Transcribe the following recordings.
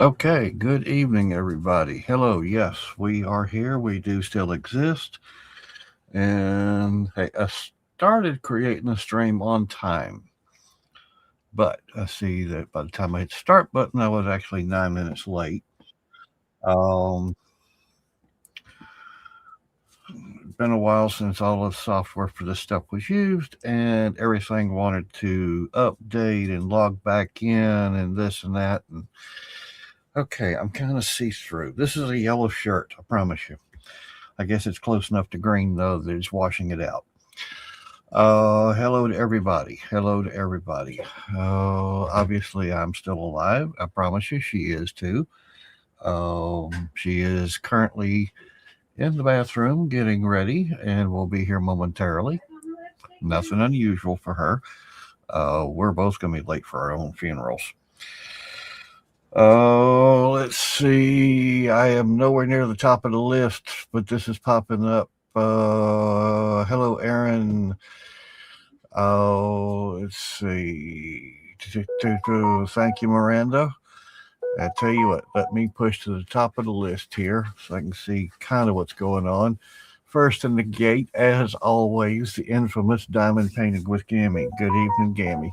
Okay, good evening, everybody. Hello, yes, we are here. We do still exist. And hey, I started creating a stream on time, but I see that by the time I hit start button, I was actually 9 minutes late. Um, been a while since all of the software for this stuff was used, and everything wanted to update and log back in and this and that. And okay, I'm kind of see through. This is a yellow shirt, I promise you. I guess it's close enough to green though that it's washing it out. Hello to everybody. Hello to everybody. Obviously, I'm still alive. I promise you, she is too. She is currently in the bathroom getting ready and will be here momentarily. Nothing unusual for her. We're both going to be late for our own funerals. Let's see. I am nowhere near the top of the list, but this is popping up. Hello, Erin. Let's see. Thank you, Miranda. I tell you what, let me push to the top of the list here so I can see kind of what's going on. First in the gate, as always, the infamous diamond painted with Gammy. Good evening, Gammy.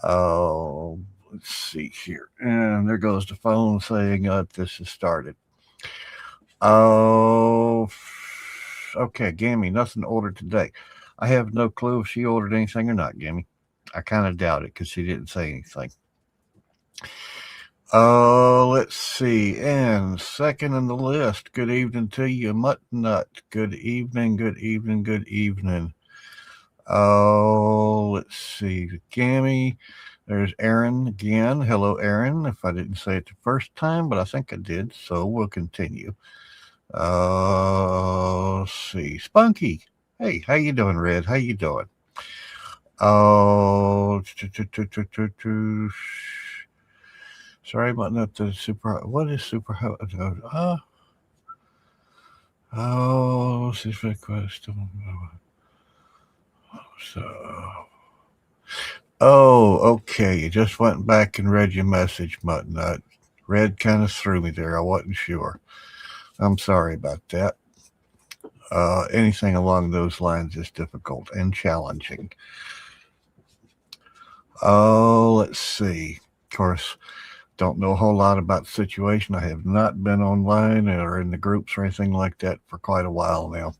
Let's see here. And there goes the phone saying this has started. Oh, okay, Gammy, nothing ordered today. I have no clue if she ordered anything or not, Gammy. I kind of doubt it because she didn't say anything. Let's see. And second on the list, good evening to you, MUTTNUTT. Good evening, good evening, good evening. Oh, let's see. Gammy. There's Erin again. Hello, Erin. If I didn't say it the first time, but I think I did, so we'll continue. Let's see. Spunky. Hey, how you doing, Red? How you doing? Oh, sorry about not the super. What is super? Oh, this is request. So, oh, okay. You just went back and read your message, MUTTNUTT. Red kind of threw me there. I wasn't sure. I'm sorry about that. Anything along those lines is difficult and challenging. Oh, let's see. Of course, don't know a whole lot about the situation. I have not been online or in the groups or anything like that for quite a while now.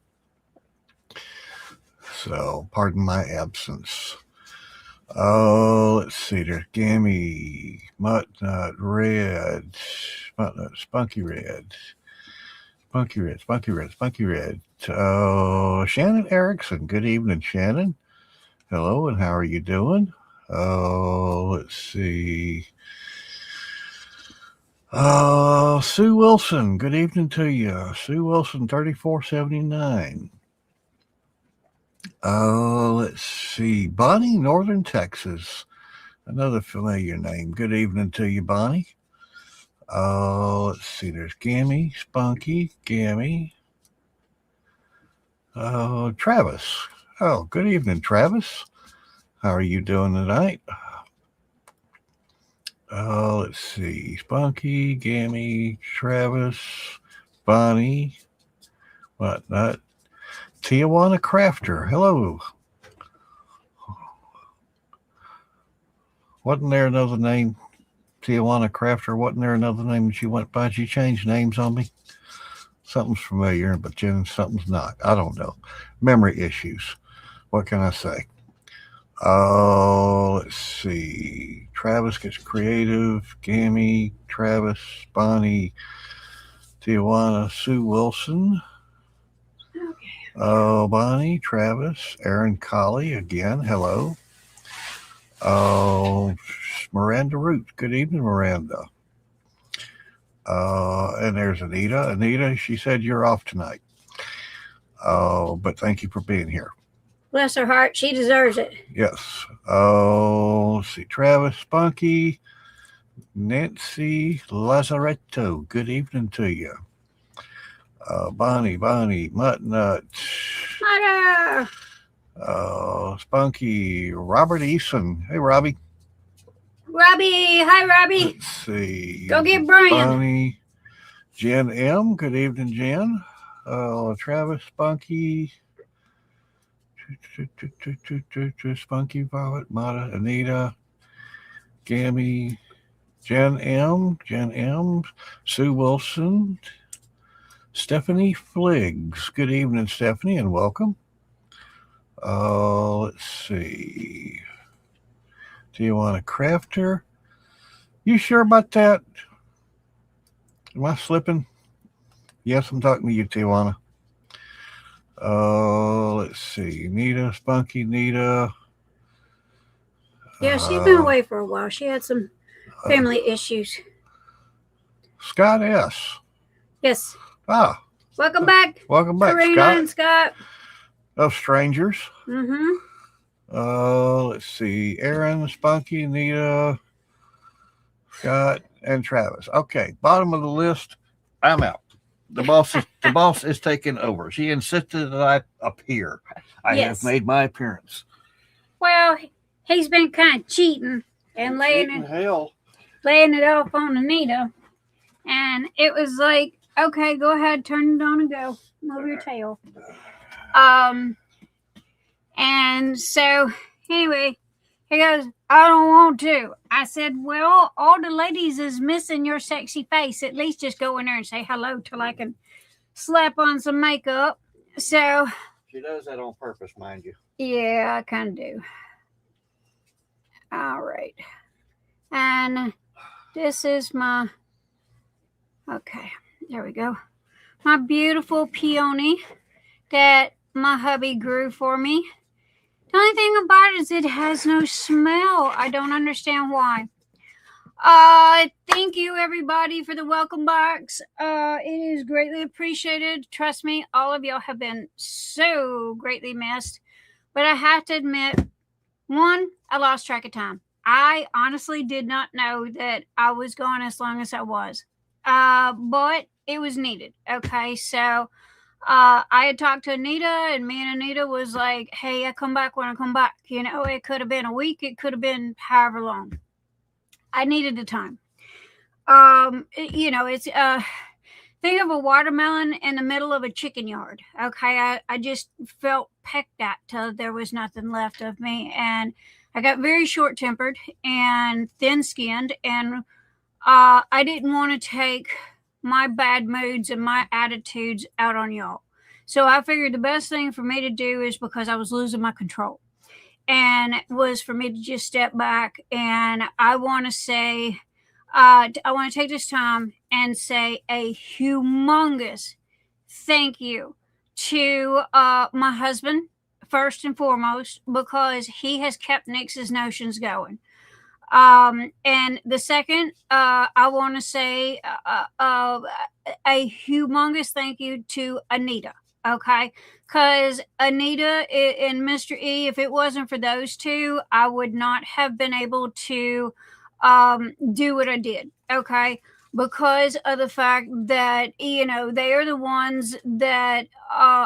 So, pardon my absence. Oh, let's see. There's Gammy, MUTTNUTT, Red, MUTTNUTT, Spunky Red, Spunky Red, Spunky Red, Spunky Red. Oh, Shannon Erickson. Good evening, Shannon. Hello, and how are you doing? Oh, let's see. Sue Wilson. Good evening to you. Sue Wilson, 3479. Let's see. Bonnie, Northern Texas. Another familiar name. Good evening to you, Bonnie. Let's see. There's Gammy, Spunky, Gammy. Travis. Oh, good evening, Travis. How are you doing tonight? Let's see. Spunky, Gammy, Travis, Bonnie, MUTTNUTT, Tijuana Crafter. Hello. Wasn't there another name? Tijuana Crafter. Wasn't there another name that you went by? Did you change names on me? Something's familiar, but then something's not. I don't know. Memory issues. What can I say? Oh, let's see. Travis gets creative. Gammy, Travis, Bonnie, Tijuana, Sue Wilson. Oh, Bonnie, Travis, Erin Colley again. Hello. Oh, Miranda Root. Good evening, Miranda. And there's Anita. Anita, she said you're off tonight. Oh, but thank you for being here. Bless her heart, she deserves it. Yes. Oh, let's see. Travis, Spunky, Nancy Lazaretto. Good evening to you. Bonnie, MUTTNUTT. Mother! Spunky, Robert Eason. Hey, Robbie. Robbie, hi, Robbie. Let's see. Go get Bryan. Bonnie. Jen M. Good evening, Jen. Travis, Spunky. Spunky, Violet, Mata, Anita, Gammy, Jen M. Sue Wilson. Stephanie Fliggs. Good evening, Stephanie, and welcome. Let's see. Do you want a crafter? You sure about that? Am I slipping? Yes, I'm talking to you, Tijuana. Let's see. Nita, Spunky, Nita. Yeah, she's been away for a while. She had some family issues. Scott S. Yes. Ah. Welcome back. Welcome back, Karina Scott. and Scott. Of Strangers. Mm-hmm. Let's see. Erin, Spunky, Nita, Scott, and Travis. Okay, bottom of the list. I'm out. The boss is taking over. She insisted that I appear. I have made my appearance. Well, he's been kind of cheating and laying it off on Anita, and it was like, okay, go ahead, turn it on and go. Move your tail. And so anyway, he goes, I don't want to. I said, well, all the ladies is missing your sexy face. At least just go in there and say hello till I can slap on some makeup. So she does that on purpose, mind you. Yeah, I kind of do. All right. And this is my, okay, there we go. My beautiful peony that my hubby grew for me. The only thing about it is it has no smell. I don't understand why. Thank you everybody for the welcome box. It is greatly appreciated. Trust me, all of y'all have been so greatly missed. But I have to admit, one, I lost track of time. I honestly did not know that I was gone as long as I was. But it was needed. Okay, so I had talked to Anita, and me and Anita was like, hey, I come back when I come back. You know, it could have been a week. It could have been however long. I needed the time. You know, it's think of a watermelon in the middle of a chicken yard. Okay, I just felt pecked at till there was nothing left of me, and I got very short-tempered and thin-skinned, and I didn't want to take my bad moods and my attitudes out on y'all. So I figured the best thing for me to do is, because I was losing my control, and it was for me to just step back. And I want to say, I want to take this time and say a humongous thank you to my husband, first and foremost, because he has kept Nix's Notions going. And the second, I want to say a humongous thank you to Anita. Okay, because Anita and Mr. E, if it wasn't for those two, I would not have been able to do what I did. Okay, because of the fact that, you know, they are the ones that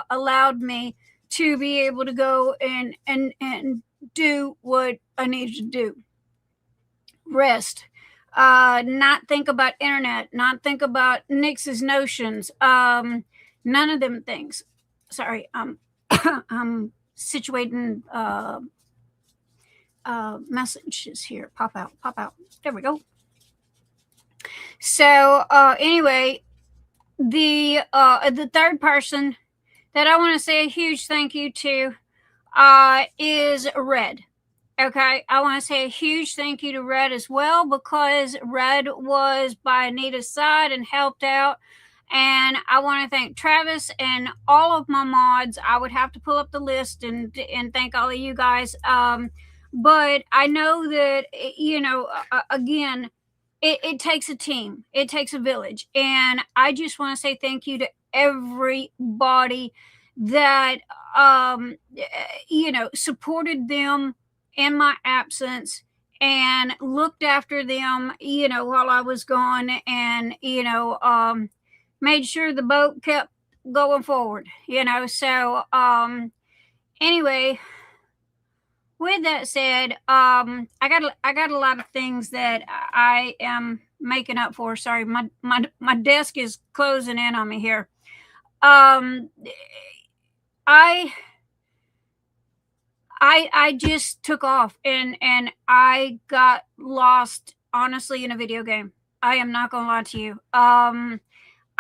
allowed me to be able to go and do what I needed to do. Rest, not think about internet, not think about Nix's Notions, none of them things. Sorry, I'm situating messages here. Pop out. There we go. So anyway, the third person that I want to say a huge thank you to is Red. Okay, I want to say a huge thank you to Red as well, because Red was by Anita's side and helped out. And I want to thank Travis and all of my mods. I would have to pull up the list and thank all of you guys. But I know that, you know, again, it takes a team. It takes a village. And I just want to say thank you to everybody that, you know, supported them in my absence and looked after them, you know, while I was gone, and, you know, made sure the boat kept going forward, you know. So anyway, with that said, I got a lot of things that I am making up for. Sorry, my desk is closing in on me here. Um, I I just took off and I got lost honestly in a video game. I am not gonna lie to you. I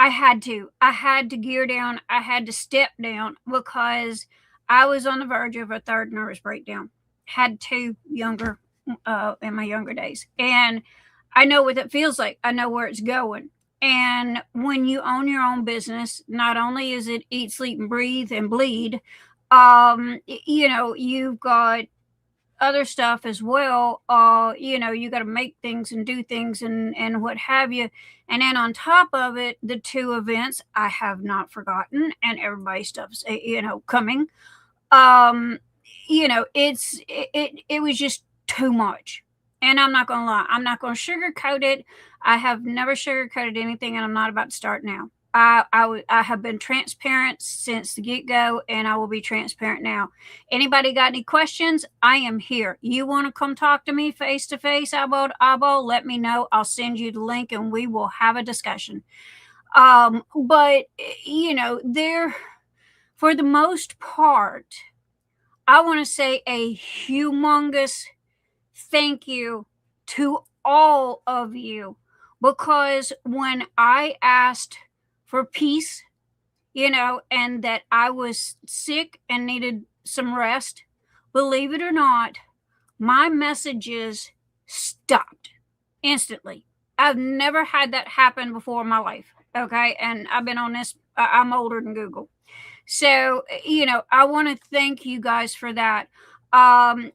had to gear down. I had to step down because I was on the verge of a third nervous breakdown. Had two younger in my younger days, and I know what it feels like. I know where it's going. And when you own your own business, not only is it eat, sleep, and breathe and bleed, you know, you've got other stuff as well. You know, you got to make things and do things and what have you. And then on top of it, the two events I have not forgotten, and everybody's stuff's you know coming. Um, you know, it was just too much. And I'm not gonna lie, I'm not gonna sugarcoat it. I have never sugarcoated anything, and I'm not about to start now. I have been transparent since the get go, and I will be transparent now. Anybody got any questions? I am here. You want to come talk to me face to face, eyeball to eyeball? Let me know. I'll send you the link, and we will have a discussion. But you know, there for the most part, I want to say a humongous thank you to all of you, because when I asked for peace, you know, and that I was sick and needed some rest, believe it or not, my messages stopped instantly. I've never had that happen before in my life. Okay. And I've been on this, I'm older than Google. So, you know, I want to thank you guys for that.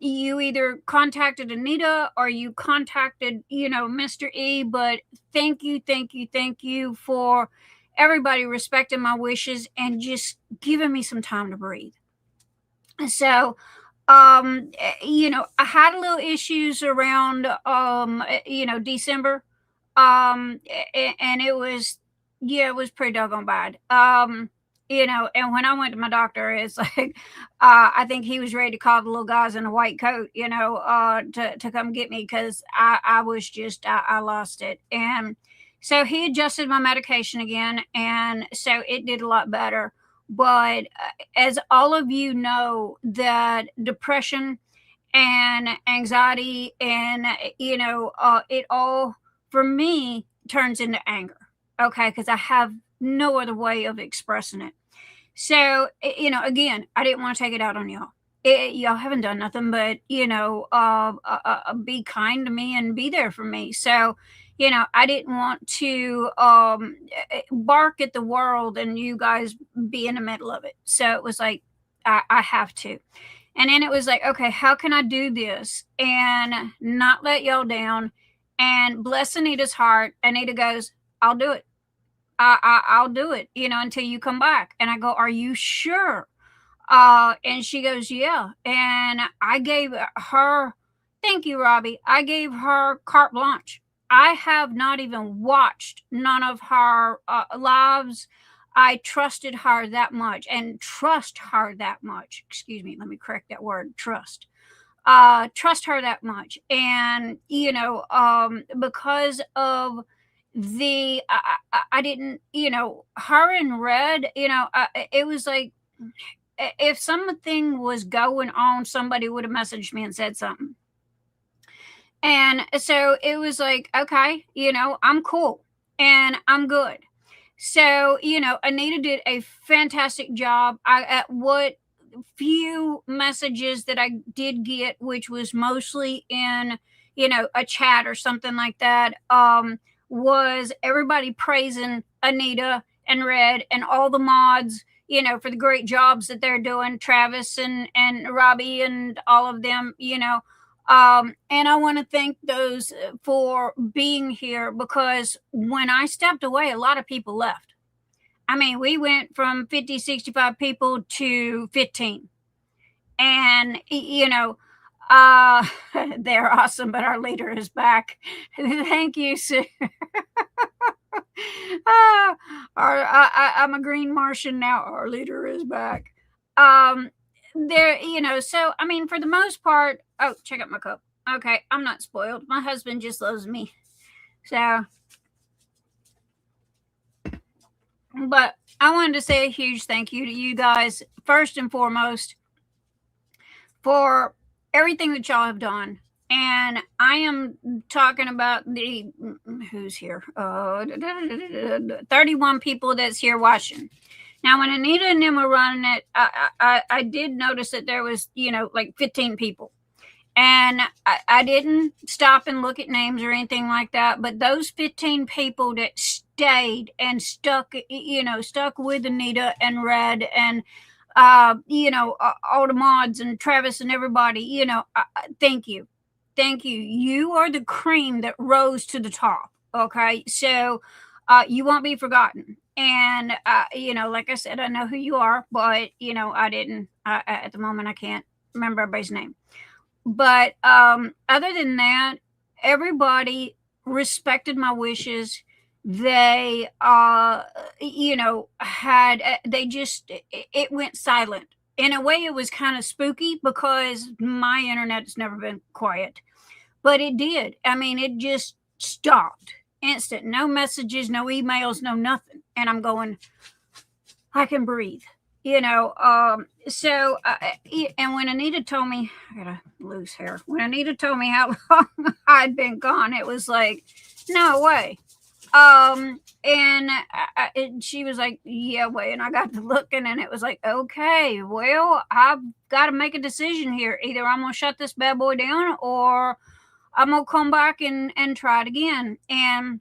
You either contacted Anita or you contacted, you know, Mr. E, but thank you for everybody respecting my wishes and just giving me some time to breathe. So, you know, I had a little issues around, you know, December. And it was, yeah, it was pretty doggone bad. You know, and when I went to my doctor, it's like, I think he was ready to call the little guys in a white coat, you know, to come get me because I was just, I lost it. And so he adjusted my medication again. And so it did a lot better. But as all of you know, that depression and anxiety and, you know, it all for me turns into anger. Okay. Because I have no other way of expressing it. So, you know, again, I didn't want to take it out on y'all. Y'all haven't done nothing but, you know, be kind to me and be there for me. So, you know, I didn't want to bark at the world and you guys be in the middle of it. So it was like, I have to. And then it was like, okay, how can I do this and not let y'all down? And bless Anita's heart. Anita goes, I'll do it. I'll do it, you know, until you come back. And I go, are you sure? And she goes, yeah. And I gave her, thank you, Robbie. I gave her carte blanche. I have not even watched none of her lives. I trusted her that much and trust her that much. Excuse me, let me correct that word, trust. Trust her that much. And, you know, because of I didn't, you know, her and Red, you know, it was like, if something was going on, somebody would have messaged me and said something. And so it was like, okay, you know, I'm cool and I'm good. So, you know, Anita did a fantastic job. At what few messages that I did get, which was mostly in, you know, a chat or something like that, was everybody praising Anita and Red and all the mods, you know, for the great jobs that they're doing, Travis and Robbie and all of them, you know. And I want to thank those for being here, because when I stepped away, a lot of people left. I mean, we went from 50, 65 people to 15. And, you know, they're awesome, but our leader is back. Thank you, sir. I'm a green Martian now. Our leader is back. there, so I mean, for the most part, oh, check out my cup. Okay, I'm not spoiled. My husband just loves me. So, but I wanted to say a huge thank you to you guys, first and foremost, for everything that y'all have done. And I am talking about who's here? 31 people that's here watching. Now, when Anita and them were running it, I did notice that there was, like 15 people. And I didn't stop and look at names or anything like that. But those 15 people that stayed and stuck with Anita and Red and, all the mods and Travis and everybody, thank you. Thank you. You are the cream that rose to the top. Okay. So you won't be forgotten. And, like I said, I know who you are, but, I didn't, at the moment, I can't remember everybody's name. But other than that, everybody respected my wishes. They, it went silent. In a way, it was kind of spooky because my internet has never been quiet. But it did. I mean, it just stopped. Instant. No messages, no emails, no nothing. And I'm going, I can breathe. So and when Anita told me, I gotta lose hair. When Anita told me how long I'd been gone, it was like, no way. And she was like, yeah, wait. And I got to looking, and it was like, okay, well, I've got to make a decision here. Either I'm gonna shut this bad boy down, or I'm gonna come back and try it again. And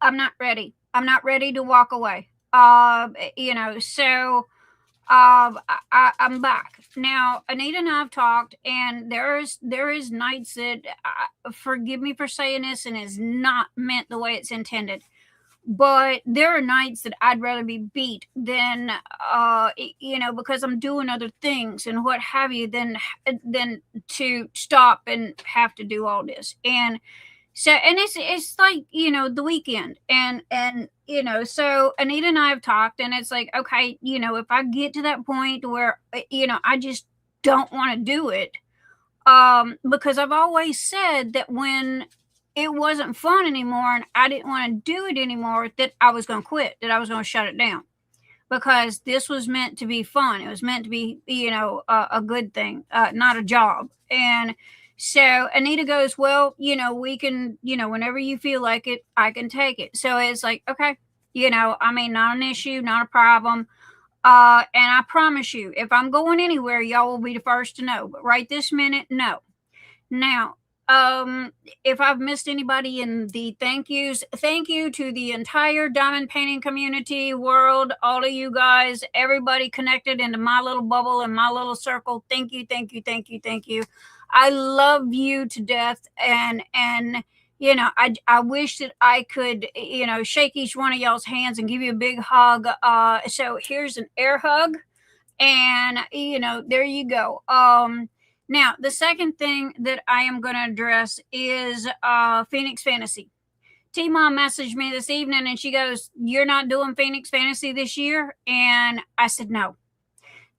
I'm not ready. I'm not ready to walk away. So I'm back now. Anita and I have talked, and there is nights that, forgive me for saying this, and it's not meant the way it's intended, but there are nights that I'd rather be beat than, because I'm doing other things and what have you, than to stop and have to do all this. And so, and it's like, the weekend, and so Anita and I have talked, and it's like, okay, if I get to that point where, I just don't want to do it, because I've always said that when it wasn't fun anymore and I didn't want to do it anymore, that I was going to quit, that I was going to shut it down, because this was meant to be fun. It was meant to be, a good thing, not a job. And so Anita goes, well, we can, whenever you feel like it, I can take it. So it's like, okay, not an issue, not a problem. And I promise you, if I'm going anywhere, y'all will be the first to know. But right this minute, no. Now, if I've missed anybody in the thank yous, thank you to the entire diamond painting community world, all of you guys, everybody connected into my little bubble and my little circle. Thank you, thank you, thank you, thank you. I love you to death, and I wish that I could, shake each one of y'all's hands and give you a big hug. So here's an air hug, and there you go. Now, the second thing that I am going to address is Phoenix Fantasy. T-Mom messaged me this evening, and she goes, you're not doing Phoenix Fantasy this year? And I said, no.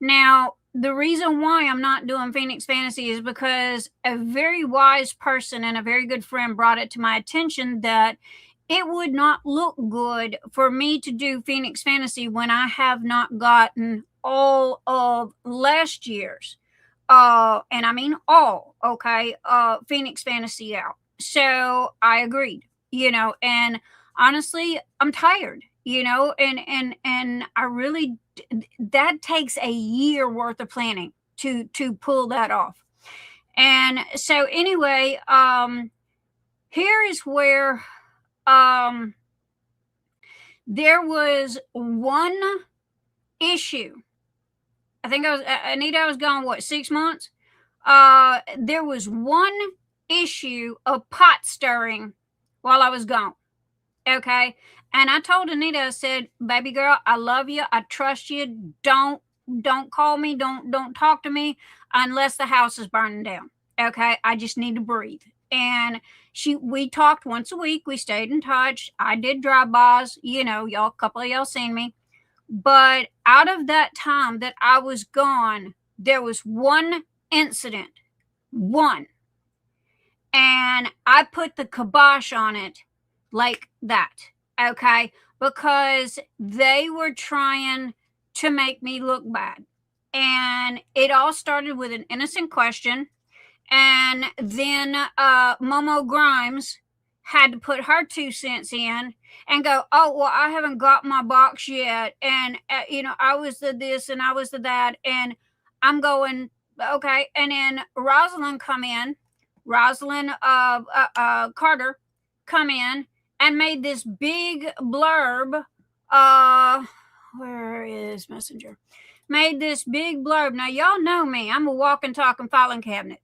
Now, the reason why I'm not doing Phoenix Fantasy is because a very wise person and a very good friend brought it to my attention that it would not look good for me to do Phoenix Fantasy when I have not gotten all of last year's, and I mean all, okay, Phoenix Fantasy out. So I agreed, and honestly, I'm tired, and I really, that takes a year worth of planning to pull that off. And so anyway, here is where there was one issue. I think Anita, I was gone, 6 months? There was one issue of pot stirring while I was gone. Okay. And I told Anita, I said, baby girl, I love you. I trust you. Don't call me. Don't talk to me unless the house is burning down. Okay. I just need to breathe. And we talked once a week. We stayed in touch. I did drive-bys, y'all, a couple of y'all seen me. But out of that time that I was gone, there was one incident, one, and I put the kibosh on it like that, okay? Because they were trying to make me look bad. And it all started with an innocent question. And then Momo Grimes had to put her 2 cents in and go, oh, well, I haven't got my box yet. And, I was the this and I was the that. And I'm going, okay. And then Rosalind Carter come in and made this big blurb. Where is Messenger? Made this big blurb. Now, y'all know me. I'm a walking, talking filing cabinet.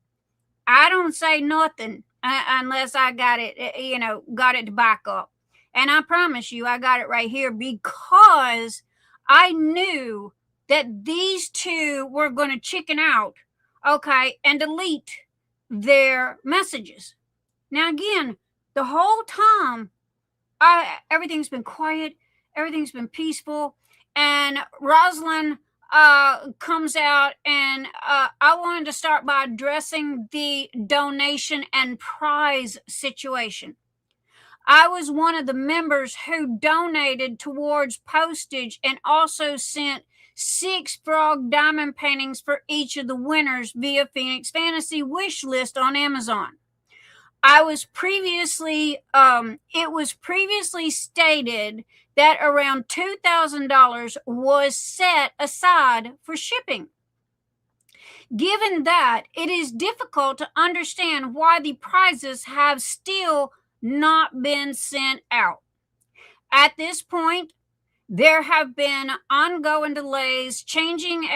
I don't say nothing unless I got it, got it to back up. And I promise you, I got it right here because I knew that these two were going to chicken out, okay, and delete their messages. Now, again, the whole time, everything's been quiet, everything's been peaceful, and Rosalind comes out, and I wanted to start by addressing the donation and prize situation. I was one of the members who donated towards postage and also sent 6 frog diamond paintings for each of the winners via Phoenix Fantasy wish list on Amazon. It was previously stated that around $2,000 was set aside for shipping. Given that, it is difficult to understand why the prizes have still not been sent out. At this point, there have been ongoing delays, changing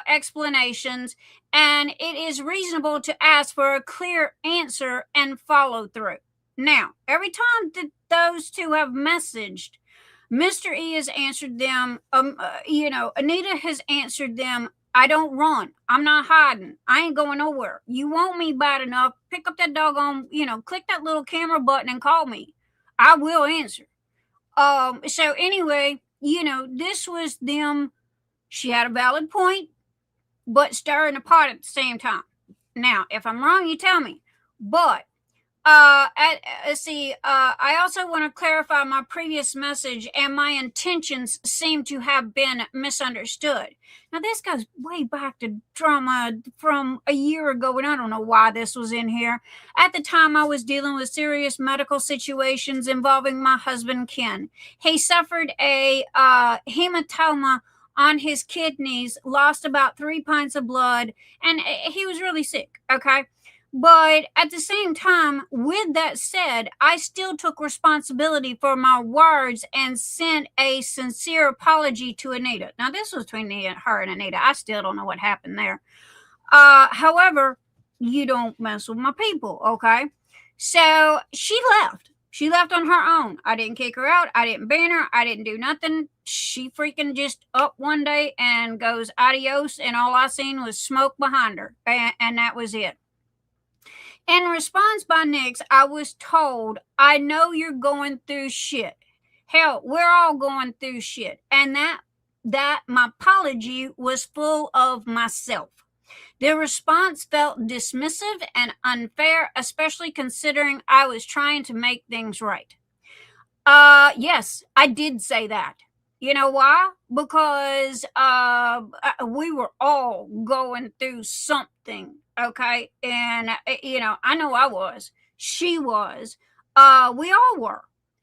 explanations, and it is reasonable to ask for a clear answer and follow through. Now, every time that those two have messaged, Mr. E has answered them, Anita has answered them, I don't run. I'm not hiding. I ain't going nowhere. You want me bad enough, pick up that doggone, click that little camera button and call me. I will answer. So anyway, this was them. She had a valid point, but stirring the pot at the same time. Now, if I'm wrong, you tell me. But I also want to clarify my previous message, and my intentions seem to have been misunderstood. Now, this goes way back to drama from a year ago, and I don't know why this was in here. At the time, I was dealing with serious medical situations involving my husband, Ken. He suffered a hematoma on his kidneys, lost about 3 pints of blood, and he was really sick, okay? But at the same time, with that said, I still took responsibility for my words and sent a sincere apology to Anita. Now, this was between her and Anita. I still don't know what happened there. However, you don't mess with my people, okay? So she left. She left on her own. I didn't kick her out. I didn't ban her. I didn't do nothing. She freaking just up one day and goes adios, and all I seen was smoke behind her, and that was it. In response by Nix, I was told, I know you're going through shit. Hell, we're all going through shit. And that my apology was full of myself. The response felt dismissive and unfair, especially considering I was trying to make things right. Yes, I did say that. You know why? Because we were all going through something, okay? And, I know I was. She was. We all were,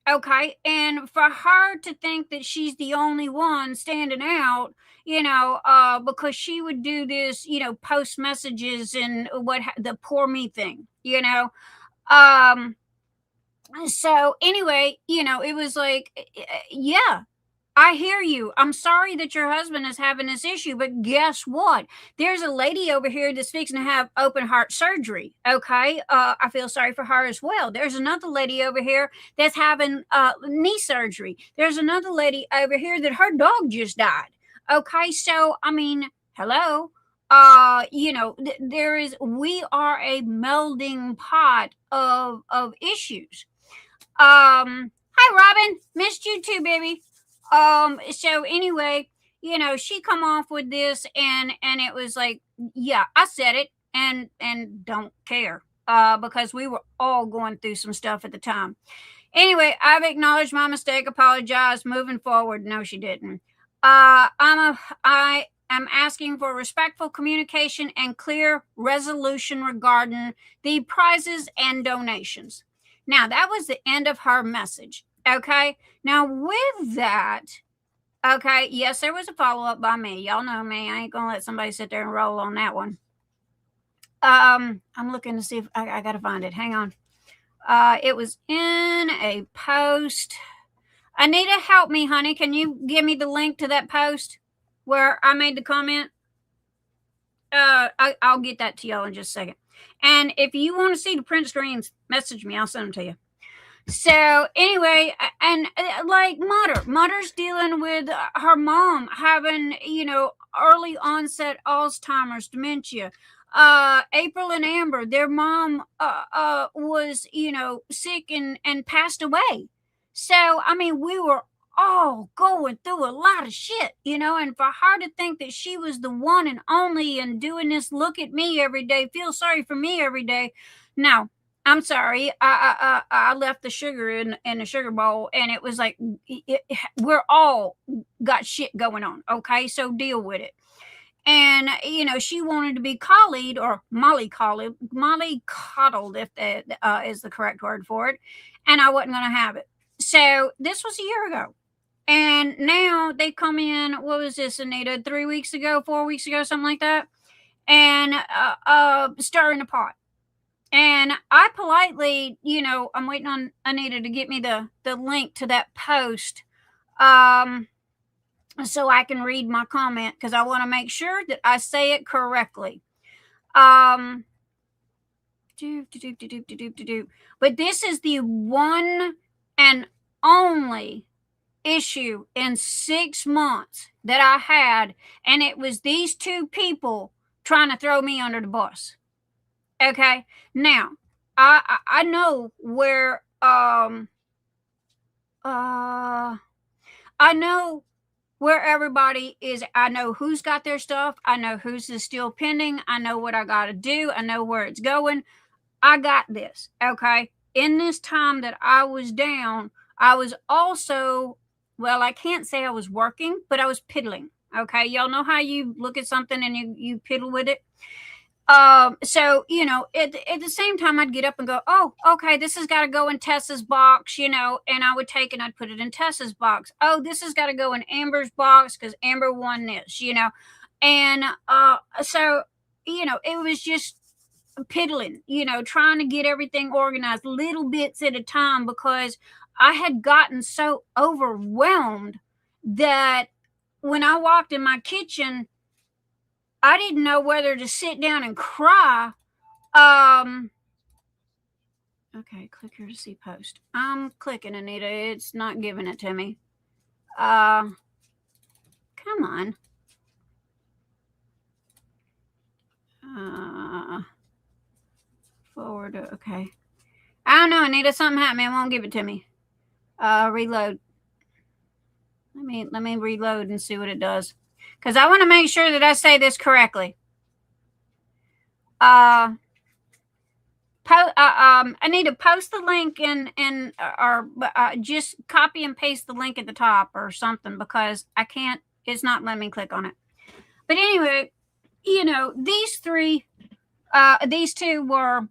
okay? And for her to think that she's the only one standing out, because she would do this, post messages and the poor me thing, So anyway, it was like, yeah. I hear you. I'm sorry that your husband is having this issue, but guess what? There's a lady over here that's fixing to have open heart surgery. Okay. I feel sorry for her as well. There's another lady over here that's having knee surgery. There's another lady over here that her dog just died. Okay. So, I mean, hello. We are a melding pot of issues. Hi, Robin. Missed you too, baby. So anyway, she come off with this, and it was like, yeah, I said it, and don't care, because we were all going through some stuff at the time. Anyway, I've acknowledged my mistake, apologized, moving forward. No, she didn't. I am asking for respectful communication and clear resolution regarding the prizes and donations. Now, that was the end of her message. Okay. Now, with that, okay, yes, there was a follow-up by me. Y'all know me. I ain't gonna let somebody sit there and roll on that one. I'm looking to see if I gotta find it. Hang on. It was in a post. Anita, help me, honey. Can you give me the link to that post where I made the comment? I'll get that to y'all in just a second. And if you want to see the print screens, message me. I'll send them to you. So anyway, and like Mutter's dealing with her mom having, early onset Alzheimer's, dementia. April and Amber, their mom was, sick and passed away. So, I mean, we were all going through a lot of shit, and for her to think that she was the one and only and doing this, look at me every day, feel sorry for me every day. No, I'm sorry. I left the sugar in the sugar bowl, and it was like, we're all got shit going on. Okay. So deal with it. And, she wanted to be coddled, or mollycoddled, if that is the correct word for it. And I wasn't going to have it. So this was a year ago. And now they come in, what was this, Anita, 3 weeks ago, 4 weeks ago, something like that, and stirring the pot. And I politely, I'm waiting on Anita to get me the link to that post, so I can read my comment, because I want to make sure that I say it correctly. But this is the one and only issue in 6 months that I had, and it was these two people trying to throw me under the bus. Okay, now I know where I know where everybody is. I know who's got their stuff. I know who's is still pending. I know what I got to do. I know where it's going. I got this. Okay. In this time that I was down, I was also, well, I can't say I was working, but I was piddling. Okay. Y'all know how you look at something and you piddle with it. So, at the same time, I'd get up and go, oh, okay, this has got to go in Tessa's box, and I would take and I'd put it in Tessa's box. Oh, this has got to go in Amber's box because Amber won this, and, so, it was just piddling, trying to get everything organized little bits at a time, because I had gotten so overwhelmed that when I walked in my kitchen, I didn't know whether to sit down and cry. Okay, click here to see post. I'm clicking, Anita. It's not giving it to me. Come on. Forward. Okay. I don't know, Anita. Something happened. It won't give it to me. Reload. Let me reload and see what it does, because I want to make sure that I say this correctly. I need to post the link or just copy and paste the link at the top or something, because I can't. It's not letting me click on it. But anyway, these two were,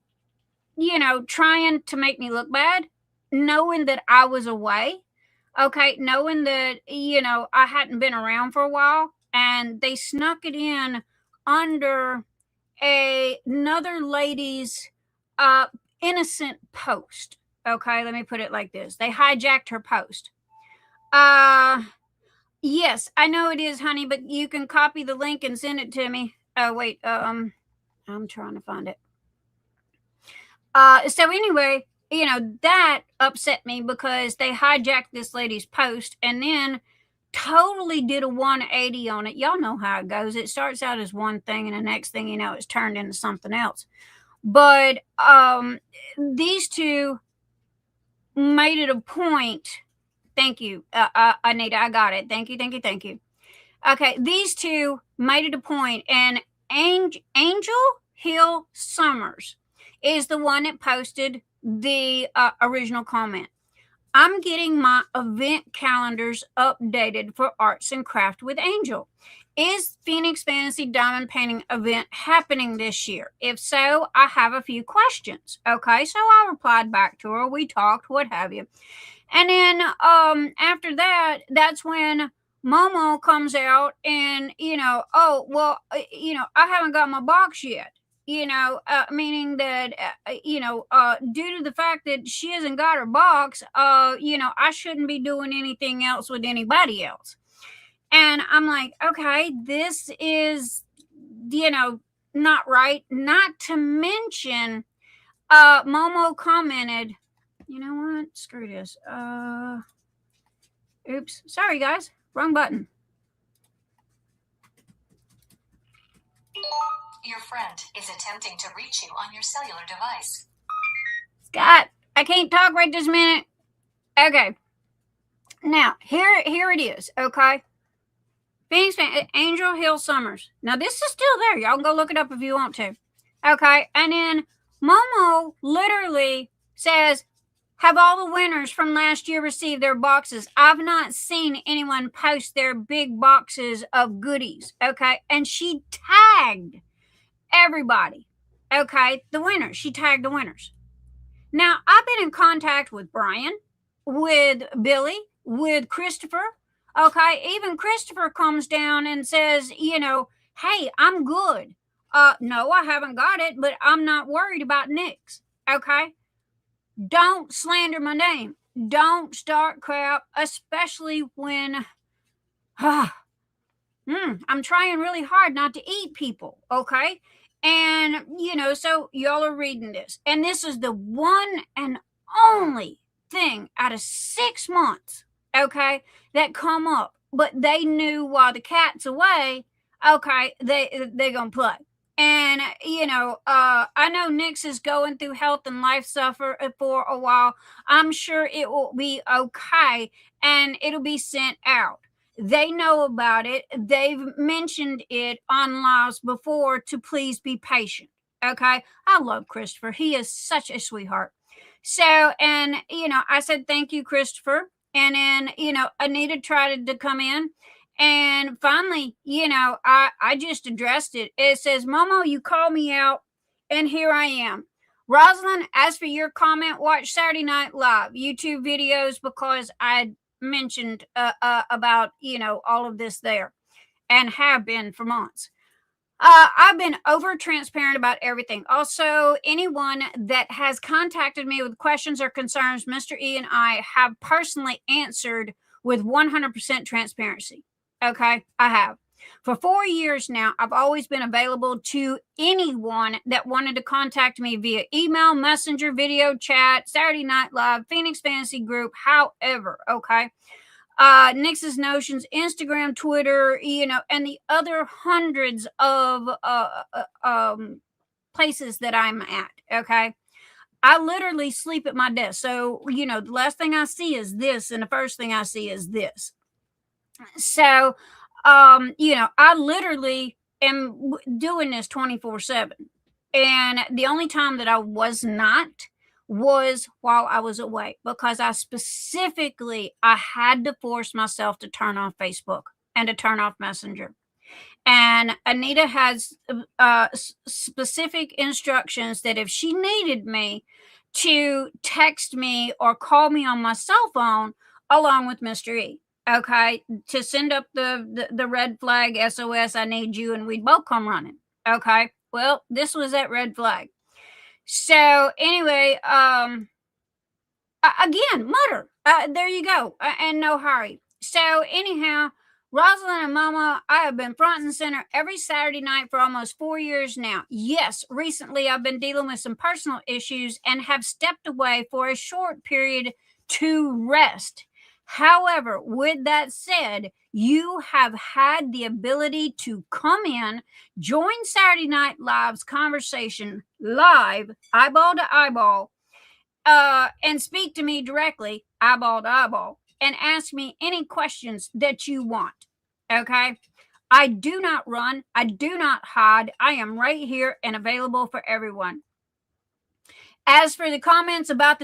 trying to make me look bad, knowing that I was away. Okay, knowing that, I hadn't been around for a while, and they snuck it in under another lady's innocent post. Okay, let me put it like this. They hijacked her post. Yes, I know it is, honey, but you can copy the link and send it to me. Oh, wait, I'm trying to find it. So anyway, that upset me, because they hijacked this lady's post and then totally did a 180 on it. Y'all know how it goes. It starts out as one thing, and the next thing you know, it's turned into something else. But these two made it a point. Thank you, Anita. I got it. Thank you. Okay, these two made it a point, and Angel Hill Summers is the one that posted the original comment. I'm getting my event calendars updated for Arts and Craft with Angel. Is Phoenix Fantasy Diamond Painting event happening this year? If so, I have a few questions. Okay, so I replied back to her. We talked, what have you. And then after that, that's when Momo comes out and, oh, well, I haven't got my box yet. Meaning that, due to the fact that she hasn't got her box, I shouldn't be doing anything else with anybody else. And I'm like, okay, this is, not right. Not to mention, Momo commented, you know what? Screw this. Oops. Sorry, guys. Wrong button. Your friend is attempting to reach you on your cellular device. Scott, I can't talk right this minute. Okay. Now, here it is, okay? Phoenix Angel Hill Summers. Now, this is still there. Y'all can go look it up if you want to. Okay? And then Momo literally says, have all the winners from last year received their boxes? I've not seen anyone post their big boxes of goodies, okay? And she tagged everybody, okay? The winners. She tagged the winners. Now, I've been in contact with Bryan, with Billy, with Christopher, okay? Even Christopher comes down and says, hey, I'm good. No, I haven't got it, but I'm not worried about Nick's, okay? Don't slander my name. Don't start crap, especially when I'm trying really hard not to eat people, okay? And, so y'all are reading this. And this is the one and only thing out of 6 months, okay, that come up. But they knew while the cat's away, okay, they're going to play. And, I know Nick's is going through health and life suffer for a while. I'm sure it will be okay and it'll be sent out. They know about it. They've mentioned it on lives before to please be patient. Okay. I love Christopher. He is such a sweetheart. So, and, I said, thank you, Christopher. And then, Anita tried to come in. And finally, I just addressed it. It says, Momo, you called me out, and here I am. Rosalind, as for your comment, watch Saturday Night Live YouTube videos because I mentioned about, all of this there and have been for months. I've been over transparent about everything. Also, anyone that has contacted me with questions or concerns, Mr. E and I have personally answered with 100% transparency. Okay, I have. For 4 years now, I've always been available to anyone that wanted to contact me via email, messenger, video chat, Saturday Night Live, Phoenix Fantasy Group, however, okay? Nix's Notions, Instagram, Twitter, and the other hundreds of places that I'm at, okay? I literally sleep at my desk. So, the last thing I see is this, and the first thing I see is this. So, I literally am doing this 24/7. And the only time that I was not was while I was away, because I had to force myself to turn off Facebook and to turn off Messenger. And Anita has specific instructions that if she needed me to text me or call me on my cell phone along with Mr. E, okay, to send up the red flag SOS, I need you, and we'd both come running. Okay. Well, this was that red flag. So anyway, again, mutter. There you go. And no hurry. So anyhow, Rosalind and Mama, I have been front and center every Saturday night for almost 4 years now. Yes, recently I've been dealing with some personal issues and have stepped away for a short period to rest. However, with that said, you have had the ability to come in, join Saturday Night Live's conversation live, eyeball to eyeball, and speak to me directly, eyeball to eyeball, and ask me any questions that you want. Okay? I do not run. I do not hide. I am right here and available for everyone. As for the comments about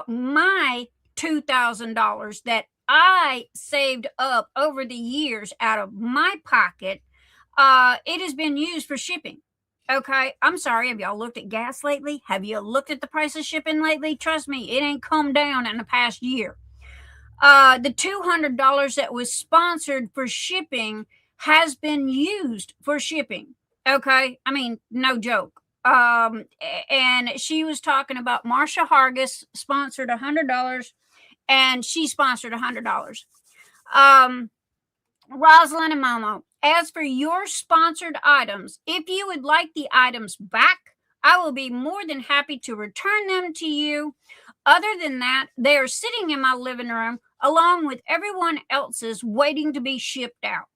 my $2,000 that I saved up over the years out of my pocket, it has been used for shipping. Okay, I'm sorry. Have y'all looked at gas lately? Have you looked at the price of shipping lately? Trust me, it ain't come down in the past year. The $200 that was sponsored for shipping has been used for shipping. Okay, I mean, no joke. And she was talking about Marsha Hargis sponsored $100, and she sponsored $100. Rosalind and Momo, as for your sponsored items, if you would like the items back, I will be more than happy to return them to you. Other than that, they are sitting in my living room along with everyone else's waiting to be shipped out.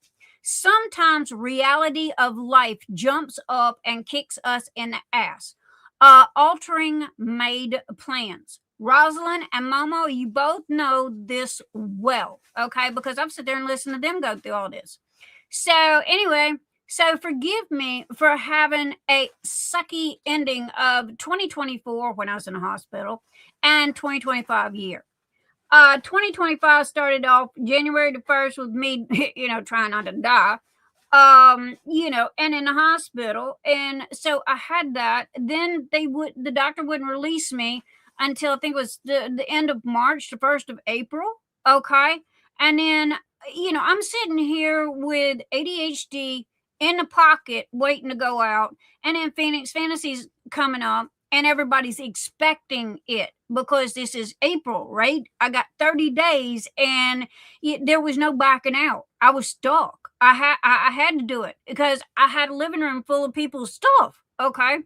Sometimes reality of life jumps up and kicks us in the ass, altering made plans. Rosalind and Momo, you both know this well, okay? Because I've sat there and listened to them go through all this. So anyway, so forgive me for having a sucky ending of 2024 when I was in the hospital and 2025 year. 2025 started off January the 1st with me, trying not to die, and in the hospital. And so I had that. Then the doctor wouldn't release me until I think it was the end of March, the 1st of April. Okay. And then, I'm sitting here with ADHD in the pocket waiting to go out. And then Phoenix Fantasy's coming up. And everybody's expecting it because this is April, right? I got 30 days and there was no backing out. I was stuck. I had to do it because I had a living room full of people's stuff. Okay.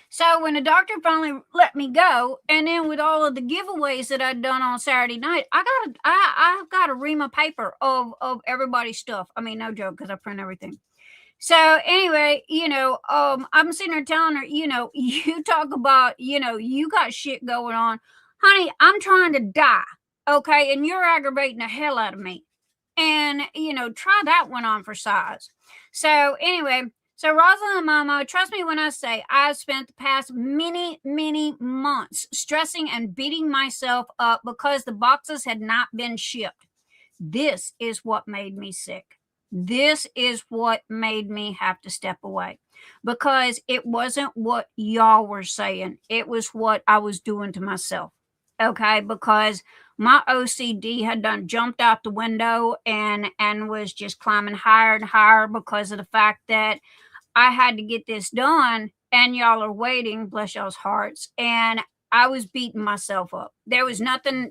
So when the doctor finally let me go, and then with all of the giveaways that I'd done on Saturday night, I got a ream of paper of everybody's stuff. I mean, no joke, because I print everything. So anyway, I'm sitting there telling her, you talk about, you got shit going on. Honey, I'm trying to die. Okay. And you're aggravating the hell out of me. And, try that one on for size. So anyway, so Rosalind and Momo, trust me when I say I've spent the past many, many months stressing and beating myself up because the boxes had not been shipped. This is what made me sick. This is what made me have to step away because it wasn't what y'all were saying. It was what I was doing to myself. Okay. Because my OCD had done jumped out the window and was just climbing higher and higher because of the fact that I had to get this done and y'all are waiting, bless y'all's hearts. And I was beating myself up. There was nothing,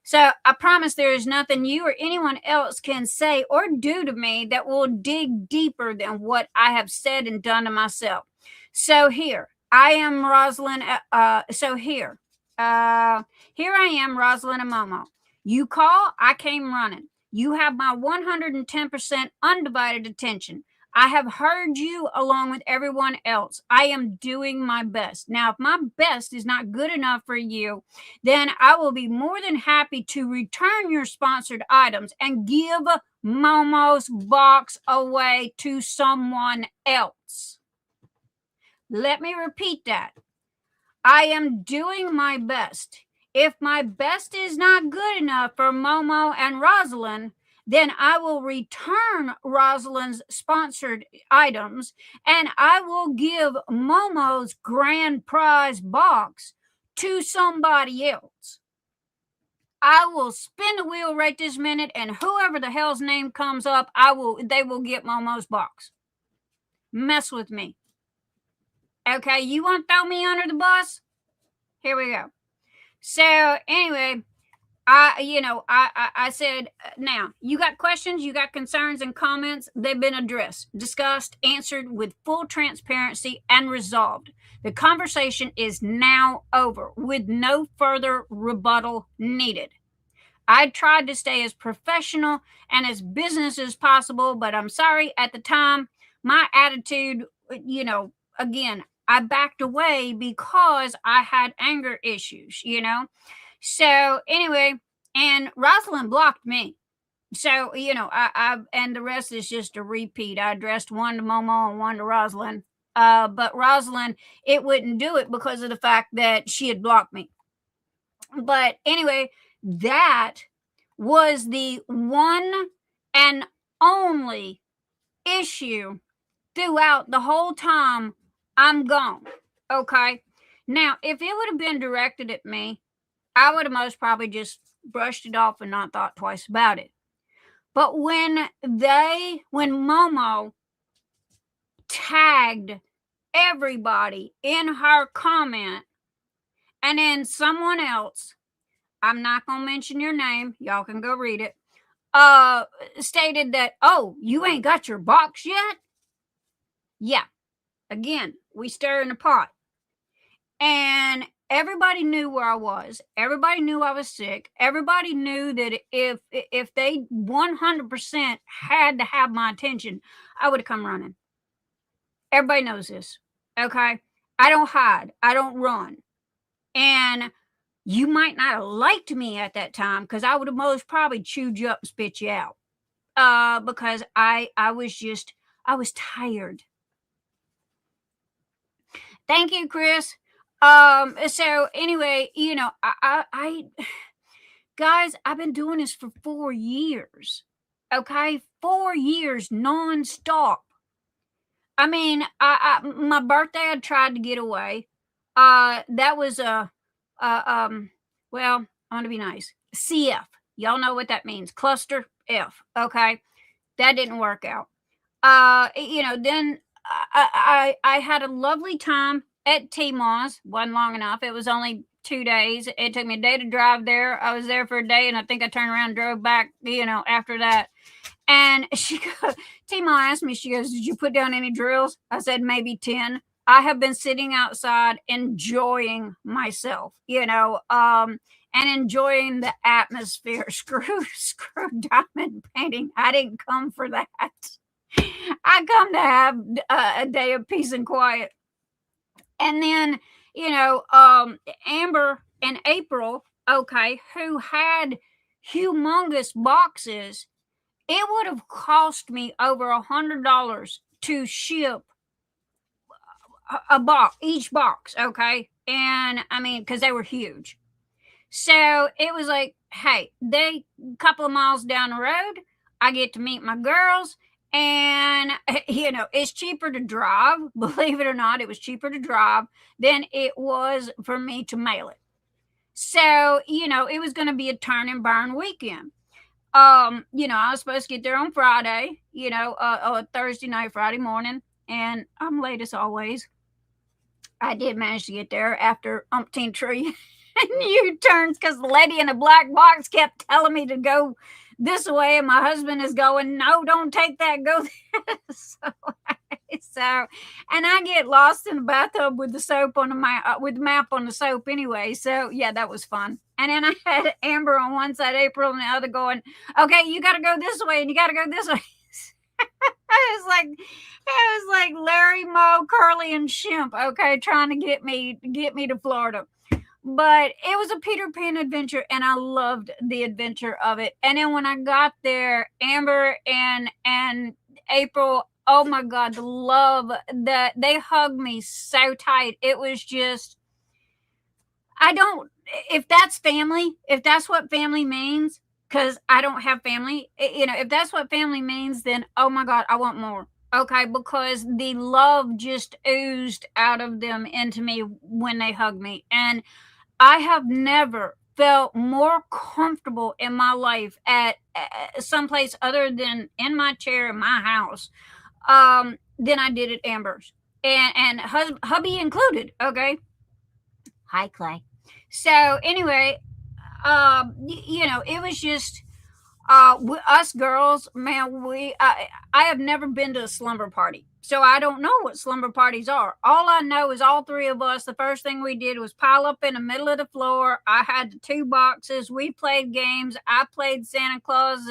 So I promise there is nothing you or anyone else can say or do to me that will dig deeper than what I have said and done to myself. So here, I am Rosalind. Here I am, Rosalind and Momo. You call, I came running. You have my 110% undivided attention. I have heard you along with everyone else. I am doing my best. Now, if my best is not good enough for you, then I will be more than happy to return your sponsored items and give Momo's box away to someone else. Let me repeat that. I am doing my best. If my best is not good enough for Momo and Rosalind, then I will return Rosalind's sponsored items and I will give Momo's grand prize box to somebody else. I will spin the wheel right this minute and whoever the hell's name comes up, they will get Momo's box. Mess with me. Okay, you want to throw me under the bus? Here we go. So anyway, I said, now you got questions, you got concerns and comments. They've been addressed, discussed, answered with full transparency and resolved. The conversation is now over with no further rebuttal needed. I tried to stay as professional and as business as possible, but I'm sorry at the time, my attitude, again, I backed away because I had anger issues, So anyway, and Rosalind blocked me. So, I and the rest is just a repeat. I addressed one to Momo and one to Rosalind. But Rosalind, it wouldn't do it because of the fact that she had blocked me. But anyway, that was the one and only issue throughout the whole time I'm gone. Okay. Now, if it would have been directed at me, I would have most probably just brushed it off and not thought twice about it. But when Momo tagged everybody in her comment, and then someone else, I'm not going to mention your name, y'all can go read it, stated that, oh, you ain't got your box yet? Yeah. Again, we stir in the pot. And everybody knew where I was. Everybody knew I was sick. Everybody knew that if they 100% had to have my attention, I would have come running. Everybody knows this. Okay? I don't hide. I don't run. And you might not have liked me at that time because I would have most probably chewed you up and spit you out. Because I was tired. Thank you, Kris. So anyway, I guys, I've been doing this for 4 years. Okay, 4 years nonstop. I mean, my birthday, I tried to get away. That was well, I want to be nice. CF. Y'all know what that means. Cluster F. Okay, that didn't work out. Then I had a lovely time at T-Moss. Wasn't long enough. It was only 2 days. It took me a day to drive there. I was there for a day, and I think I turned around and drove back, after that. And T-Ma asked me, she goes, did you put down any drills? I said, maybe 10. I have been sitting outside enjoying myself, and enjoying the atmosphere. Screw diamond painting. I didn't come for that. I come to have a day of peace and quiet. And then, Amber and April, okay, who had humongous boxes, it would have cost me over $100 to ship a box, each box, okay? And I mean, because they were huge. So it was like, hey, they couple of miles down the road, I get to meet my girls. And, it's cheaper to drive. Believe it or not, it was cheaper to drive than it was for me to mail it. So, it was going to be a turn and burn weekend. I was supposed to get there on Friday, Thursday night, Friday morning. And I'm late as always. I did manage to get there after umpteen tree and U-turns because the lady in the black box kept telling me to go this way, and my husband is going, no, don't take that, go this. So and I get lost in the bathtub with the soap on with the map on the soap anyway. So yeah, that was fun. And then I had Amber on one side, April on the other, going, okay, you got to go this way and you got to go this way. It was like Larry, Moe, Curly, and Shemp, okay, trying to get me to Florida. But it was a Peter Pan adventure, and I loved the adventure of it. And then when I got there, Amber and April, oh my God, the love that they hugged me so tight. It was just, if that's family, if that's what family means, because I don't have family, if that's what family means, then, oh my God, I want more. Okay, because the love just oozed out of them into me when they hugged me. And I have never felt more comfortable in my life at someplace other than in my chair in my house than I did at Amber's. And hubby included, okay? Hi, Clay. So anyway, it was just us girls, man, I have never been to a slumber party. So I don't know what slumber parties are. All I know is all three of us, the first thing we did was pile up in the middle of the floor. I had the 2 boxes. We played games. I played Santa Claus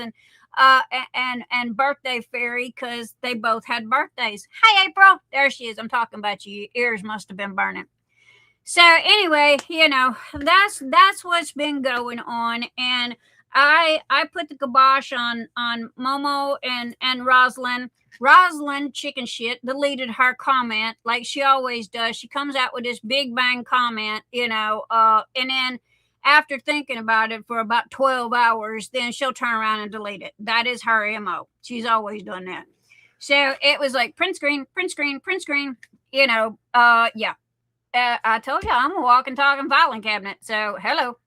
and birthday fairy because they both had birthdays. Hi, April. There she is. I'm talking about you. Your ears must have been burning. So anyway, that's what's been going on. And I put the kibosh on Momo and Rosalind. Rosalind, chicken shit, deleted her comment like she always does. She comes out with this big bang comment, and then after thinking about it for about 12 hours, then she'll turn around and delete it. That is her MO. She's always done that. So it was like print screen, print screen, print screen, yeah. I told you I'm a walking, talking filing cabinet. So hello.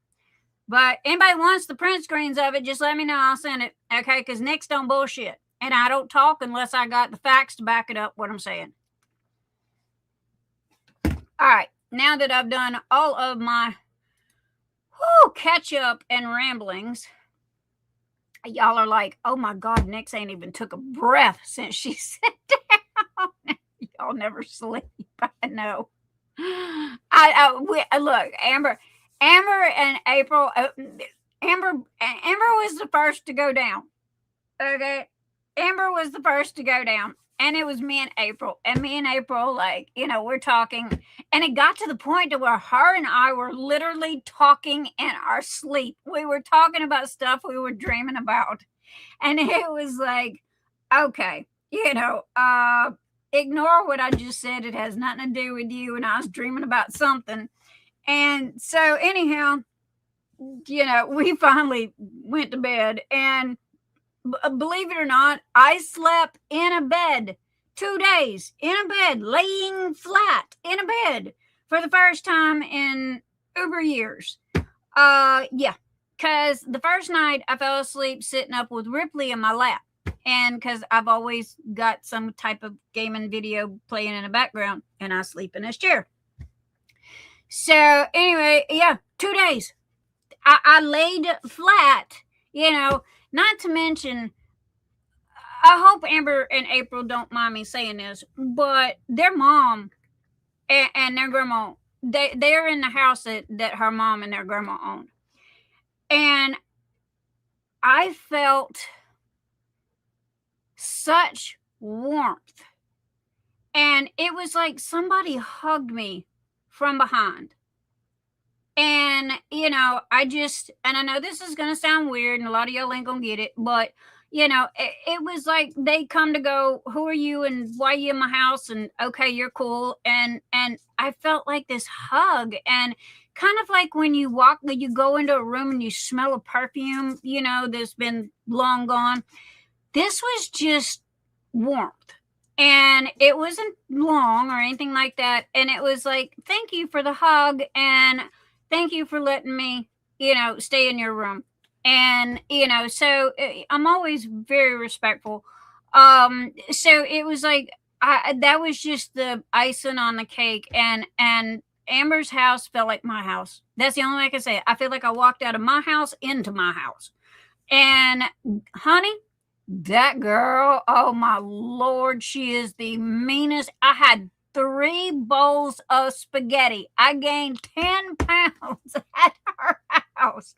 But anybody wants the print screens of it, just let me know. I'll send it. Okay, because Nick's don't bullshit. And I don't talk unless I got the facts to back it up what I'm saying. All right. Now that I've done all of my catch up and ramblings, y'all are like, oh my God, Nick's ain't even took a breath since she sat down. Y'all never sleep. I know. Look, Amber and April. Amber was the first to go down. Okay. Amber was the first to go down, and it was me and April. And me and April, like, we're talking, and it got to the point to where her and I were literally talking in our sleep. We were talking about stuff we were dreaming about. And it was like, okay, ignore what I just said. It has nothing to do with you. And I was dreaming about something. And so anyhow, we finally went to bed, and believe it or not, I slept in a bed 2 days, in a bed, laying flat in a bed for the first time in over years. Yeah, because the first night I fell asleep sitting up with Ripley in my lap. And because I've always got some type of gaming video playing in the background, and I sleep in this chair. So anyway, yeah, 2 days. I laid flat, not to mention, I hope Amber and April don't mind me saying this, but their mom and their grandma, they're in the house that her mom and their grandma owned. And I felt such warmth. And it was like somebody hugged me from behind. And, I know this is going to sound weird and a lot of y'all ain't going to get it, but, it was like they come to go, who are you and why are you in my house? And okay, you're cool. And I felt like this hug, and kind of like when you go into a room and you smell a perfume, that's been long gone. This was just warmth. And it wasn't long or anything like that. And it was like, thank you for the hug, and thank you for letting me, stay in your room. And, so I'm always very respectful. So it was like, that was just the icing on the cake. And Amber's house felt like my house. That's the only way I can say it. I feel like I walked out of my house into my house. And honey, that girl, oh my Lord, she is the meanest. I had 3 bowls of spaghetti. I gained 10 pounds at her house.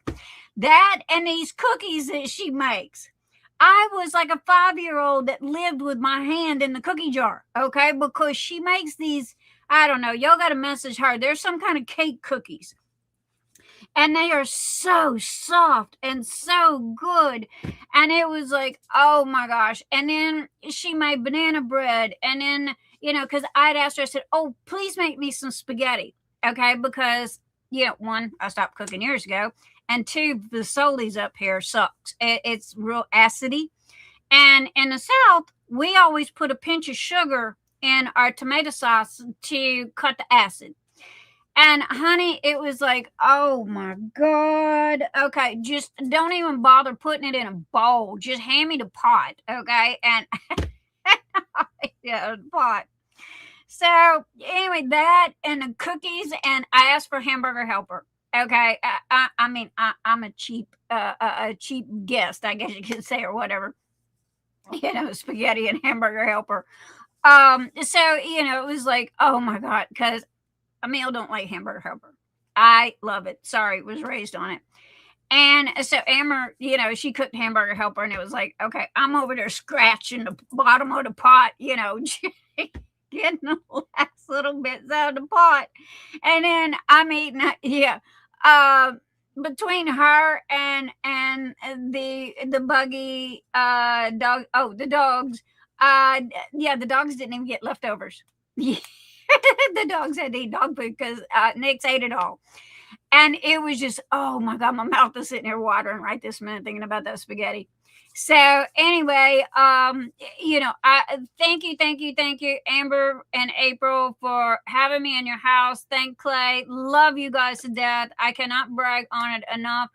That and these cookies that she makes. I was like a 5-year-old that lived with my hand in the cookie jar, okay? Because she makes these, I don't know, y'all got to message her. There's some kind of cake cookies. And they are so soft and so good. And it was like, oh my gosh. And then she made banana bread. And then, because I'd asked her, I said, oh, please make me some spaghetti. Okay. Because, 1, I stopped cooking years ago. And 2, the Solis up here sucks. It's real acidy. And in the South, we always put a pinch of sugar in our tomato sauce to cut the acid. And honey, it was like, oh my God. Okay, just don't even bother putting it in a bowl. Just hand me the pot, okay? And yeah, the pot. So anyway, that and the cookies, and I asked for hamburger helper. Okay, I'm a cheap guest, I guess you could say, or whatever. Spaghetti and hamburger helper. So it was like, oh my God, because Emil don't like hamburger helper. I love it. Sorry, was raised on it. And so Amber, she cooked hamburger helper, and it was like, okay, I'm over there scratching the bottom of the pot, getting the last little bits out of the pot. And then I'm eating, between her and the buggy dog, the dogs, yeah, the dogs didn't even get leftovers. The dogs had to eat dog food because Nick's ate it all. And it was just, oh my God, my mouth is sitting here watering right this minute thinking about that spaghetti. So anyway, I thank you, Amber and April, for having me in your house. Thank Clay. Love you guys to death. I cannot brag on it enough.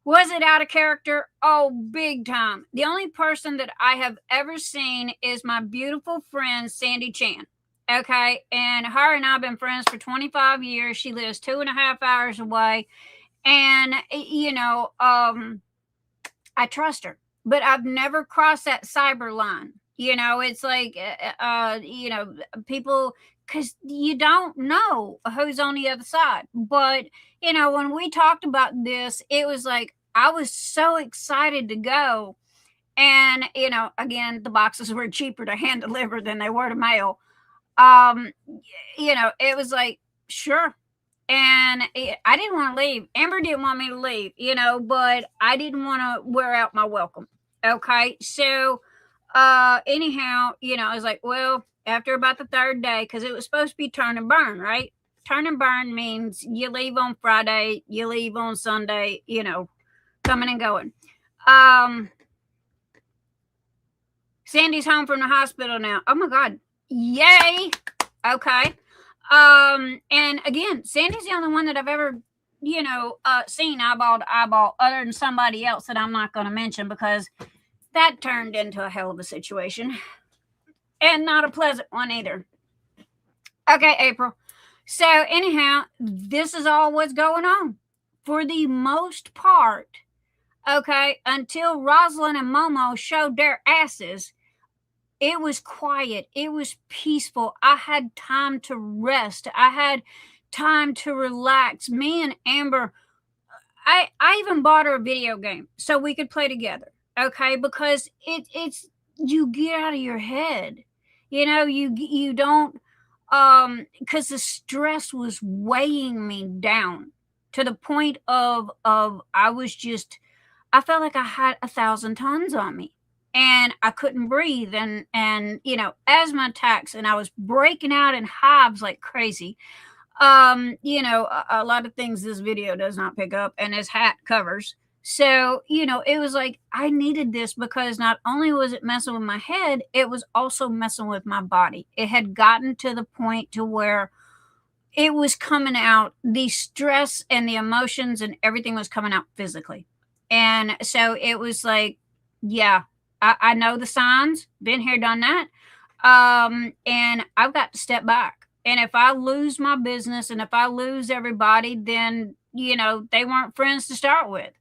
Was it out of character? Oh, big time. The only person that I have ever seen is my beautiful friend, Sandy Chan. Okay. And her and I have been friends for 25 years. She lives 2.5 hours away. And, I trust her, but I've never crossed that cyber line. It's like, people, because you don't know who's on the other side. But, when we talked about this, it was like, I was so excited to go. And, again, the boxes were cheaper to hand deliver than they were to mail. It was like, sure. And I didn't want to leave. Amber didn't want me to leave, but I didn't want to wear out my welcome. Okay. So, anyhow, I was like, well, after about the third day, because it was supposed to be turn and burn, right? Turn and burn means you leave on Friday, you leave on Sunday, coming and going. Sandy's home from the hospital now. Oh my God. Yay. Okay. And again, Sandy's the only one that I've ever, seen eyeball to eyeball, other than somebody else that I'm not going to mention because that turned into a hell of a situation and not a pleasant one either. Okay, April. So anyhow, this is all what's going on for the most part. Okay. Until Rosalind and Momo showed their asses, it was quiet. It was peaceful. I had time to rest. I had time to relax. Me and Amber, I even bought her a video game so we could play together. Okay, because it's you get out of your head. You don't because the stress was weighing me down to the point of I felt like I had 1,000 tons on me. And I couldn't breathe and asthma attacks, and I was breaking out in hives like crazy. A lot of things this video does not pick up and his hat covers. So, it was like I needed this because not only was it messing with my head, it was also messing with my body. It had gotten to the point to where it was coming out, the stress and the emotions and everything was coming out physically. And so it was like, yeah, I know the signs, been here, done that. And I've got to step back. And if I lose my business and if I lose everybody, then, they weren't friends to start with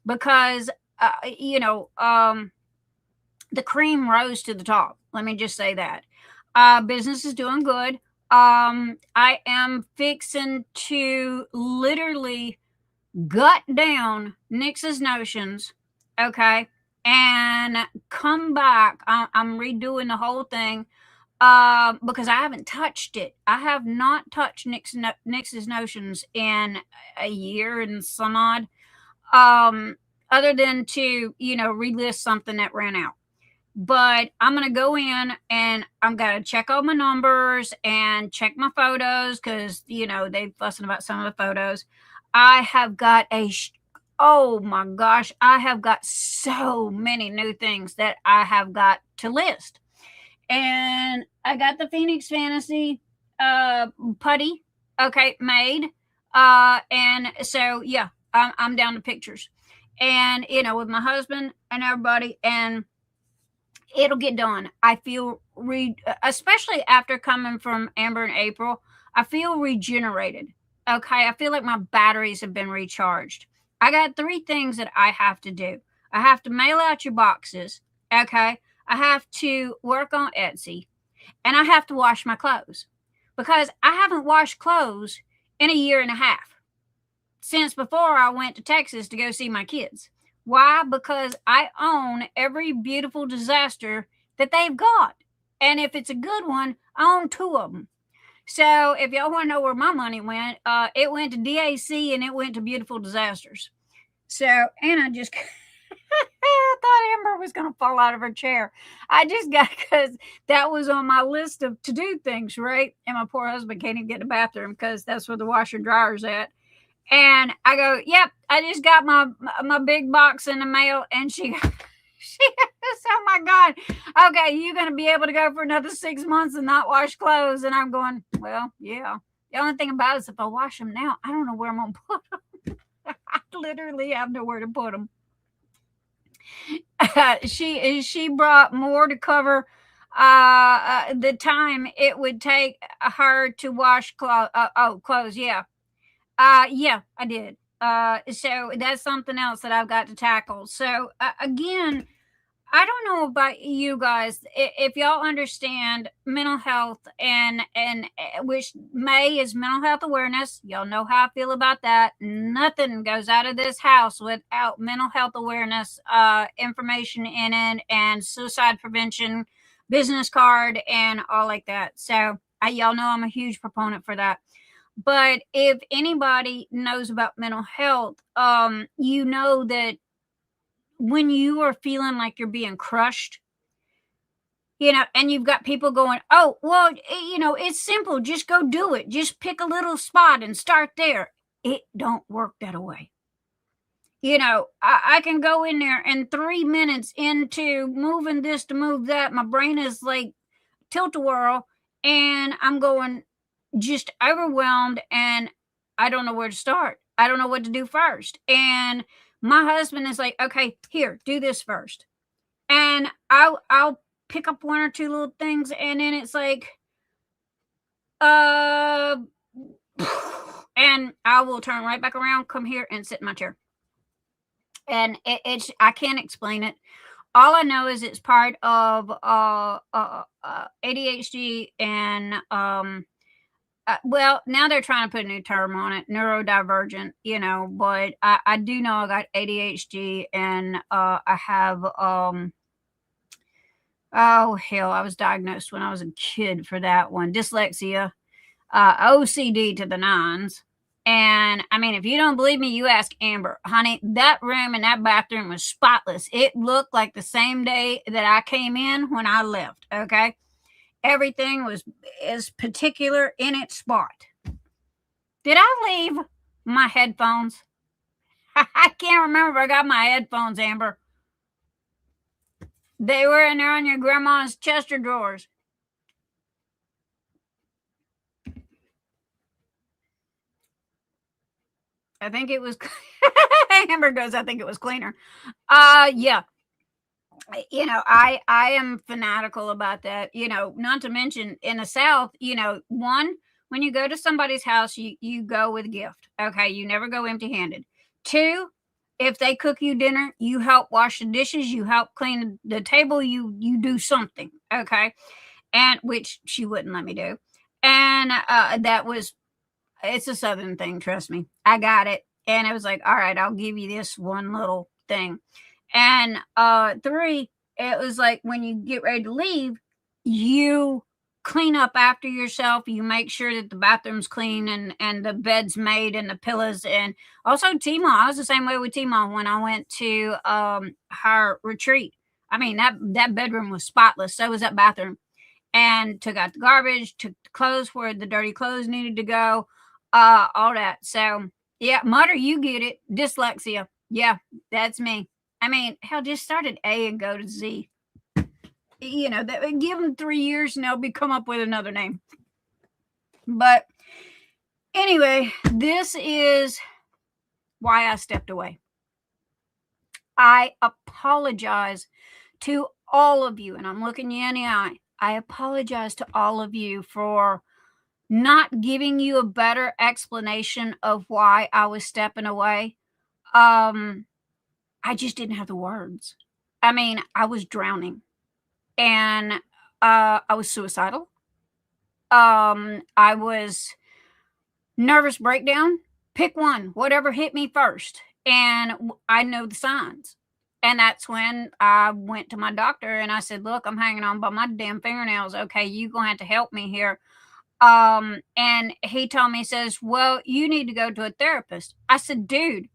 because, the cream rose to the top. Let me just say that. Business is doing good. I am fixing to literally gut down Nix's notions. Okay. And come back. I'm redoing the whole thing because I haven't touched it. I have not touched Nix's notions in a year and some odd, other than to relist something that ran out. But I'm gonna go in and I'm gonna check all my numbers and check my photos because they fussing about some of the photos. I have got oh my gosh, I have got so many new things that I have got to list. And I got the Phoenix Fantasy putty, okay, made. And so, yeah, I'm down to pictures. And, with my husband and everybody, and it'll get done. I feel, especially after coming from Amber and April, I feel regenerated. Okay, I feel like my batteries have been recharged. I got 3 things that I have to do. I have to mail out your boxes. Okay. I have to work on Etsy and I have to wash my clothes because I haven't washed clothes in a year and a half since before I went to Texas to go see my kids. Why? Because I own every beautiful disaster that they've got. And if it's a good one, I own 2 of them. So if y'all want to know where my money went, it went to DAC and it went to beautiful disasters. So, and I just, I thought Amber was going to fall out of her chair. I just got, because that was on my list of to do things, right? And my poor husband can't even get to the bathroom because that's where the washer and dryer's at. And I go, yep, I just got my big box in the mail. And she goes, oh my God. Okay, you're going to be able to go for another 6 months and not wash clothes. And I'm going, well, yeah. The only thing about it is if I wash them now, I don't know where I'm going to put them. I literally have nowhere to put them. She brought more to cover the time it would take her to wash clothes. Yeah. Yeah, I did. So that's something else that I've got to tackle. So again, I don't know about you guys, if y'all understand mental health and which May is mental health awareness. Y'all know how I feel about that. Nothing goes out of this house without mental health awareness, information in it, and suicide prevention, business card, and all like that. So y'all know I'm a huge proponent for that. But if anybody knows about mental health, you know that when you are feeling like you're being crushed, and you've got people going, oh, well, it's simple. Just go do it. Just pick a little spot and start there. It don't work that way. I can go in there and 3 minutes into moving this to move that, my brain is like tilt-a-whirl and I'm going just overwhelmed and I don't know where to start. I don't know what to do first. And my husband is like, okay, here, do this first. And I'll pick up one or two little things and then it's like, and I will turn right back around, come here and sit in my chair. And it's I can't explain it. All I know is it's part of ADHD and well, now they're trying to put a new term on it, neurodivergent, but I do know I got ADHD and I have, oh, hell, I was diagnosed when I was a kid for that one, dyslexia, OCD to the nines. And I mean, if you don't believe me, you ask Amber, honey, that room and that bathroom was spotless. It looked like the same day that I came in when I left. Okay. Everything was as particular in its spot. Did I leave my headphones? I can't remember if I got my headphones, Amber. They were in there on your grandma's Chester drawers. I think it was Amber goes, I think it was cleaner. Yeah. I am fanatical about that, not to mention in the South, one, when you go to somebody's house, you go with a gift. Okay. You never go empty handed. Two, if they cook you dinner, you help wash the dishes, you help clean the table, you do something. Okay. And which she wouldn't let me do. And it's a Southern thing. Trust me. I got it. And it was like, all right, I'll give you this one little thing. And three, it was like when you get ready to leave, you clean up after yourself. You make sure that the bathroom's clean and the bed's made and the pillows. And also T-Ma, I was the same way with T-Ma when I went to her retreat. I mean, that bedroom was spotless. So was that bathroom. And took out the garbage, took the clothes where the dirty clothes needed to go, all that. So, yeah, Mutter, you get it. Dyslexia. Yeah, that's me. I mean, hell, just start at A and go to Z. That give them 3 years and they'll come up with another name. But anyway, this is why I stepped away. I apologize to all of you, and I'm looking you in the eye. I apologize to all of you for not giving you a better explanation of why I was stepping away. I just didn't have the words. I mean, I was drowning and I was suicidal. I was nervous breakdown. Pick one, whatever hit me first. And I know the signs. And that's when I went to my doctor and I said, look, I'm hanging on by my damn fingernails. Okay, you're going to have to help me here. And he told me, he says, well, you need to go to a therapist. I said, dude,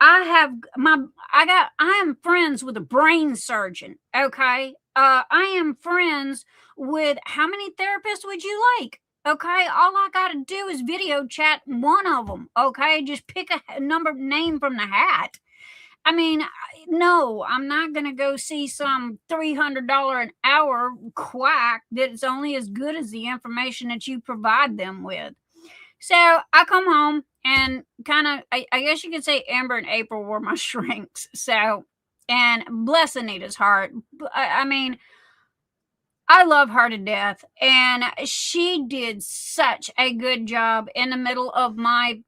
I am friends with a brain surgeon. Okay. I am friends with, how many therapists would you like? Okay. All I got to do is video chat one of them. Okay. Just pick a name from the hat. I mean, no, I'm not going to go see some $300 an hour quack that's only as good as the information that you provide them with. So I come home and kind of, I guess you could say Amber and April were my shrinks. So, and bless Anita's heart. I mean, I love her to death. And she did such a good job in the middle of my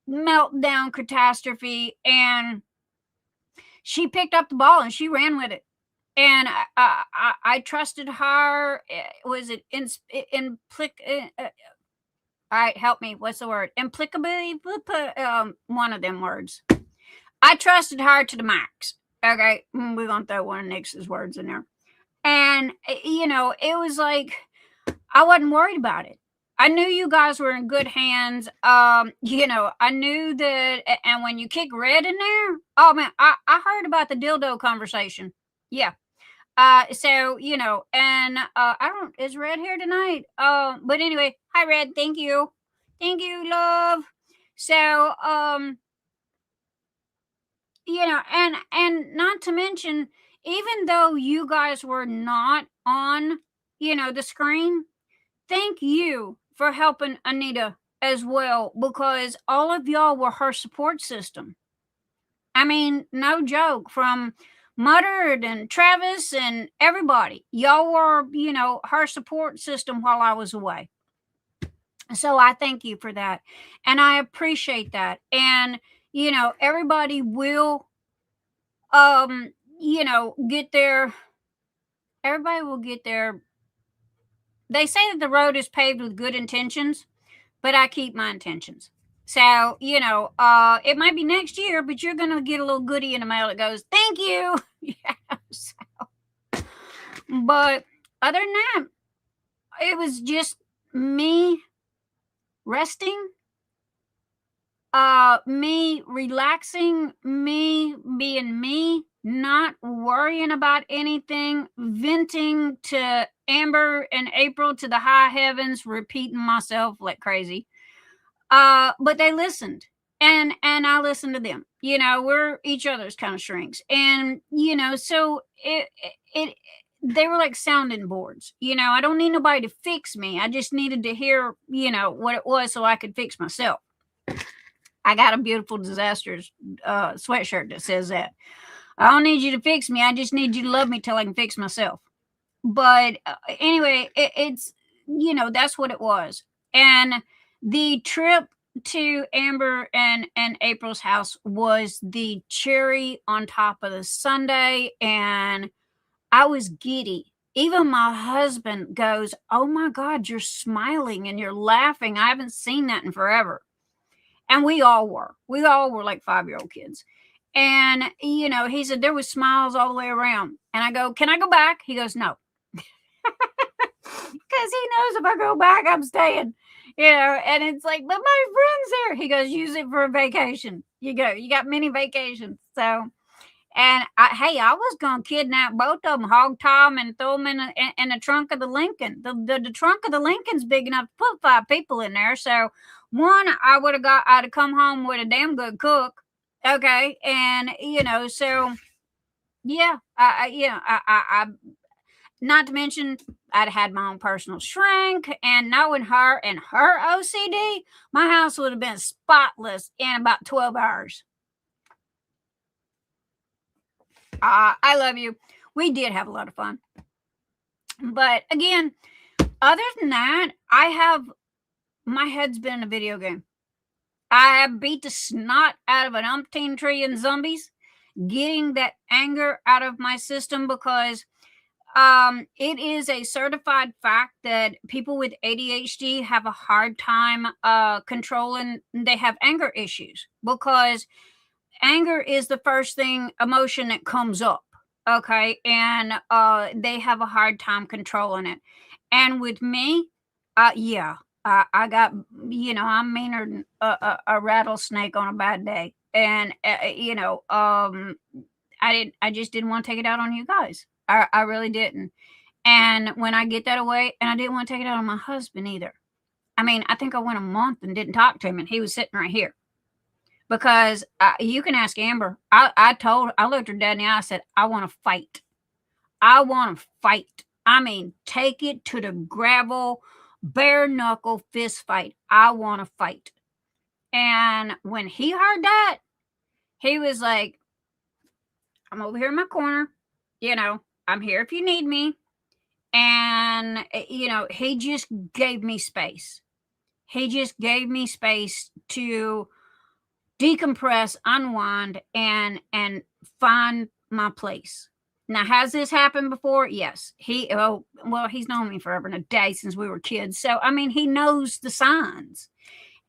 meltdown catastrophe. And she picked up the ball and she ran with it. And I trusted her. Was it all right, help me. What's the word? Implicably, one of them words. I trusted her to the max. Okay, we're going to throw one of Nix's words in there. And, you know, it was like, I wasn't worried about it. I knew you guys were in good hands. You know, I knew that, and when you kick Red in there, oh man, I heard about the dildo conversation. Yeah. So, you know, and is Red here tonight? But anyway, hi Red, thank you. Thank you, love. So, you know, and not to mention, even though you guys were not on, you know, the screen, thank you for helping Anita as well, because all of y'all were her support system. I mean, no joke, from Muttered and Travis and everybody. Y'all were, you know, her support system while I was away. So I thank you for that. And I appreciate that. And, you know, everybody will, you know, get there. Everybody will get there. They say that the road is paved with good intentions, but I keep my intentions. So, you know, it might be next year, but you're going to get a little goodie in the mail that goes, thank you. Yeah. So, but other than that, it was just me resting, me relaxing, me being me, not worrying about anything, venting to Amber and April to the high heavens, repeating myself like crazy. But they listened, and I listened to them. You know, we're each other's kind of shrinks, and you know, so they were like sounding boards. You know, I don't need nobody to fix me. I just needed to hear, you know, what it was so I could fix myself. I got a beautiful disasters sweatshirt that says that. I don't need you to fix me. I just need you to love me till I can fix myself. But anyway, it's, you know, that's what it was. And the trip to Amber and April's house was the cherry on top of the sundae, and I was giddy. Even my husband goes, oh my God, you're smiling and you're laughing. I haven't seen that in forever. And we all were like 5-year-old kids. And, you know, he said there was smiles all the way around. And I go, can I go back? He goes, no. Because he knows if I go back, I'm staying. You know, and it's like, but my friend's there. He goes, use it for a vacation. You got many vacations. So, and I was going to kidnap both of them, hog tie them, and throw them in the trunk of the Lincoln. The trunk of the Lincoln's big enough to put 5 people in there. So, one, I'd have come home with a damn good cook. Okay. And, you know, so yeah, I not to mention I'd had my own personal shrink, and knowing her and her OCD, my house would have been spotless in about 12 hours. I love you. We did have a lot of fun. But again, other than that, my head's been in a video game. I have beat the snot out of an umpteen trillion zombies, getting that anger out of my system, because it is a certified fact that people with ADHD have a hard time controlling. They have anger issues because anger is the first emotion that comes up. Okay. And they have a hard time controlling it. And with me, yeah, I got, I'm meaner than a rattlesnake on a bad day. And, I just didn't want to take it out on you guys. I really didn't. And when I get that away, and I didn't want to take it out on my husband either. I mean, I think I went a month and didn't talk to him, and he was sitting right here. Because you can ask Amber. I looked her dead in the eye. I said, I want to fight. I want to fight. I mean, take it to the gravel, bare knuckle fist fight. I want to fight. And when he heard that, he was like, I'm over here in my corner. I'm here if you need me. And, he just gave me space. He just gave me space to decompress, unwind, and find my place. Now, has this happened before? Yes. He's known me forever and a day, since we were kids. So, I mean, he knows the signs.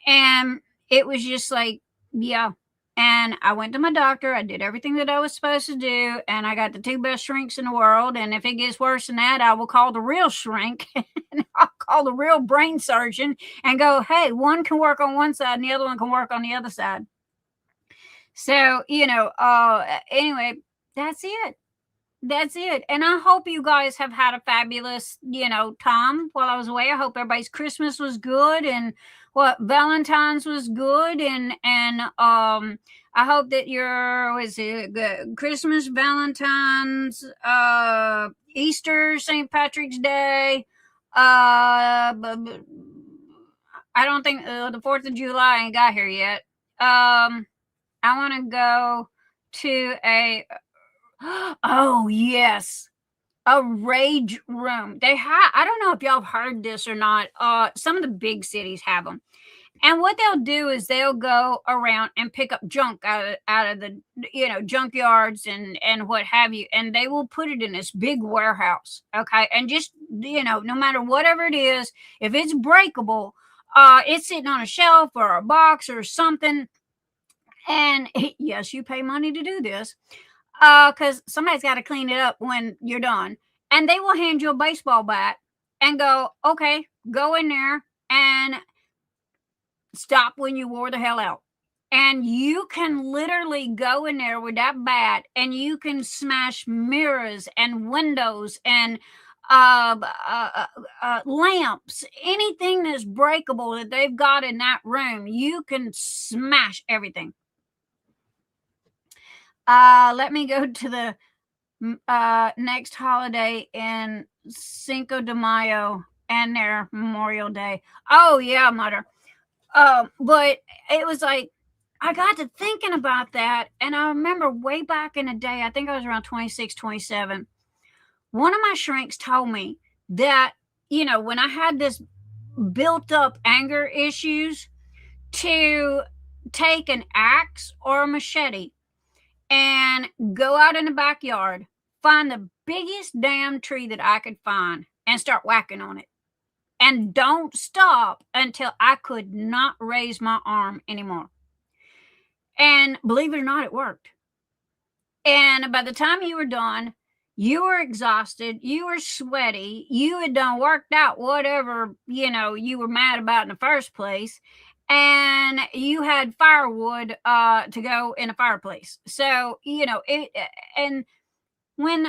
And it was just like, yeah. And I went to my doctor. I did everything that I was supposed to do. And I got the 2 best shrinks in the world. And if it gets worse than that, I will call the real shrink. And I'll call the real brain surgeon and go, hey, one can work on one side and the other one can work on the other side. So, anyway, that's it. That's it. And I hope you guys have had a fabulous, time while I was away. I hope everybody's Christmas was good, and Valentine's was good. And I hope that your Christmas, Valentine's, Easter, St. Patrick's Day. I don't think the 4th of July ain't got here yet. I want to go to oh yes, a rage room. I don't know if y'all have heard this or not. Some of the big cities have them. And what they'll do is they'll go around and pick up junk out of the, junkyards and what have you. And they will put it in this big warehouse. Okay. And just, no matter whatever it is, if it's breakable, it's sitting on a shelf or a box or something. And yes, you pay money to do this. Because somebody's got to clean it up when you're done. And they will hand you a baseball bat and go, okay, go in there and stop when you wore the hell out. And you can literally go in there with that bat and you can smash mirrors and windows and lamps, anything that's breakable that they've got in that room. You can smash everything. Let me go to the next holiday in Cinco de Mayo and their Memorial Day. Oh yeah, Mother. But it was like, I got to thinking about that. And I remember way back in the day, I think I was around 26, 27. One of my shrinks told me that, when I had this built up anger issues, to take an axe or a machete and go out in the backyard, find the biggest damn tree that I could find and start whacking on it. And don't stop until I could not raise my arm anymore. And believe it or not, it worked. And by the time you were done, you were exhausted, you were sweaty, you had done worked out whatever, you were mad about in the first place. And you had firewood to go in a fireplace. So, and when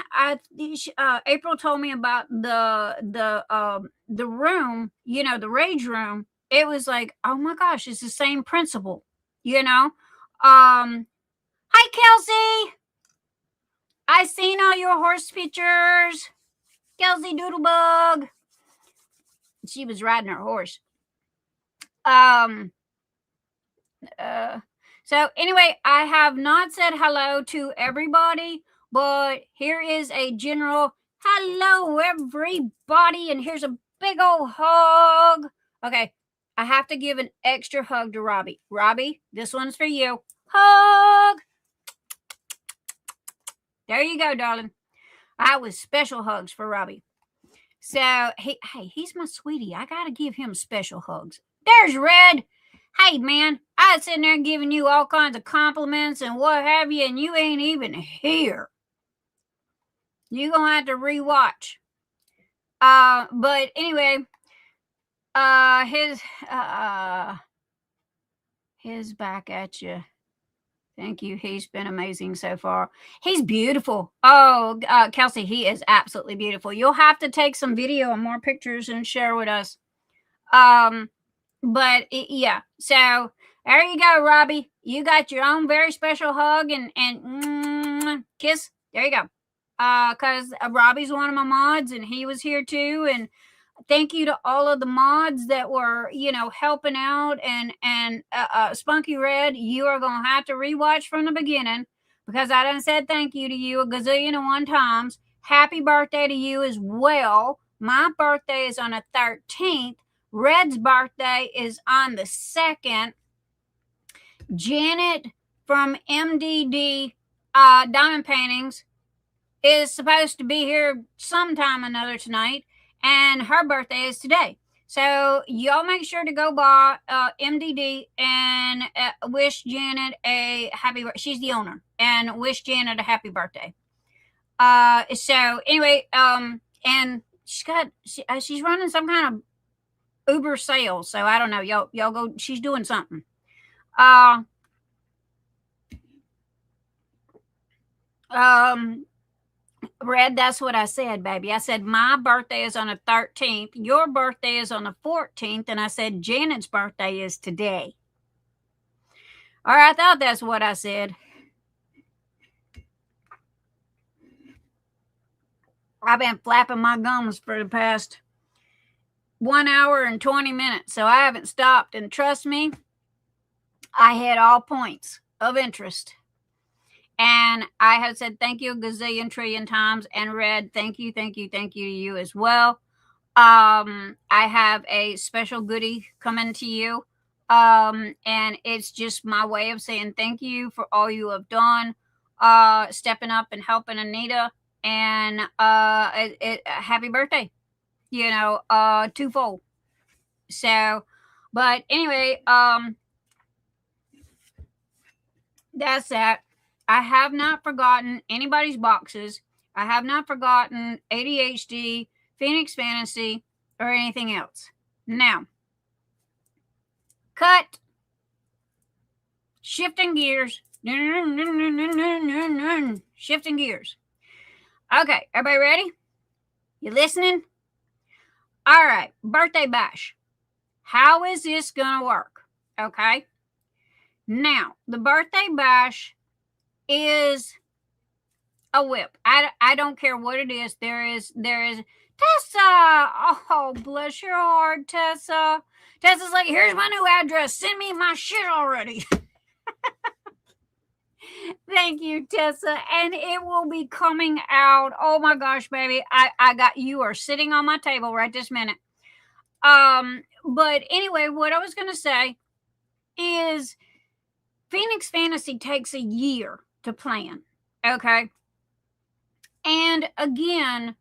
April told me about the room, the rage room, it was like, oh my gosh, it's the same principle, Hi, Kelsey. I seen all your horse pictures. Kelsey Doodlebug. She was riding her horse. So anyway, I have not said hello to everybody, but here is a general hello, everybody. And here's a big old hug. Okay. I have to give an extra hug to Robbie. Robbie, this one's for you. Hug. There you go, darling. I was special hugs for Robbie. So, he's my sweetie. I got to give him special hugs. There's Red. Hey, man, I was sitting there giving you all kinds of compliments and what have you, and you ain't even here. You're going to have to rewatch. But anyway, His back at you. Thank you. He's been amazing so far. He's beautiful. Oh, Kelsey, he is absolutely beautiful. You'll have to take some video and more pictures and share with us. Yeah. So there you go, Robbie. You got your own very special hug and kiss. There you go. Because Robbie's one of my mods, and he was here too, and thank you to all of the mods that were, helping out. And Spunky Red, you are going to have to rewatch from the beginning because I done said thank you to you a gazillion and one times. Happy birthday to you as well. My birthday is on the 13th. Red's birthday is on the 2nd. Janet from MDD Diamond Paintings is supposed to be here sometime or another tonight. And her birthday is today. So y'all make sure to go by MDD and wish Janet a happy birthday. She's the owner. And wish Janet a happy birthday. So anyway, and she's running some kind of Uber sales. So I don't know. Y'all go. She's doing something. Red, that's what I said, baby. I said my birthday is on the 13th. Your birthday is on the 14th. And I said Janet's birthday is today. All right, I thought that's what I said. I've been flapping my gums for the past 1 hour and 20 minutes. So I haven't stopped. And trust me, I had all points of interest. And I have said thank you a gazillion trillion times. And Red, thank you to you as well. I have a special goodie coming to you. And it's just my way of saying thank you for all you have done. Stepping up and helping Anita. And happy birthday. Twofold. So, but anyway, that's that. I have not forgotten anybody's boxes. I have not forgotten ADHD, Phoenix Fantasy, or anything else. Now, cut. Shifting gears. Shifting gears. Okay, everybody ready? You listening? All right, birthday bash. How is this going to work? Okay. Now, the birthday bash is a whip. I don't care what it is. There is Tessa. Oh, bless your heart, Tessa. Tessa's like, here's my new address. Send me my shit already. Thank you, Tessa. And it will be coming out. Oh my gosh, baby. I got you are sitting on my table right this minute. But anyway, what I was gonna say is Phoenix Fantasy takes a year to plan. Okay. And again,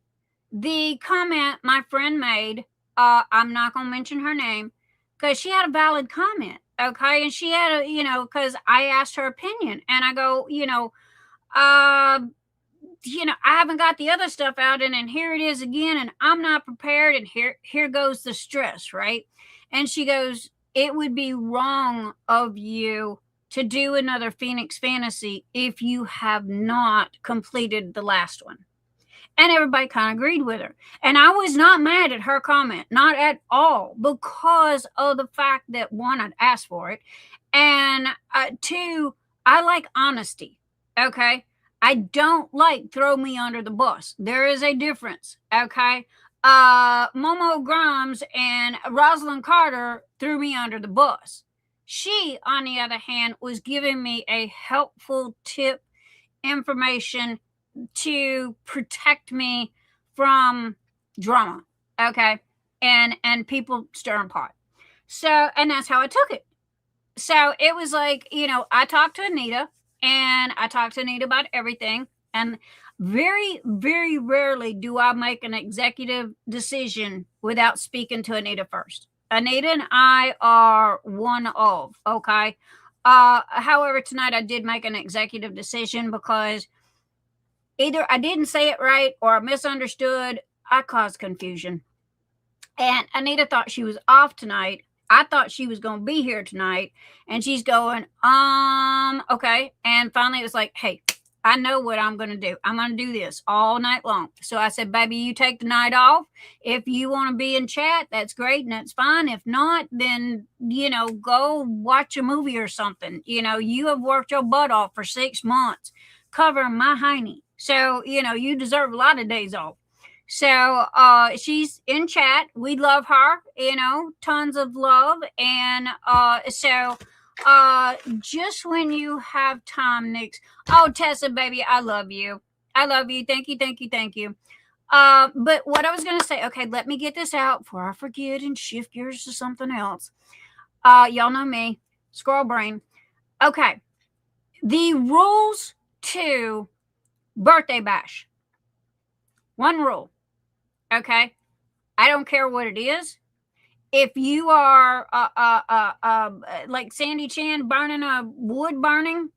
the comment my friend made, I'm not going to mention her name because she had a valid comment. Okay. And she had because I asked her opinion and I go, I haven't got the other stuff out and here it is again. And I'm not prepared. And here goes the stress. Right. And she goes, it would be wrong of you to do another Phoenix Fantasy if you have not completed the last one. And everybody kind of agreed with her. And I was not mad at her comment, not at all, because of the fact that one, I'd asked for it. And two, I like honesty. Okay. I don't like throw me under the bus. There is a difference. Okay. Momo Grimes and Rosalind Carter threw me under the bus. She, on the other hand, was giving me a helpful tip, information to protect me from drama, okay, and people stirring pot. So, and that's how I took it. So it was like, I talked to Anita, and I talked to Anita about everything, and very, very rarely do I make an executive decision without speaking to Anita first. Anita and I are one of, okay? However, tonight I did make an executive decision because either I didn't say it right or I misunderstood. I caused confusion. And Anita thought she was off tonight. I thought she was going to be here tonight. And she's going, okay. And finally it was like, hey, I know what I'm going to do. I'm going to do this all night long. So I said, baby, you take the night off. If you want to be in chat, that's great and that's fine. If not, then, go watch a movie or something. You have worked your butt off for 6 months covering my hiney. So, you deserve a lot of days off. So she's in chat. We love her, tons of love. And so just when you have time, Nix. Oh, Tessa, baby, I love you. I love you. Thank you, thank you, thank you. But what I was going to say, okay, let me get this out before I forget and shift gears to something else. Y'all know me, squirrel brain. Okay, the rules to birthday bash. One rule. Okay, I don't care what it is. If you are like Sandy Chan burning a wood burning,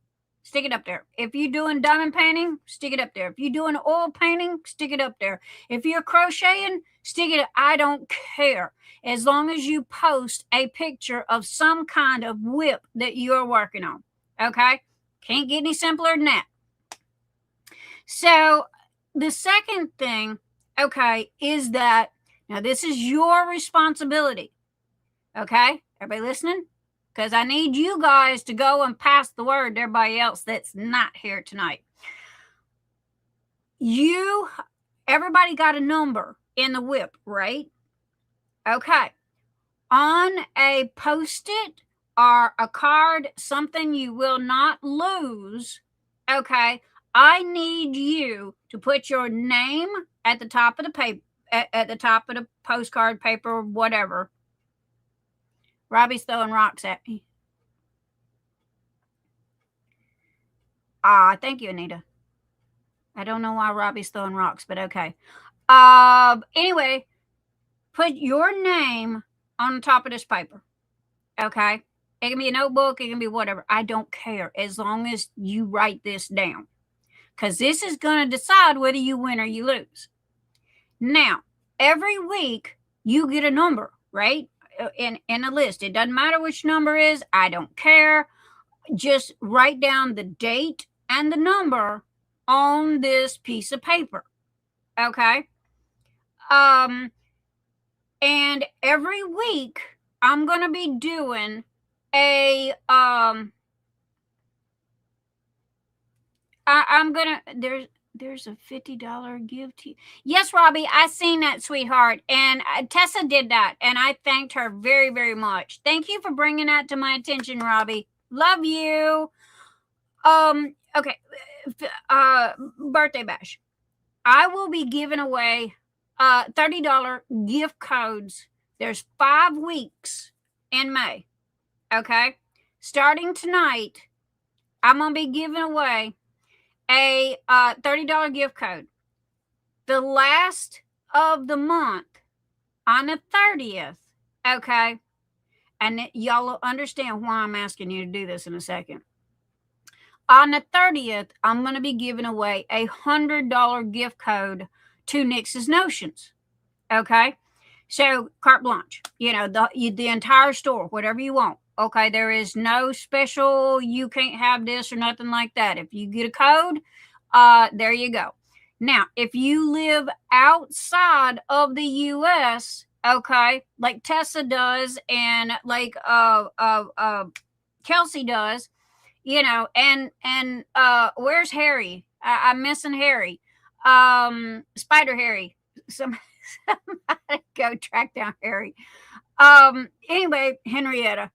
stick it up there. If you're doing diamond painting, stick it up there. If you're doing oil painting, stick it up there. If you're crocheting, stick it. I don't care, as long as you post a picture of some kind of whip that you're working on. Okay, can't get any simpler than that. So the second thing, okay, is that now this is your responsibility. Okay, everybody listening? Because I need you guys to go and pass the word to everybody else that's not here tonight. Everybody got a number in the whip, right? Okay. On a Post-it or a card, something you will not lose, okay, I need you to put your name at the top of the paper, at the top of the postcard paper, whatever. Robbie's throwing rocks at me. Thank you, Anita. I don't know why Robbie's throwing rocks, but okay. Anyway, put your name on the top of this paper. Okay? It can be a notebook, it can be whatever. I don't care, as long as you write this down. Because this is going to decide whether you win or you lose. Now, every week you get a number, right? In a list. It doesn't matter which number is. I don't care. Just write down the date and the number on this piece of paper. Okay? And every week I'm going to be doing a I'm gonna there's a $50 gift. Yes, Robbie, I seen that, sweetheart, and Tessa did that, and I thanked her very, very much. Thank you for bringing that to my attention, Robbie. Love you. Okay, birthday bash. I will be giving away $30 gift codes. There's 5 weeks in May. Okay, starting tonight, I'm gonna be giving away a $30 gift code. The last of the month, on the 30th, okay? And y'all will understand why I'm asking you to do this in a second. On the 30th, I'm going to be giving away a $100 gift code to Nix's Notions, okay? So, carte blanche, the entire store, whatever you want. Okay, there is no special, you can't have this or nothing like that. If you get a code, there you go. Now, if you live outside of the U.S., okay, like Tessa does and like Kelsey does, and where's Harry? I'm missing Harry. Spider Harry. Somebody go track down Harry. Anyway, Henriette.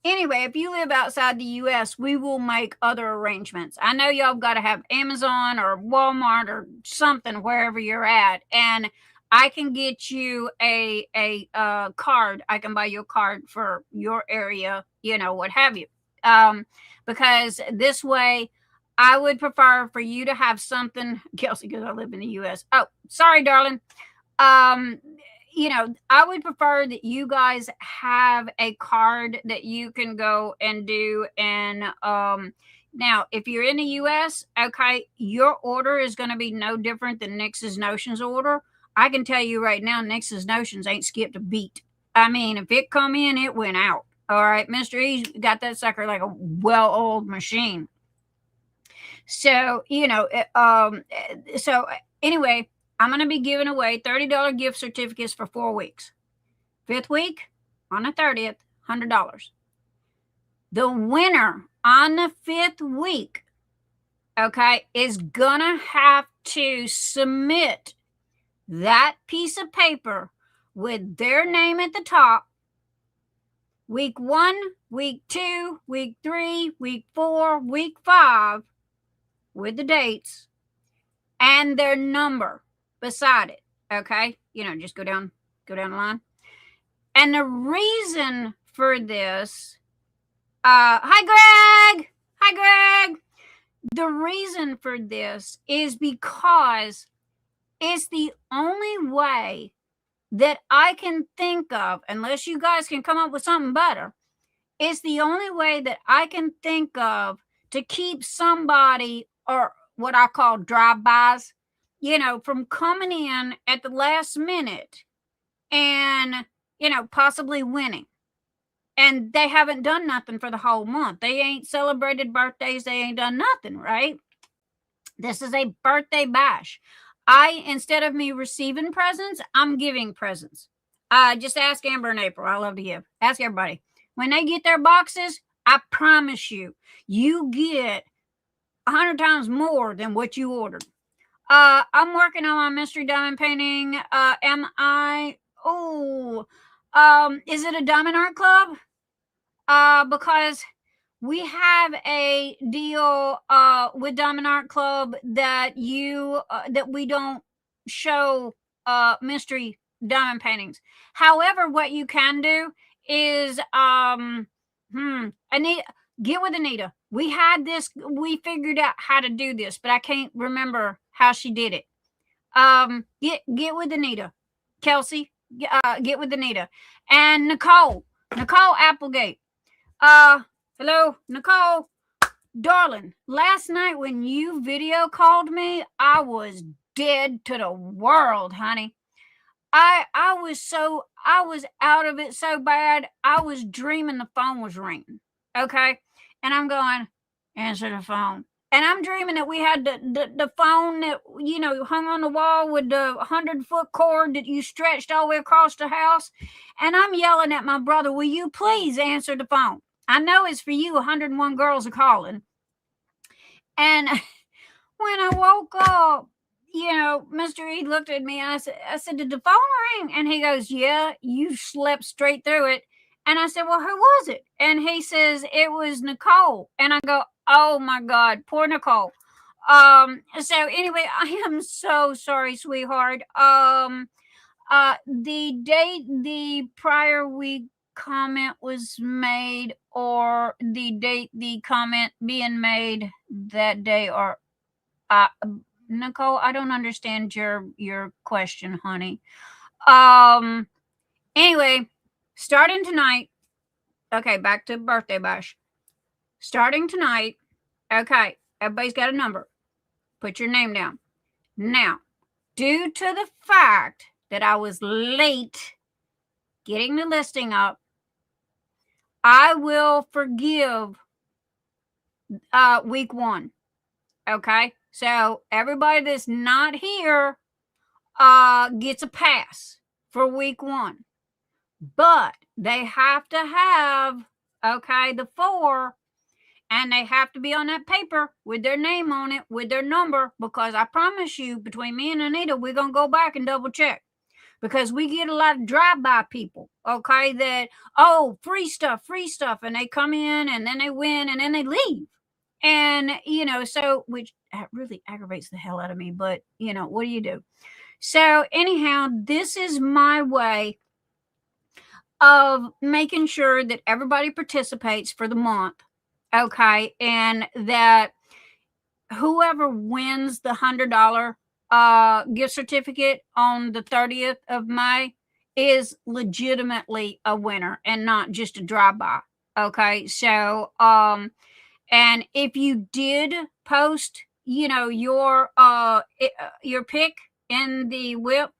Anyway, if you live outside the U.S., we will make other arrangements. I know y'all got to have Amazon or Walmart or something wherever you're at, and I can get you a card. I can buy you a card for your area, what have you. Because this way, I would prefer for you to have something, Kelsey, because I live in the U.S. Oh, sorry, darling. I would prefer that you guys have a card that you can go and do. And now, if you're in the U.S., okay, your order is going to be no different than Nix's Notions order. I can tell you right now, Nix's Notions ain't skipped a beat. I mean, if it come in, it went out. All right, Mr. E's got that sucker like a well-oiled machine. So, so anyway, I'm going to be giving away $30 gift certificates for 4 weeks. 5th week, on the 30th, $100. The winner on the 5th week, okay, is going to have to submit that piece of paper with their name at the top. Week 1, week 2, week 3, week 4, week 5, with the dates and their number beside it. Okay, just go down the line. And the reason for this, hi Greg. The reason for this is because it's the only way that I can think of, unless you guys can come up with something better, it's the only way that I can think of to keep somebody, or what I call drive-bys, from coming in at the last minute and, possibly winning. And they haven't done nothing for the whole month. They ain't celebrated birthdays. They ain't done nothing, right? This is a birthday bash. Instead of me receiving presents, I'm giving presents. Just ask Amber and April. I love to give. Ask everybody. When they get their boxes, I promise you, you get 100 times more than what you ordered. I'm working on my mystery diamond painting. Is it a diamond art club? Because we have a deal with Diamond Art Club that that we don't show mystery diamond paintings. However, what you can do is Anita, get with Anita. We figured out how to do this, but I can't remember how she did it. Get with Anita. Kelsey, get with Anita. And Nicole Applegate. Hello, Nicole. Darling, last night when you video called me, I was dead to the world, honey. I was out of it so bad. I was dreaming the phone was ringing. Okay. And I'm going, answer the phone. And I'm dreaming that we had the phone that, hung on the wall with the 100-foot cord that you stretched all the way across the house. And I'm yelling at my brother, will you please answer the phone? I know it's for you. 101 girls are calling. And when I woke up, Mr. E looked at me and I said, did the phone ring? And he goes, yeah, you slept straight through it. And I said, well, who was it? And he says, it was Nicole. And I go, oh my God, poor Nicole. So anyway, I am so sorry, sweetheart. The date the prior week comment was made, or the date the comment being made that day, or Nicole, I don't understand your question, honey. Anyway, starting tonight, okay, back to birthday bash. Starting tonight, okay, everybody's got a number. Put your name down. Now, due to the fact that I was late getting the listing up, I will forgive week 1. Okay? So everybody that's not here gets a pass for week 1. But they have to have, okay, the 4, and they have to be on that paper with their name on it, with their number, because I promise you, between me and Anita, we're going to go back and double check. Because we get a lot of drive-by people, okay, that, free stuff, and they come in, and then they win, and then they leave. And, so, which really aggravates the hell out of me, but, what do you do? So, anyhow, this is my way of making sure that everybody participates for the month, okay, and that whoever wins the $100 gift certificate on the 30th of May is legitimately a winner and not just a drive-by. Okay, so and if you did post, your pick in the whip,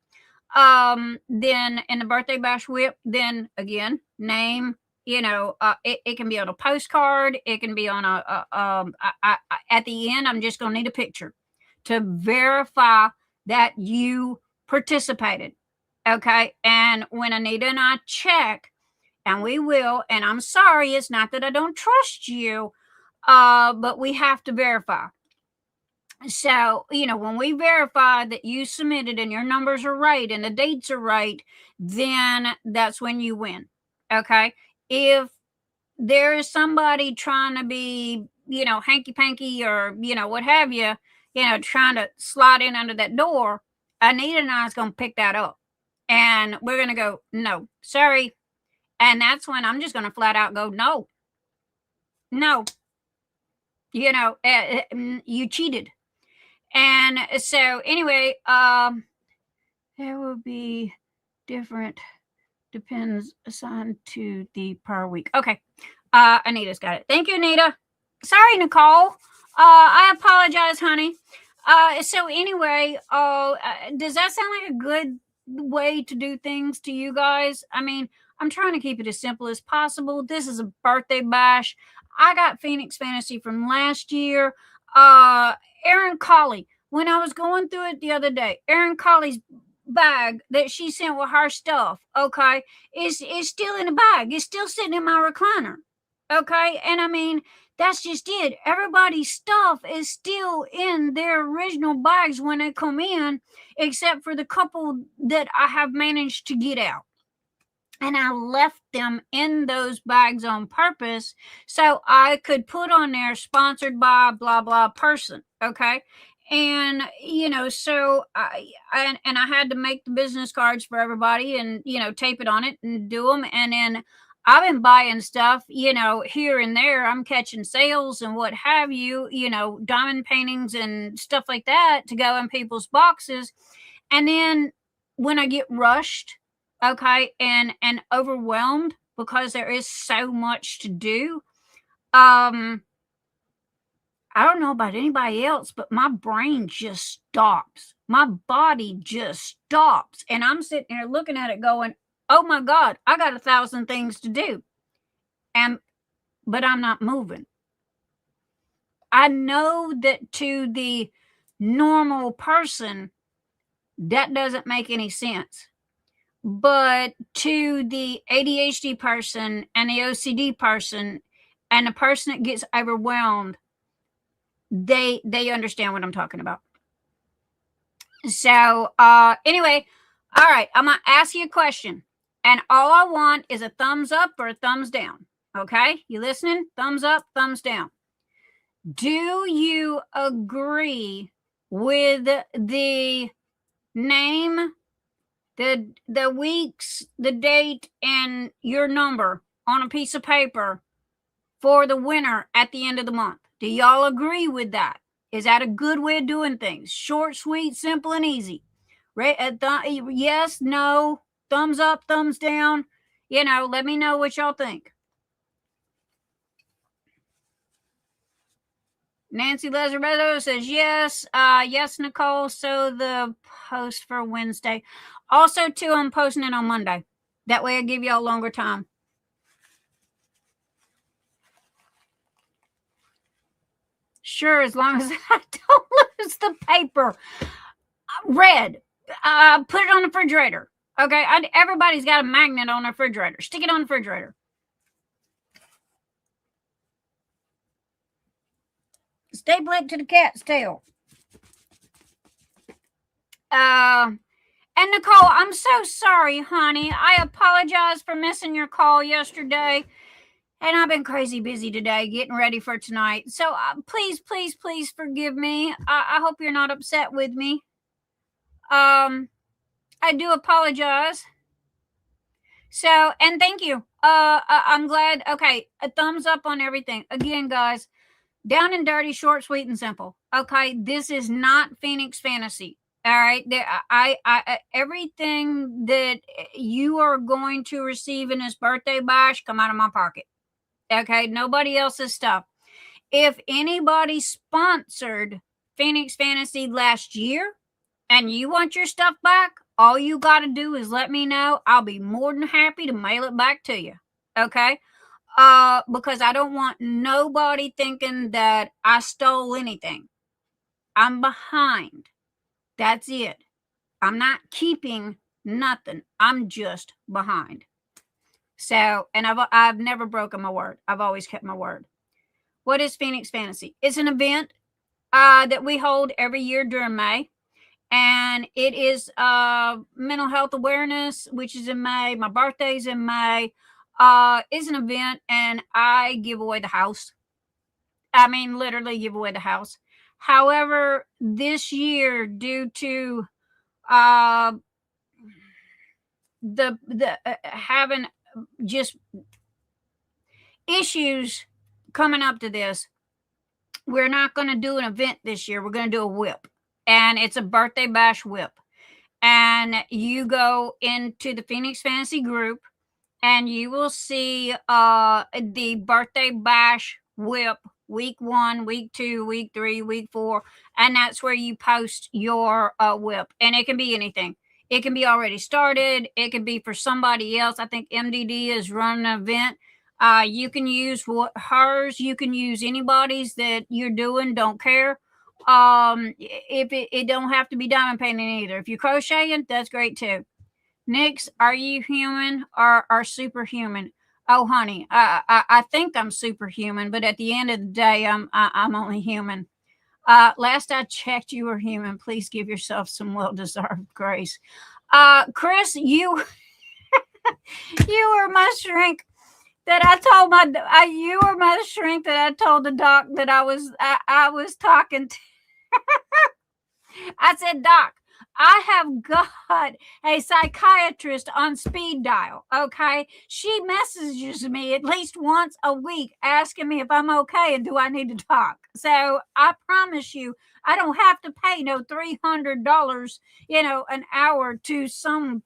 Then in the birthday bash whip, then again, name, it can be on a postcard. It can be on at the end, I'm just going to need a picture to verify that you participated. Okay. And when Anita and I check, and we will, and I'm sorry, it's not that I don't trust you, but we have to verify. So, when we verify that you submitted and your numbers are right and the dates are right, then that's when you win. Okay. If there is somebody trying to be, hanky panky or, what have you, trying to slide in under that door, Anita and I is going to pick that up. And we're going to go, no, sorry. And that's when I'm just going to flat out go, no. You cheated. And so anyway, there will be different, depends assigned to the per week. Okay. Anita's got it. Thank you, Anita. Sorry, Nicole. I apologize, honey. So anyway, does that sound like a good way to do things to you guys? I mean, I'm trying to keep it as simple as possible. This is a birthday bash. I got Phoenix Fantasy from last year. Erin Colley, when I was going through it the other day, Erin Colley's bag that she sent with her stuff, okay, is still in the bag. It's still sitting in my recliner. Okay. And I mean, that's just it. Everybody's stuff is still in their original bags when they come in, except for the couple that I have managed to get out. And I left them in those bags on purpose so I could put on there sponsored by blah, blah person. Okay. And, so I had to make the business cards for everybody and, tape it on it and do them. And then I've been buying stuff, here and there. I'm catching sales and what have you, diamond paintings and stuff like that to go in people's boxes. And then when I get rushed, okay, and overwhelmed because there is so much to do, I don't know about anybody else, but my brain just stops. My body just stops. And I'm sitting there looking at it going, oh my God, I got 1,000 things to do. But I'm not moving. I know that to the normal person, that doesn't make any sense. But to the ADHD person and the OCD person and the person that gets overwhelmed, they understand what I'm talking about. So anyway, all right, I'm going to ask you a question. And all I want is a thumbs up or a thumbs down. Okay? You listening? Thumbs up, thumbs down. Do you agree with the name, the weeks, the date, and your number on a piece of paper for the winner at the end of the month? Do y'all agree with that? Is that a good way of doing things? Short, sweet, simple, and easy. Yes, no, thumbs up, thumbs down. Let me know what y'all think. Nancy Lazaretto says yes. Yes, Nicole. So the post for Wednesday. Also, too, I'm posting it on Monday. That way I give y'all longer time. Sure, as long as I don't lose the paper. Red. Put it on the refrigerator. Okay, everybody's got a magnet on their refrigerator. Stick it on the refrigerator. Staple it to the cat's tail. And Nicole, I'm so sorry, honey. I apologize for missing your call yesterday. And I've been crazy busy today getting ready for tonight. So please, please, please forgive me. I hope you're not upset with me. I do apologize. So, and thank you. I'm glad. Okay, a thumbs up on everything. Again, guys, down and dirty, short, sweet, and simple. Okay, this is not Phoenix Fantasy. All right, everything that you are going to receive in this birthday bash come out of my pocket. Okay, nobody else's stuff. If anybody sponsored Phoenix Fantasy last year and you want your stuff back, all you got to do is let me know. I'll be more than happy to mail it back to you. Okay? Because I don't want nobody thinking that I stole anything. I'm behind. That's it. I'm not keeping nothing. I'm just behind. So, and I've never broken my word. I've always kept my word. What is Phoenix Fantasy? It's an event that we hold every year during May. And it is mental health awareness, which is in May. My birthday's in May. Is an event, and I give away the house. I mean, literally give away the house. However, this year, due to the having just issues coming up to this, we're not going to do an event this year. We're going to do a whip, and it's a birthday bash whip. And you go into the Phoenix Fantasy group, and you will see the birthday bash whip, week 1, week 2, week 3, week 4, and that's where you post your whip. And it can be anything. It can be already started. It can be for somebody else. I think MDD is running an event. You can use hers. You can use anybody's that you're doing. Don't care. If it don't have to be diamond painting either. If you're crocheting, that's great too. Nix, are you human or superhuman? Oh, honey, I think I'm superhuman, but at the end of the day, I'm only human. Last I checked, you were human. Please give yourself some well-deserved grace. Kris, you you were my shrink that I told you were my shrink that I told the doc that I was talking to. I said, Doc, I have got a psychiatrist on speed dial, okay? She messages me at least once a week asking me if I'm okay and do I need to talk. So I promise you, I don't have to pay no $300, an hour to some,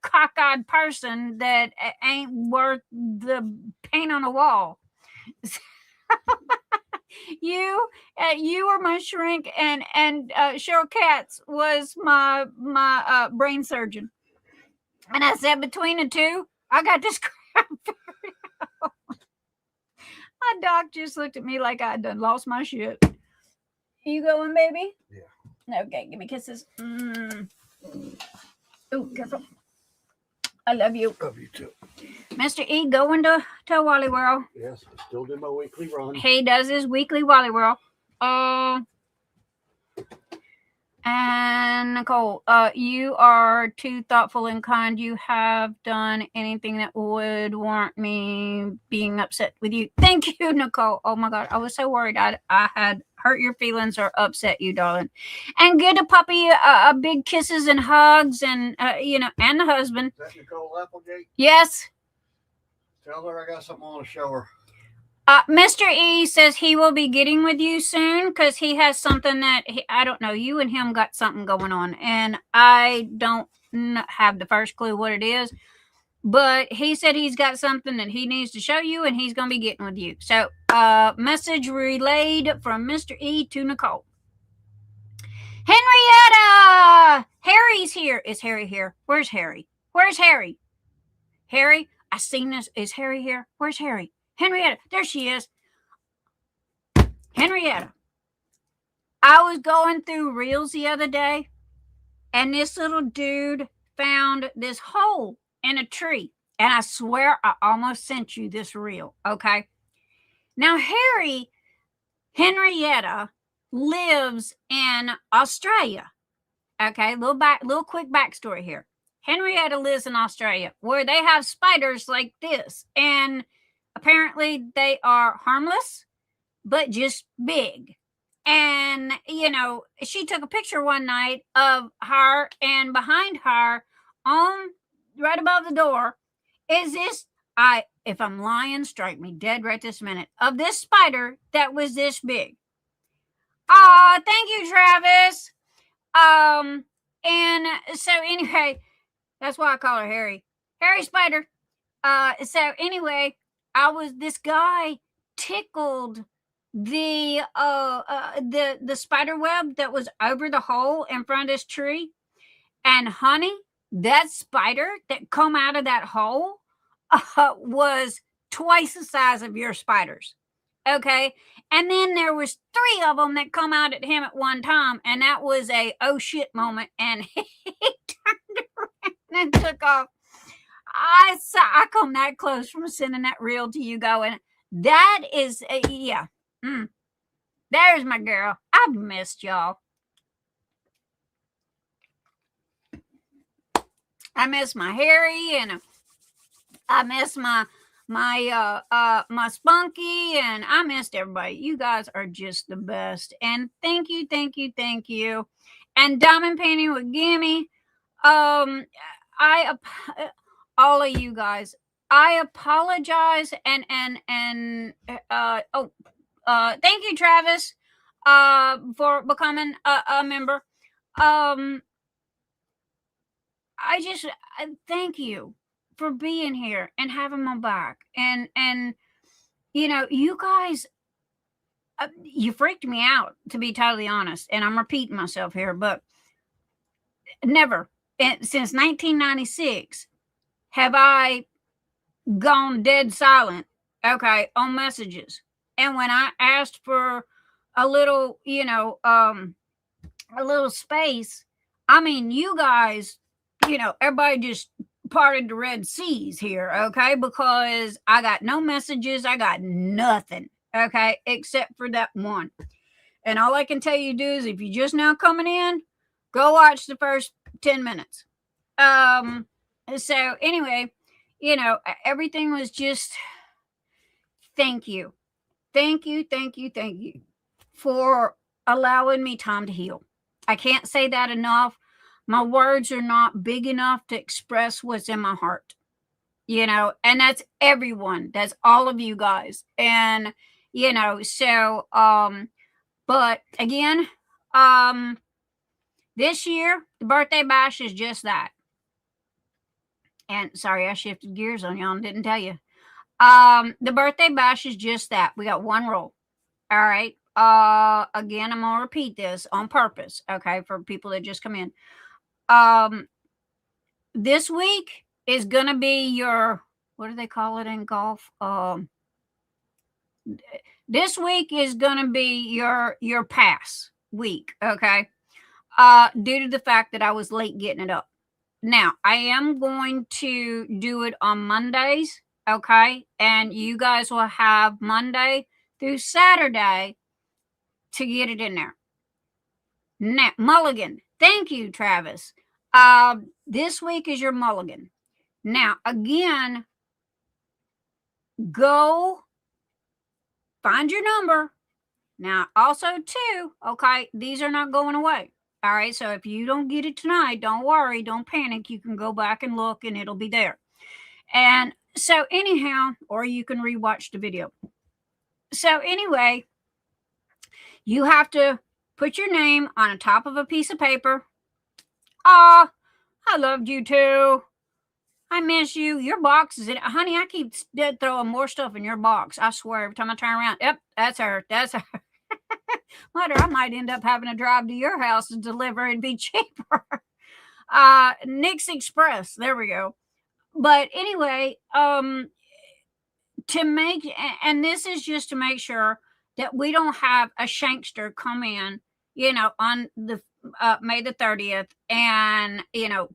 cockeyed person that ain't worth the paint on the wall. You were my shrink, and Cheryl Katz was my brain surgeon. And I said, between the two, I got this crap figured out. My doc just looked at me like I done lost my shit. You going, baby? Yeah. Okay, give me kisses. Oh, careful. I love you. Love you too. Mr. E going to Wally World. Yes, I still do my weekly run. He does his weekly Wally World. And Nicole, you are too thoughtful and kind. You have done anything that would warrant me being upset with you. Thank you, Nicole. Oh my God, I was so worried I had hurt your feelings or upset you, darling. And give the puppy big kisses and hugs, and and the husband. Is that Nicole Applegate? Yes. Tell her I got something on to show her. Mr. E says he will be getting with you soon because he has something that I don't know. You and him got something going on, and I don't have the first clue what it is. But he said he's got something that he needs to show you, and he's going to be getting with you. So, message relayed from Mr. E to Nicole. Henrietta! Harry's here. Is Harry here? Where's Harry? Where's Harry? Harry, I seen this. Is Harry here? Where's Harry? Henrietta, there she is. Henrietta, I was going through Reels the other day, and this little dude found this hole in a tree. And I swear I almost sent you this reel, okay? Now, Henrietta lives in Australia. Okay, little quick backstory here. Henrietta lives in Australia where they have spiders like this, and apparently they are harmless, but just big. And, she took a picture one night of her, and behind her, right above the door, is this, if I'm lying, strike me dead right this minute, of this spider that was this big. Thank you, Travis. And so anyway, that's why I call her Harry Spider. So anyway, this guy tickled the spider web that was over the hole in front of this tree, And honey, that spider that come out of that hole was twice the size of your spiders. Okay. And then there was 3 of them that come out at him at one time. And that was a oh shit moment. And he turned around and took off. I come that close from sending that reel to you going, that is, yeah. There's my girl. I've missed y'all. I miss my Harry, and I miss my Spunky, and I missed everybody. You guys are just the best. And thank you. And Diamond Painting with Gimme. All of you guys, I apologize. And thank you, Travis, for becoming a member. I thank you for being here and having my back. And you guys, you freaked me out, to be totally honest. And I'm repeating myself here, but never since 1996 have I gone dead silent, okay, on messages. And when I asked for a little, a little space, I mean, you guys, everybody just parted the Red Seas here, okay? Because I got no messages. I got nothing, okay, except for that one. And all I can tell you to do is, if you're just now coming in, go watch the first 10 minutes. So anyway, everything was just, thank you for allowing me time to heal. I can't say that enough. My words are not big enough to express what's in my heart, and that's everyone. That's all of you guys. And, so, but again, this year, the birthday bash is just that. And sorry, I shifted gears on y'all and didn't tell you. The birthday bash is just that. We got one roll. All right. Again, I'm going to repeat this on purpose. Okay. For people that just come in. This week is going to be your, what do they call it in golf? This week is going to be your pass week. Okay. Due to the fact that I was late getting it up. Now, I am going to do it on Mondays. Okay. And you guys will have Monday through Saturday to get it in there. Now, mulligan. Thank you, Travis. This week is your mulligan. Now, again, go find your number. Now, also, too, okay, these are not going away. All right, so if you don't get it tonight, don't worry, don't panic. You can go back and look, and it'll be there. And so, anyhow, or you can rewatch the video. So, anyway, you have to put your name on the top of a piece of paper. I loved you too. I miss you. Your box is in it. Honey, I keep throwing more stuff in your box. I swear, every time I turn around, yep, that's her. That's her. Mother, I might end up having to drive to your house and deliver. It'd be cheaper. Nick's Express. There we go. But anyway, to make, and this is just to make sure that we don't have a shankster come in, on the May the 30th and,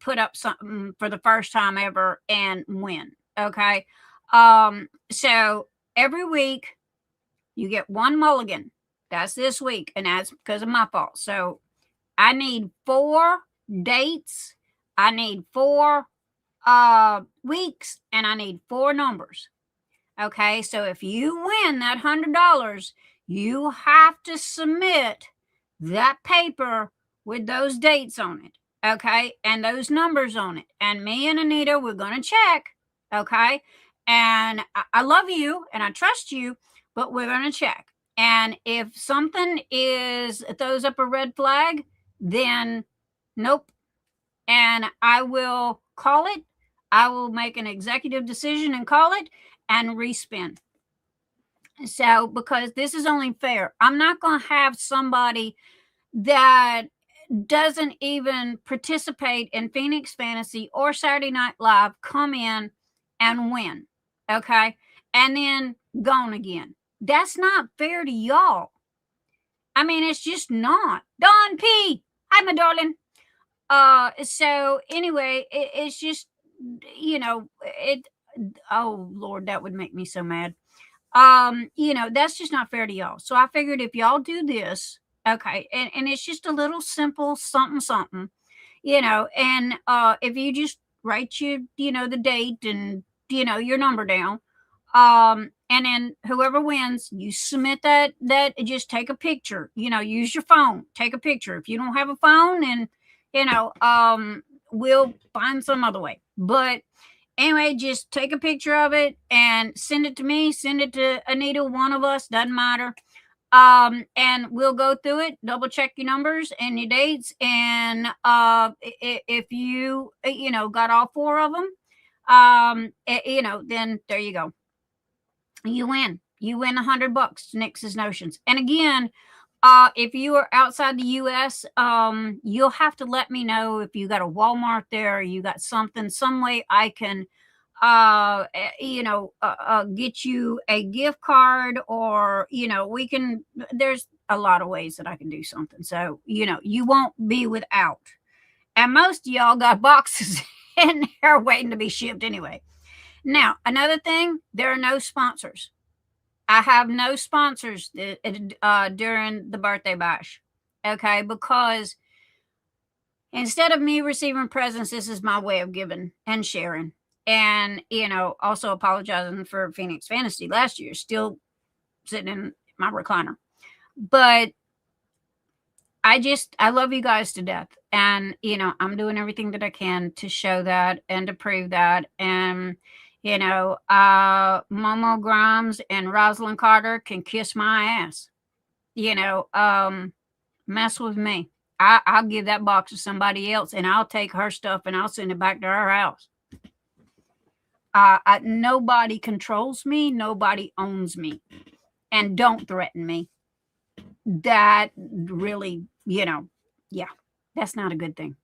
put up something for the first time ever and win. Okay. So every week you get one mulligan. That's this week. And that's because of my fault. So I need 4 dates. I need 4 weeks, and I need 4 numbers. Okay. So if you win that $100, you have to submit that paper with those dates on it, okay, and those numbers on it. And me and Anita, we're going to check, okay, and I love you and I trust you, but we're going to check. And if something throws up a red flag, then nope. And I will call it. I will make an executive decision and call it and respin. So, because this is only fair. I'm not going to have somebody that doesn't even participate in Phoenix Fantasy or Saturday Night Live come in and win, okay, and then gone again. That's not fair to y'all. I mean, it's just not. Dawn P, hi, my darling. So anyway, it's just, it. Oh Lord, that would make me so mad. That's just not fair to y'all. So I figured if y'all do this, okay, and it's just a little simple something, and if you just write the date and your number down, and then whoever wins, you submit that just take a picture, use your phone, take a picture. If you don't have a phone, and we'll find some other way. But anyway, just take a picture of it and send it to me, send it to Anita, one of us, doesn't matter. And we'll go through it, double check your numbers and your dates. And if you, got all 4 of them, then there you go. You win. You win $100. Nix's Notions. And again, if you are outside the U.S., you'll have to let me know if you got a Walmart there, or you got something, some way I can, get you a gift card, or, we can, there's a lot of ways that I can do something. So, you won't be without. And most of y'all got boxes in there waiting to be shipped anyway. Now, another thing, there are no sponsors. I have no sponsors during the birthday bash, okay? Because instead of me receiving presents, this is my way of giving and sharing. And, also apologizing for Phoenix Fantasy last year, still sitting in my recliner. But I love you guys to death. And, I'm doing everything that I can to show that and to prove that. And, Momo Grimes and Rosalind Carter can kiss my ass. Mess with me. I'll give that box to somebody else, and I'll take her stuff and I'll send it back to her house. Nobody controls me. Nobody owns me. And don't threaten me. That really, that's not a good thing.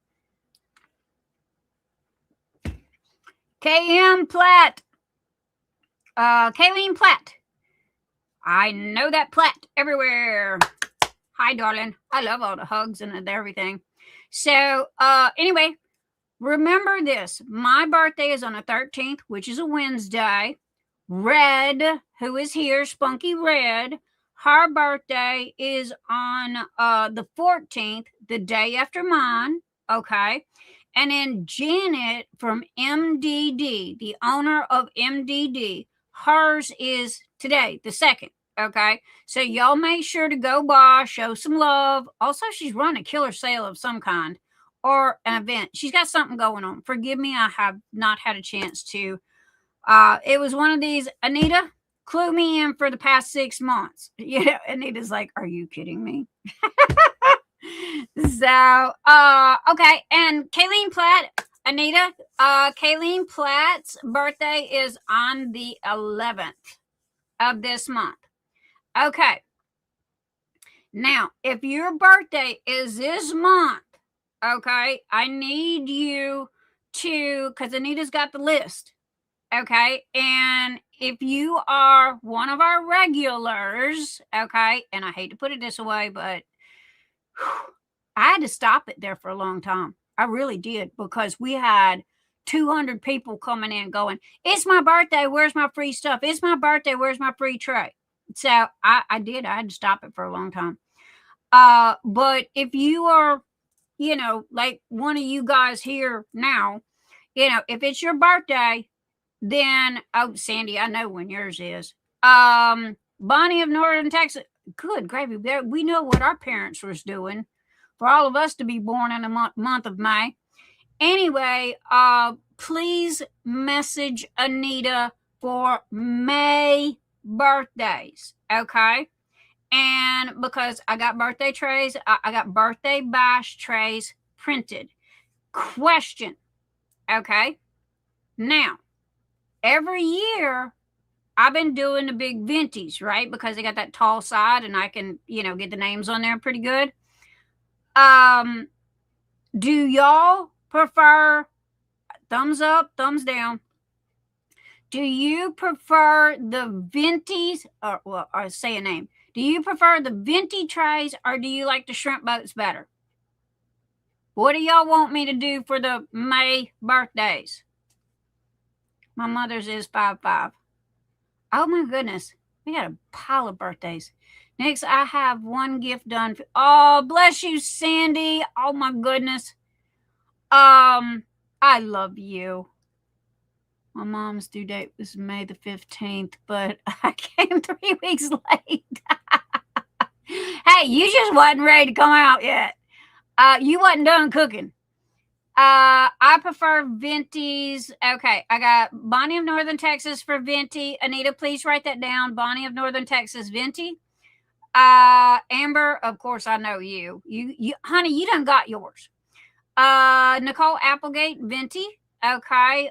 Kayleen Platt. Kayleen Platt. I know that Platt everywhere. Hi, darling. I love all the hugs and everything. So, anyway, remember this. My birthday is on the 13th, which is a Wednesday. Red, who is here, Spunky Red, her birthday is on the 14th, the day after mine. Okay. And then Janet from MDD, the owner of MDD, hers is today, the 2nd. Okay. So y'all make sure to go by, show some love. Also, she's running a killer sale of some kind or an event. She's got something going on. Forgive me. I have not had a chance to. It was one of these, Anita, clue me in for the past 6 months. Anita's like, are you kidding me? So, okay. And Kayleen Platt, Anita, Kayleen Platt's birthday is on the 11th of this month. Okay. Now, if your birthday is this month, okay, I need you to, because Anita's got the list. Okay. And if you are one of our regulars, okay, and I hate to put it this way, but I had to stop it there for a long time. I really did, because we had 200 people coming in going, it's my birthday. Where's my free stuff? It's my birthday. Where's my free tray? So I did. I had to stop it for a long time. But if you are, like one of you guys here now, if it's your birthday, then, oh, Sandy, I know when yours is. Bonnie of Northern Texas. Good gravy. We know what our parents was doing for all of us to be born in the month of May. Anyway, please message Anita for May birthdays, okay? And because I got birthday trays, I got birthday bash trays printed. Question, okay? Now, every year, I've been doing the big vintage, right? Because they got that tall side and I can, get the names on there pretty good. Do y'all prefer thumbs up, thumbs down? Do you prefer the Ventis, or say a name? Do you prefer the Venti trays, or do you like the shrimp boats better? What do y'all want me to do for the May birthdays? My mother's is 5-5. Oh my goodness. We got a pile of birthdays. Next, I have one gift done. Oh, bless you, Sandy. Oh my goodness. I love you. My mom's due date was May the 15th, but I came 3 weeks late. Hey, you just wasn't ready to come out yet. You wasn't done cooking. I prefer Ventis. Okay, I got Bonnie of Northern Texas for Venti. Anita, please write that down. Bonnie of Northern Texas, Venti. Amber, of course, I know you. You, honey, you done got yours. Nicole Applegate, Venti. Okay.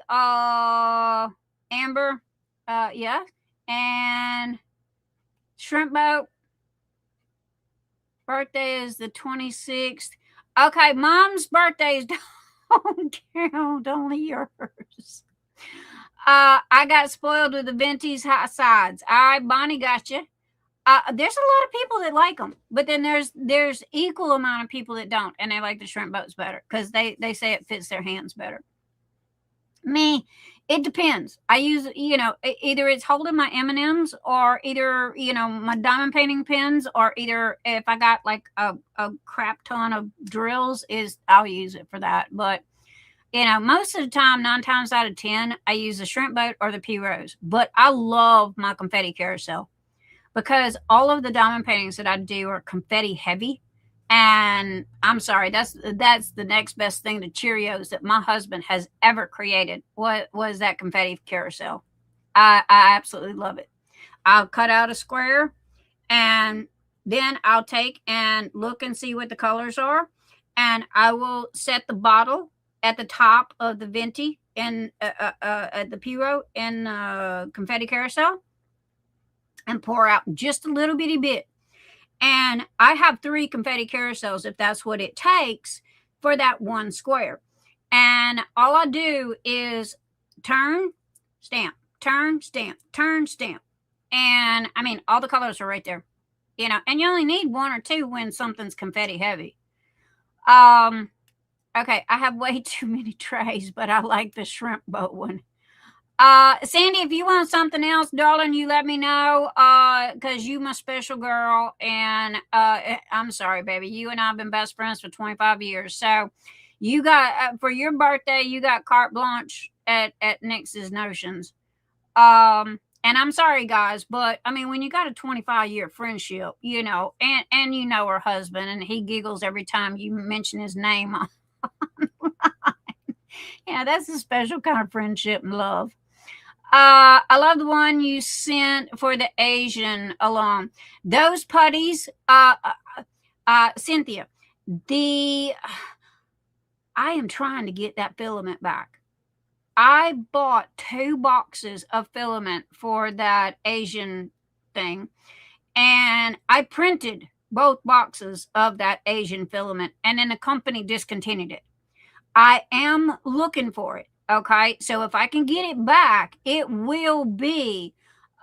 Amber, yeah. And Shrimp Boat. Birthday is the 26th. Okay, Mom's birthday is don't count, only yours. I got spoiled with the Ventis hot sides. All right, Bonnie got you. There's a lot of people that like them, but then there's equal amount of people that don't, and they like the shrimp boats better because they say it fits their hands better. Me, it depends. I use, either it's holding my M&Ms or either, my diamond painting pins, or either if I got like a crap ton of drills, I'll use it for that. But, most of the time, 9 times out of 10, I use the shrimp boat or the P Rose. But I love my confetti carousel because all of the diamond paintings that I do are confetti heavy. And I'm sorry, that's the next best thing to Cheerios that my husband has ever created. Was that confetti carousel. I absolutely love it. I'll cut out a square, and then I'll take and look and see what the colors are, and I will set the bottle at the top of the Venti and at the Piro in confetti carousel, and pour out just a little bitty bit. And I have 3 confetti carousels if that's what it takes for that one square. And all I do is turn, stamp, turn, stamp, turn, stamp. And I mean, all the colors are right there, and you only need 1 or 2 when something's confetti heavy. Okay, I have way too many trays, but I like the shrimp boat one. Sandy, if you want something else, darling, you let me know, because you my special girl, and I'm sorry, baby, you and I have been best friends for 25 years, so you got, for your birthday, you got carte blanche at Nix's Notions. And I'm sorry, guys, but I mean, when you got a 25-year friendship, and her husband, and he giggles every time you mention his name online. Yeah, that's a special kind of friendship and love. I love the one you sent for the Asian alum. Those putties, Cynthia, I am trying to get that filament back. I bought 2 boxes of filament for that Asian thing, and I printed both boxes of that Asian filament, and then the company discontinued it. I am looking for it. Okay, so if I can get it back, it will be,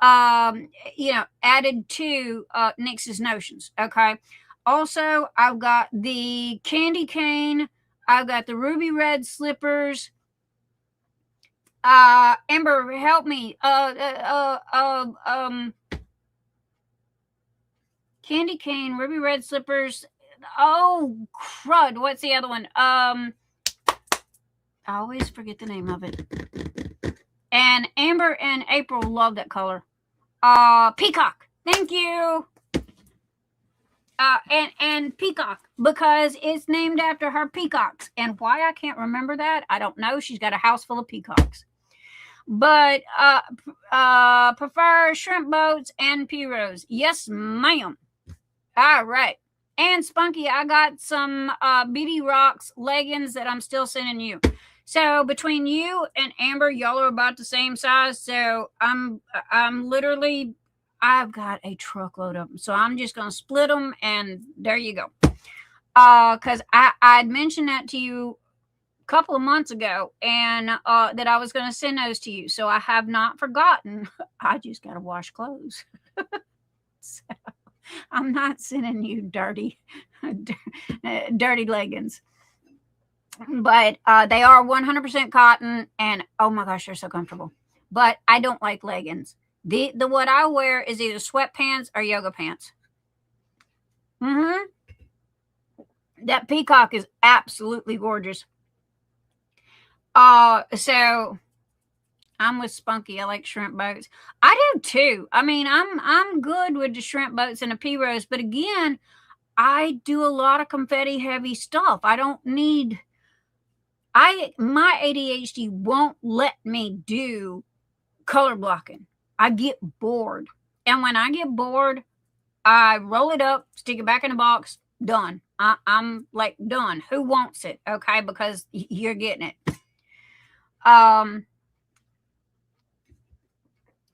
added to Nix's Notions. Okay. Also, I've got the candy cane. I've got the ruby red slippers. Amber, help me. Candy cane, ruby red slippers. Oh, crud. What's the other one? I always forget the name of it. And Amber and April love that color. Peacock. Thank you. And Peacock, because it's named after her peacocks. And why I can't remember that, I don't know. She's got a house full of peacocks. But prefer shrimp boats and Piros. Yes, ma'am. All right. And Spunky, I got some BD Rocks leggings that I'm still sending you. So between you and Amber, y'all are about the same size. So I'm literally, I've got a truckload of them. So I'm just going to split them, and there you go. Because I'd mentioned that to you a couple of months ago, and that I was going to send those to you. So I have not forgotten. I just got to wash clothes. So I'm not sending you dirty leggings. But they are 100% cotton, and oh my gosh, they're so comfortable. But I don't like leggings. The what I wear is either sweatpants or yoga pants. That peacock is absolutely gorgeous. So I'm with Spunky. I like shrimp boats. I do too. I mean, I'm good with the shrimp boats and the P Rose, but again, I do a lot of confetti heavy stuff. I don't need. My ADHD won't let me do color blocking. I get bored, and when I get bored, I roll it up, stick it back in the box. Done. I'm like done. Who wants it? Okay, because you're getting it.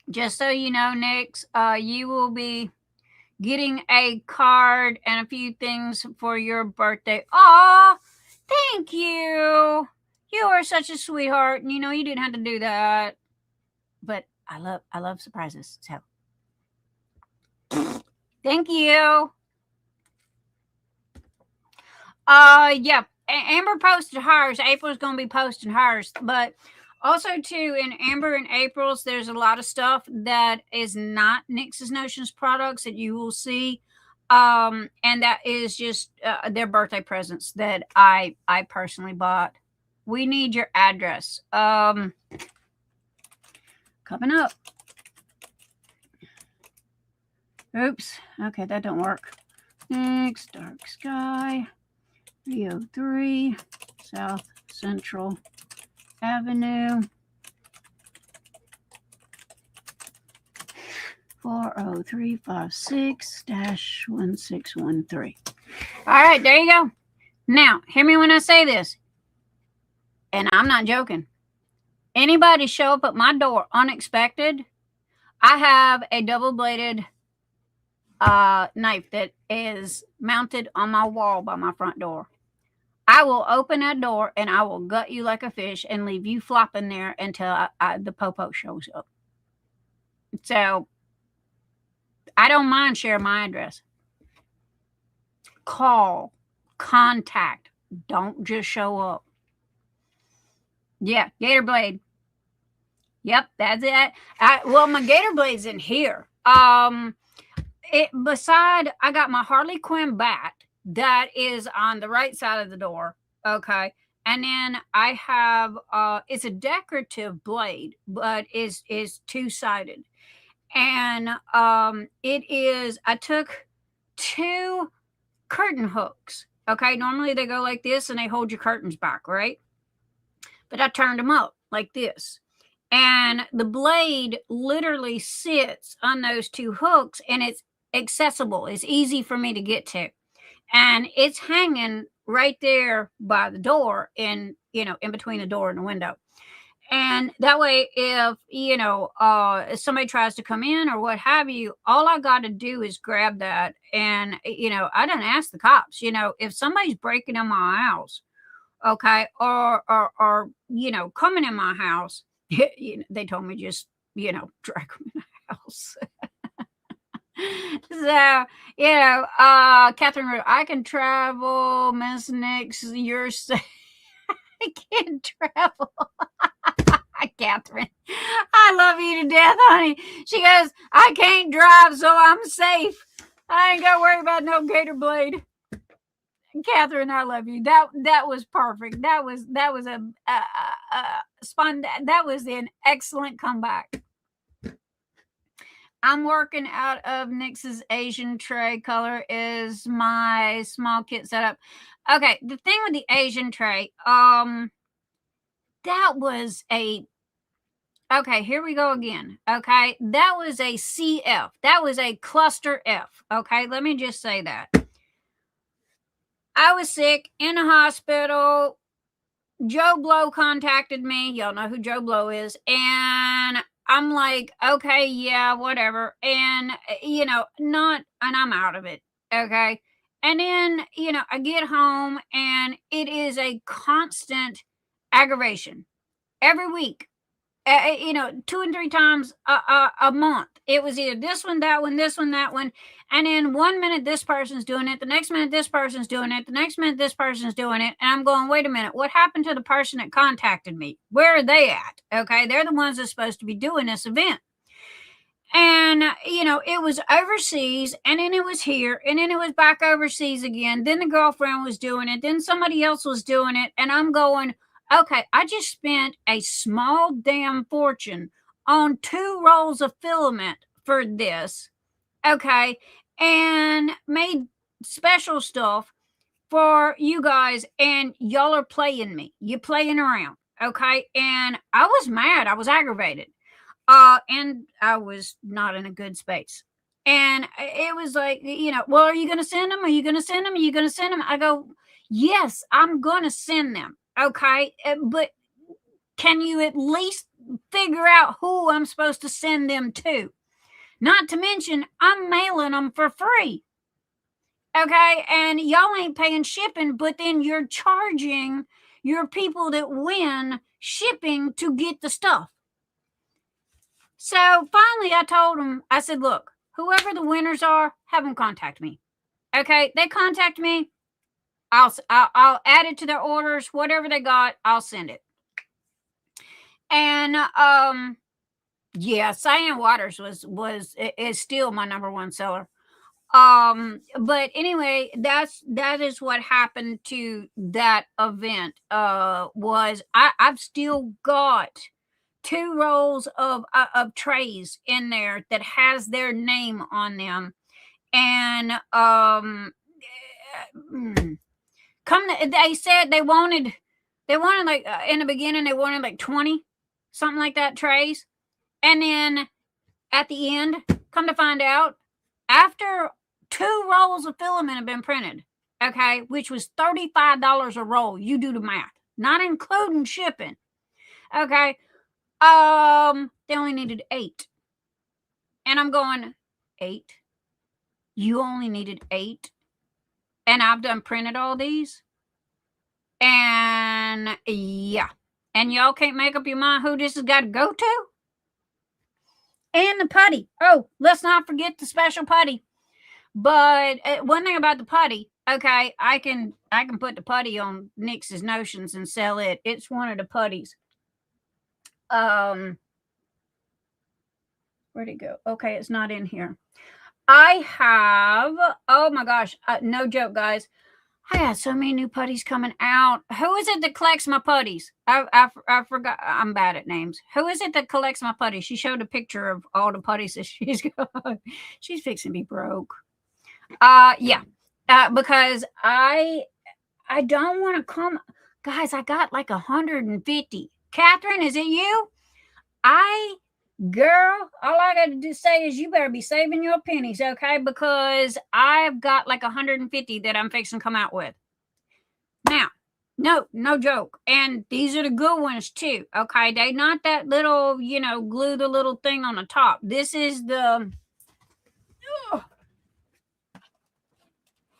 Just so you know, Nix, you will be getting a card and a few things for your birthday. Aw, thank you. You are such a sweetheart. And you know you didn't have to do that. But I love surprises. So thank you. Yeah. Amber posted hers. April's gonna be posting hers. But also too, in Amber and April's, there's a lot of stuff that is not Nix's Notions products that you will see. And that is just their birthday presents that I personally bought. We need your address. Coming up. Oops. Okay, that don't work. Next, Dark Sky, 303 South Central Avenue, 40356-1613. All right, there you go. Now, hear me when I say this. And I'm not joking. Anybody show up at my door unexpected, I have a double-bladed knife that is mounted on my wall by my front door. I will open that door and I will gut you like a fish and leave you flopping there until the popo shows up. So I don't mind sharing my address. Call, contact, don't just show up. Yeah, Gator Blade. Yep, that's it. Well, my Gator Blade's in here. I got my Harley Quinn bat that is on the right side of the door. Okay. And then I have it's a decorative blade, but is two-sided. And I took 2 curtain hooks. Okay. Normally they go like this and they hold your curtains back, right? But I turned them up like this. And the blade literally sits on those 2 hooks, and it's accessible. It's easy for me to get to. And it's hanging right there by the door in between the door and the window. And that way, if somebody tries to come in or what have you, all I got to do is grab that. And, I done ask the cops, if somebody's breaking in my house, okay, or coming in my house, they told me just, drag them in the house. So, Catherine, I can travel. Miss Nix, you're safe. I can't travel. Catherine, I love you to death, honey. She goes, I can't drive, so I'm safe. I ain't got to worry about no Gator Blade. Catherine, I love you. That was perfect. That was an excellent comeback. I'm working out of Nix's Asian tray. Color is my small kit setup. Okay, the thing with the Asian tray, that was okay, here we go again. Okay, that was a CF. That was a cluster F. Okay, let me just say that. I was sick in the hospital. Joe Blow contacted me. Y'all know who Joe Blow is. And I'm like, okay, yeah, whatever. And, and I'm out of it. Okay. And then, I get home and it is a constant aggravation every week. 2 and 3 times a month. It was either this one, that one, this one, that one. And then 1 minute this person's doing it, the next minute this person's doing it, the next minute this person's doing it. And I'm going, wait a minute, what happened to the person that contacted me? Where are they at? Okay, they're the ones that's supposed to be doing this event. And, it was overseas, and then it was here, and then it was back overseas again. Then the girlfriend was doing it. Then somebody else was doing it. And I'm going, okay, I just spent a small damn fortune on 2 rolls of filament for this. Okay. And made special stuff for you guys, and y'all are playing me. You're playing around. Okay. And I was mad. I was aggravated. And I was not in a good space. And it was like, well, are you going to send them? Are you going to send them? Are you going to send them? I go, yes, I'm going to send them. Okay. But can you at least figure out who I'm supposed to send them to? Not to mention, I'm mailing them for free. Okay. And y'all ain't paying shipping, but then you're charging your people that win shipping to get the stuff. So finally I told them, I said, look, whoever the winners are, have them contact me. Okay. They contact me. I'll add it to their orders. Whatever they got, I'll send it. And, Cyan Waters is still my number 1 seller. But anyway, that is what happened to that event. I've still got 2 rolls of trays in there that has their name on them. And, they said they wanted like, in the beginning, they wanted like 20, something like that, trays. And then at the end, come to find out, after 2 rolls of filament have been printed, okay, which was $35 a roll. You do the math, not including shipping. Okay. They only needed 8. And I'm going, 8? You only needed 8? And I've done printed all these? And yeah. And y'all can't make up your mind who this has got to go to? And the putty. Oh, let's not forget the special putty. But one thing about the putty, okay, I can put the putty on Nix's Notions and sell it. It's one of the putties. Where'd it go? Okay, it's not in here. I have, oh my gosh, no joke, guys. I got so many new putties coming out. Who is it that collects my putties? I forgot. I'm bad at names. Who is it that collects my putties? She showed a picture of all the putties that she's got. She's fixing to be broke. Yeah. Because I don't want to come. Guys, I got like 150. Catherine, is it you? Girl, all I got to say is you better be saving your pennies, okay? Because I've got like 150 that I'm fixing to come out with. Now, no joke. And these are the good ones too, okay? They not that little, glue the little thing on the top. This is the...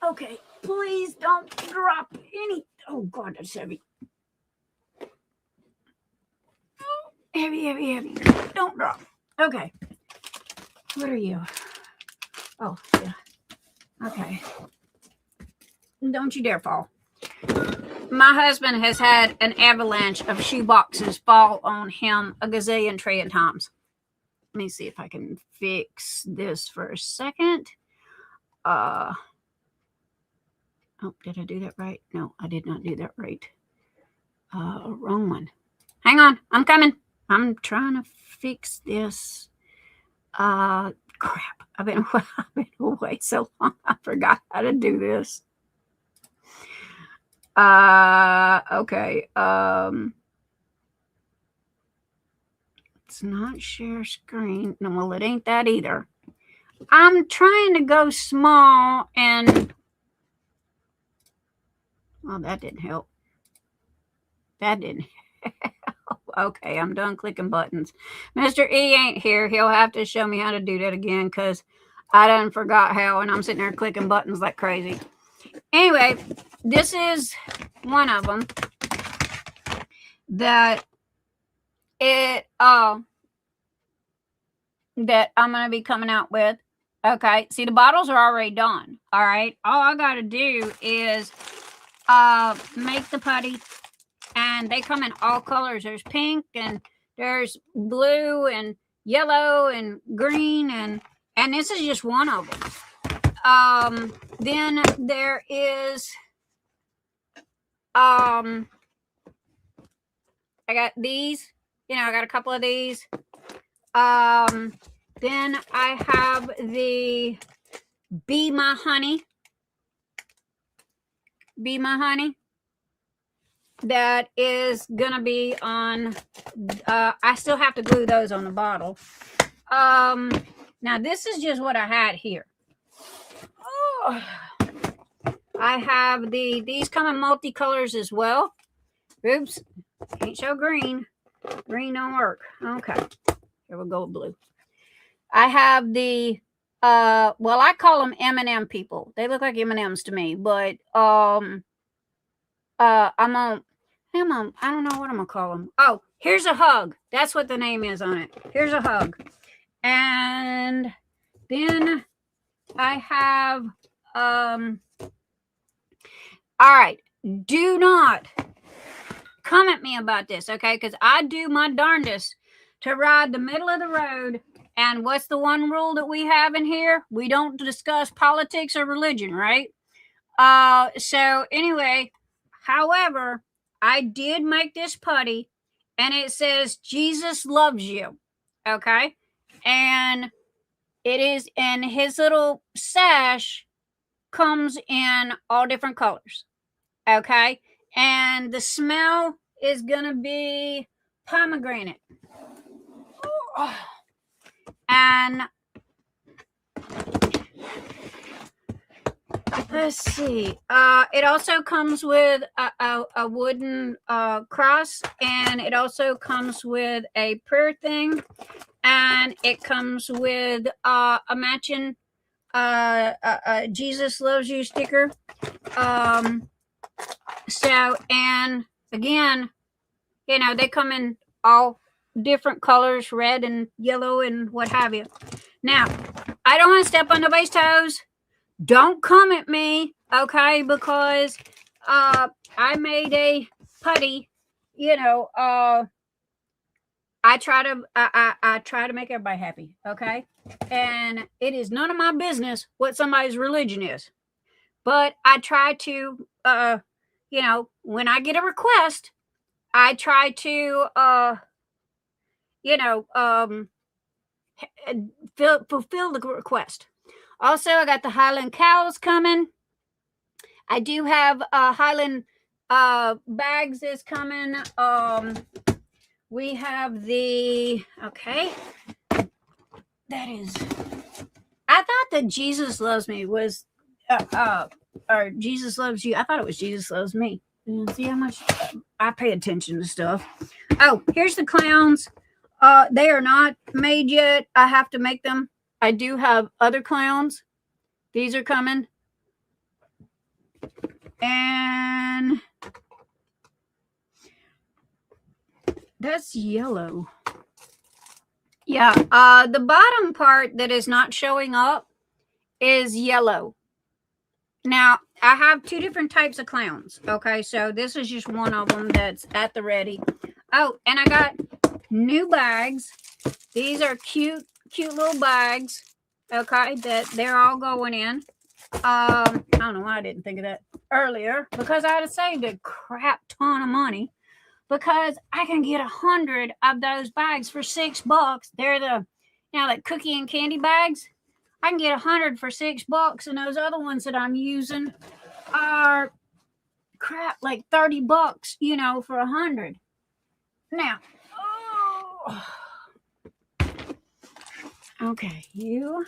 Okay, please don't drop any... Oh, God, that's heavy. Heavy. Don't drop. Okay. What are you? Oh, yeah. Okay. Don't you dare fall. My husband has had an avalanche of shoe boxes fall on him a gazillion trillion times. Let me see if I can fix this for a second. Oh, did I do that right? No, I did not do that right. Wrong one. Hang on. I'm coming. I'm trying to fix this. Crap. I've been away so long. I forgot how to do this. Okay. It's not share screen. No, well, it ain't that either. I'm trying to go small and... Well, that didn't help. That didn't help. Okay, I'm done clicking buttons. Mr. E ain't here. He'll have to show me how to do that again because I done forgot how, and I'm sitting there clicking buttons like crazy. Anyway, this is one of them that that I'm going to be coming out with. Okay, see, the bottles are already done. All right, all I got to do is make the putty, and they come in all colors. There's pink, and there's blue, and yellow, and green, and this is just one of them. Then there is I got these, I got a couple of these. Then I have the Be My Honey. Be My Honey. That is going to be on, I still have to glue those on the bottle. Now this is just what I had here. Oh, I have these come in multicolors as well. Oops, can't show green. Green don't work. Okay, here we go, blue. I have the well, I call them M&M people. They look like M&Ms to me, but I don't know what I'm gonna call them. Oh, Here's a Hug. That's what the name is on it. Here's a Hug. And then I have all right, do not come at me about this, okay? Because I do my darndest to ride the middle of the road. And what's the one rule that we have in here? We don't discuss politics or religion, right? So anyway, however, I did make this putty, and it says Jesus loves you, okay? And it is, and his little sash comes in all different colors, okay? And the smell is gonna be pomegranate. And let's see, it also comes with a wooden cross, and it also comes with a prayer thing, and it comes with a matching Jesus loves you sticker. So, and again, they come in all different colors, red and yellow and what have you. Now, I don't want to step on nobody's toes. Don't come at me, okay? Because I made a putty, I try to make everybody happy, okay? And it is none of my business what somebody's religion is. But I try to when I get a request, I try to fulfill the request. Also, I got the Highland cows coming. I do have Highland bags is coming. We have the, okay, that is, I thought that Jesus loves me was or Jesus loves you. I thought it was Jesus loves me. See how much I pay attention to stuff. Oh, here's the clowns. They are not made yet. I have to make them. I do have other clowns. These are coming. And that's yellow. Yeah, the bottom part that is not showing up is yellow. Now, I have two different types of clowns. Okay, so this is just one of them that's at the ready. Oh, and I got new bags. These are cute little bags. Okay, that they're all going in. I don't know why I didn't think of that earlier, because I had saved a crap ton of money, because I can get 100 of those bags for $6. They're the, like cookie and candy bags. I can get 100 for $6, and those other ones that I'm using are crap, like $30, for 100. Now, okay, you.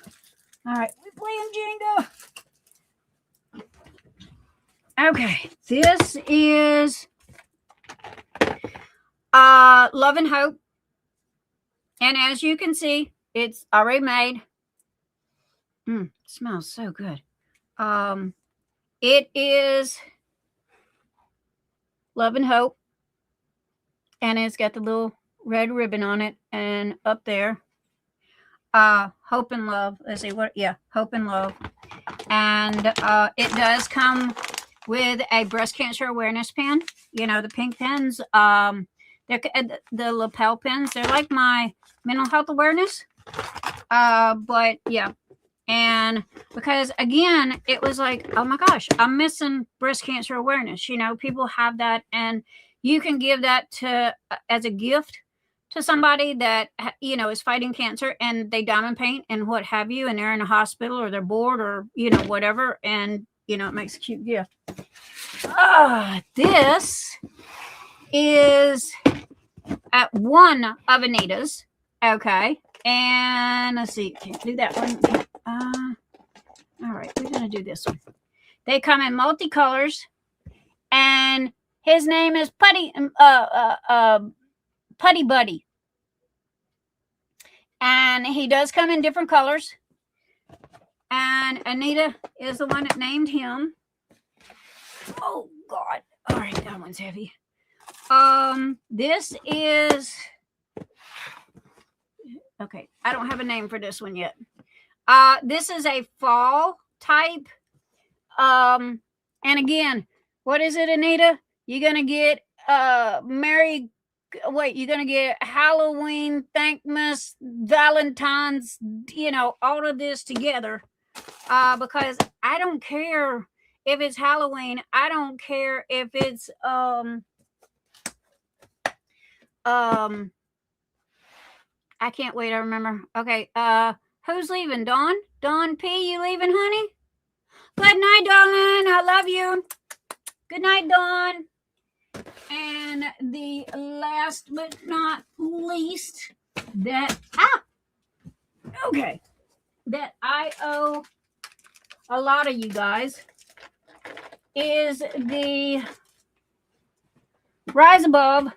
All right, we're playing Jenga. Okay, this is Love and Hope, and as you can see, it's already made. Smells so good. It is Love and Hope. And it's got the little red ribbon on it. And up there, Hope and Love. Let's see what, yeah, Hope and Love. And it does come with a breast cancer awareness pin. You know, the pink pins, they're the lapel pins. They're like my mental health awareness. But yeah. And because again, it was like, oh my gosh, I'm missing breast cancer awareness. You know, people have that, and you can give that to as a gift to somebody that, you know, is fighting cancer and they diamond paint and what have you, and they're in a hospital or they're bored or, you know, whatever. And, you know, it makes a cute gift. This is at one of Anita's. Okay. And let's see, can't do that one. All right, we're gonna do this one. They come in multicolors, and his name is Putty Buddy, and he does come in different colors. And Anita is the one that named him. Oh God! All right, that one's heavy. This is. Okay, I don't have a name for this one yet. This is a fall type. And again, what is it, Anita? You're going to get you're going to get Halloween, Thankmas, Valentine's, you know, all of this together. Because I don't care if it's Halloween. I don't care if it's I can't wait. I remember. Okay. Who's leaving? Dawn? Dawn P, you leaving, honey? Good night, darling. I love you. Good night, Dawn. And the last but not least that that I owe a lot of you guys is the Rise Above.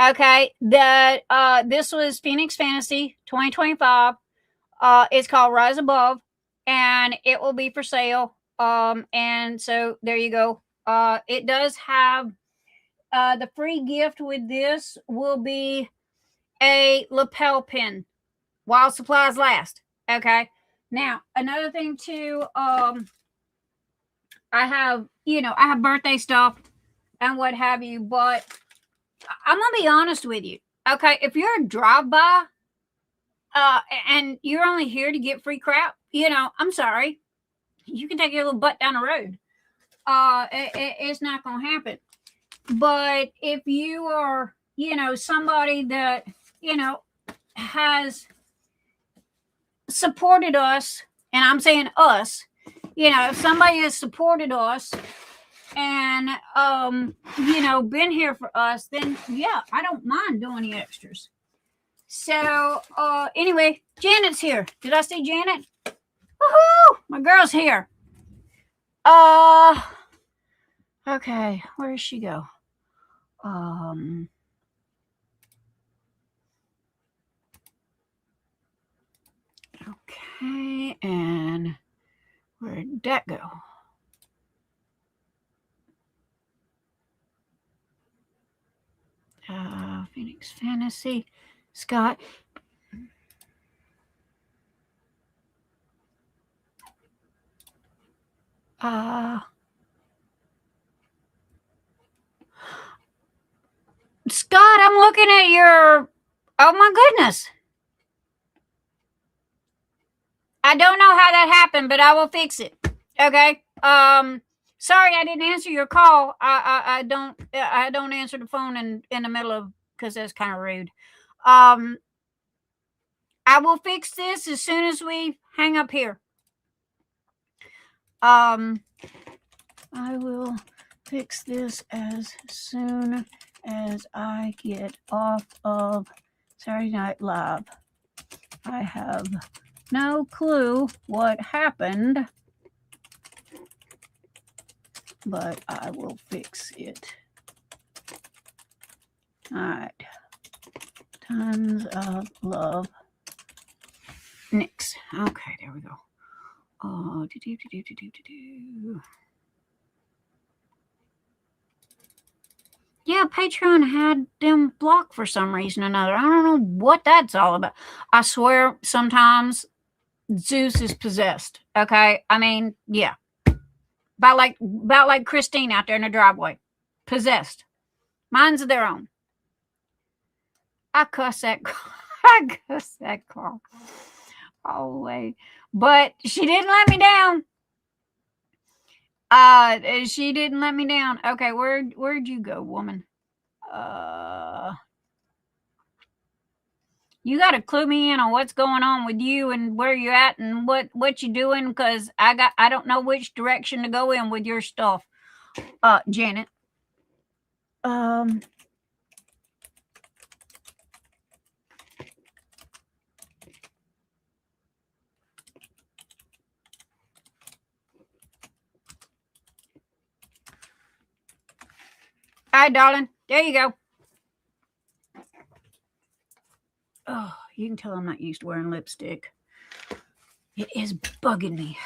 Okay, that this was Phoenix Fantasy 2025. It's called Rise Above, and it will be for sale. And so there you go. It does have the free gift with this will be a lapel pin while supplies last. Okay. Now another thing too. I have birthday stuff and what have you, but I'm gonna be honest with you. Okay, if you're a drive-by and you're only here to get free crap, you know, I'm sorry. You can take your little butt down the road. It's not gonna happen. But if you are, you know, somebody that, you know, has supported us, and I'm saying us, you know, if somebody has supported us and you know, been here for us, then yeah, I don't mind doing the extras. So anyway, Janet's here. Did I say Janet? Woohoo! My girl's here. Okay, where does she go? Okay, and where did that go? Phoenix Fantasy, Scott. Scott, I'm looking at your. Oh my goodness. I don't know how that happened, but I will fix it. Okay. Sorry I didn't answer your call. I don't answer the phone in the middle of, because that's kind of rude. I will fix this as soon as we hang up here. I will fix this as soon as I get off of Saturday Night Live. I have no clue what happened, but I will fix it. All right. Tons of love. Nix. Okay, there we go. Oh, yeah, Patreon had them blocked for some reason or another. I don't know what that's all about. I swear sometimes Zeus is possessed. Okay. I mean, yeah. About like Christine out there in the driveway. Possessed. Minds of their own. I cuss that car. I cuss that car. All the way. But she didn't let me down. She didn't let me down. Okay, where'd you go, woman? You got to clue me in on what's going on with you and where you're at and what you're doing, because I don't know which direction to go in with your stuff, Janet. All right, darling. There you go. Oh, you can tell I'm not used to wearing lipstick. It is bugging me.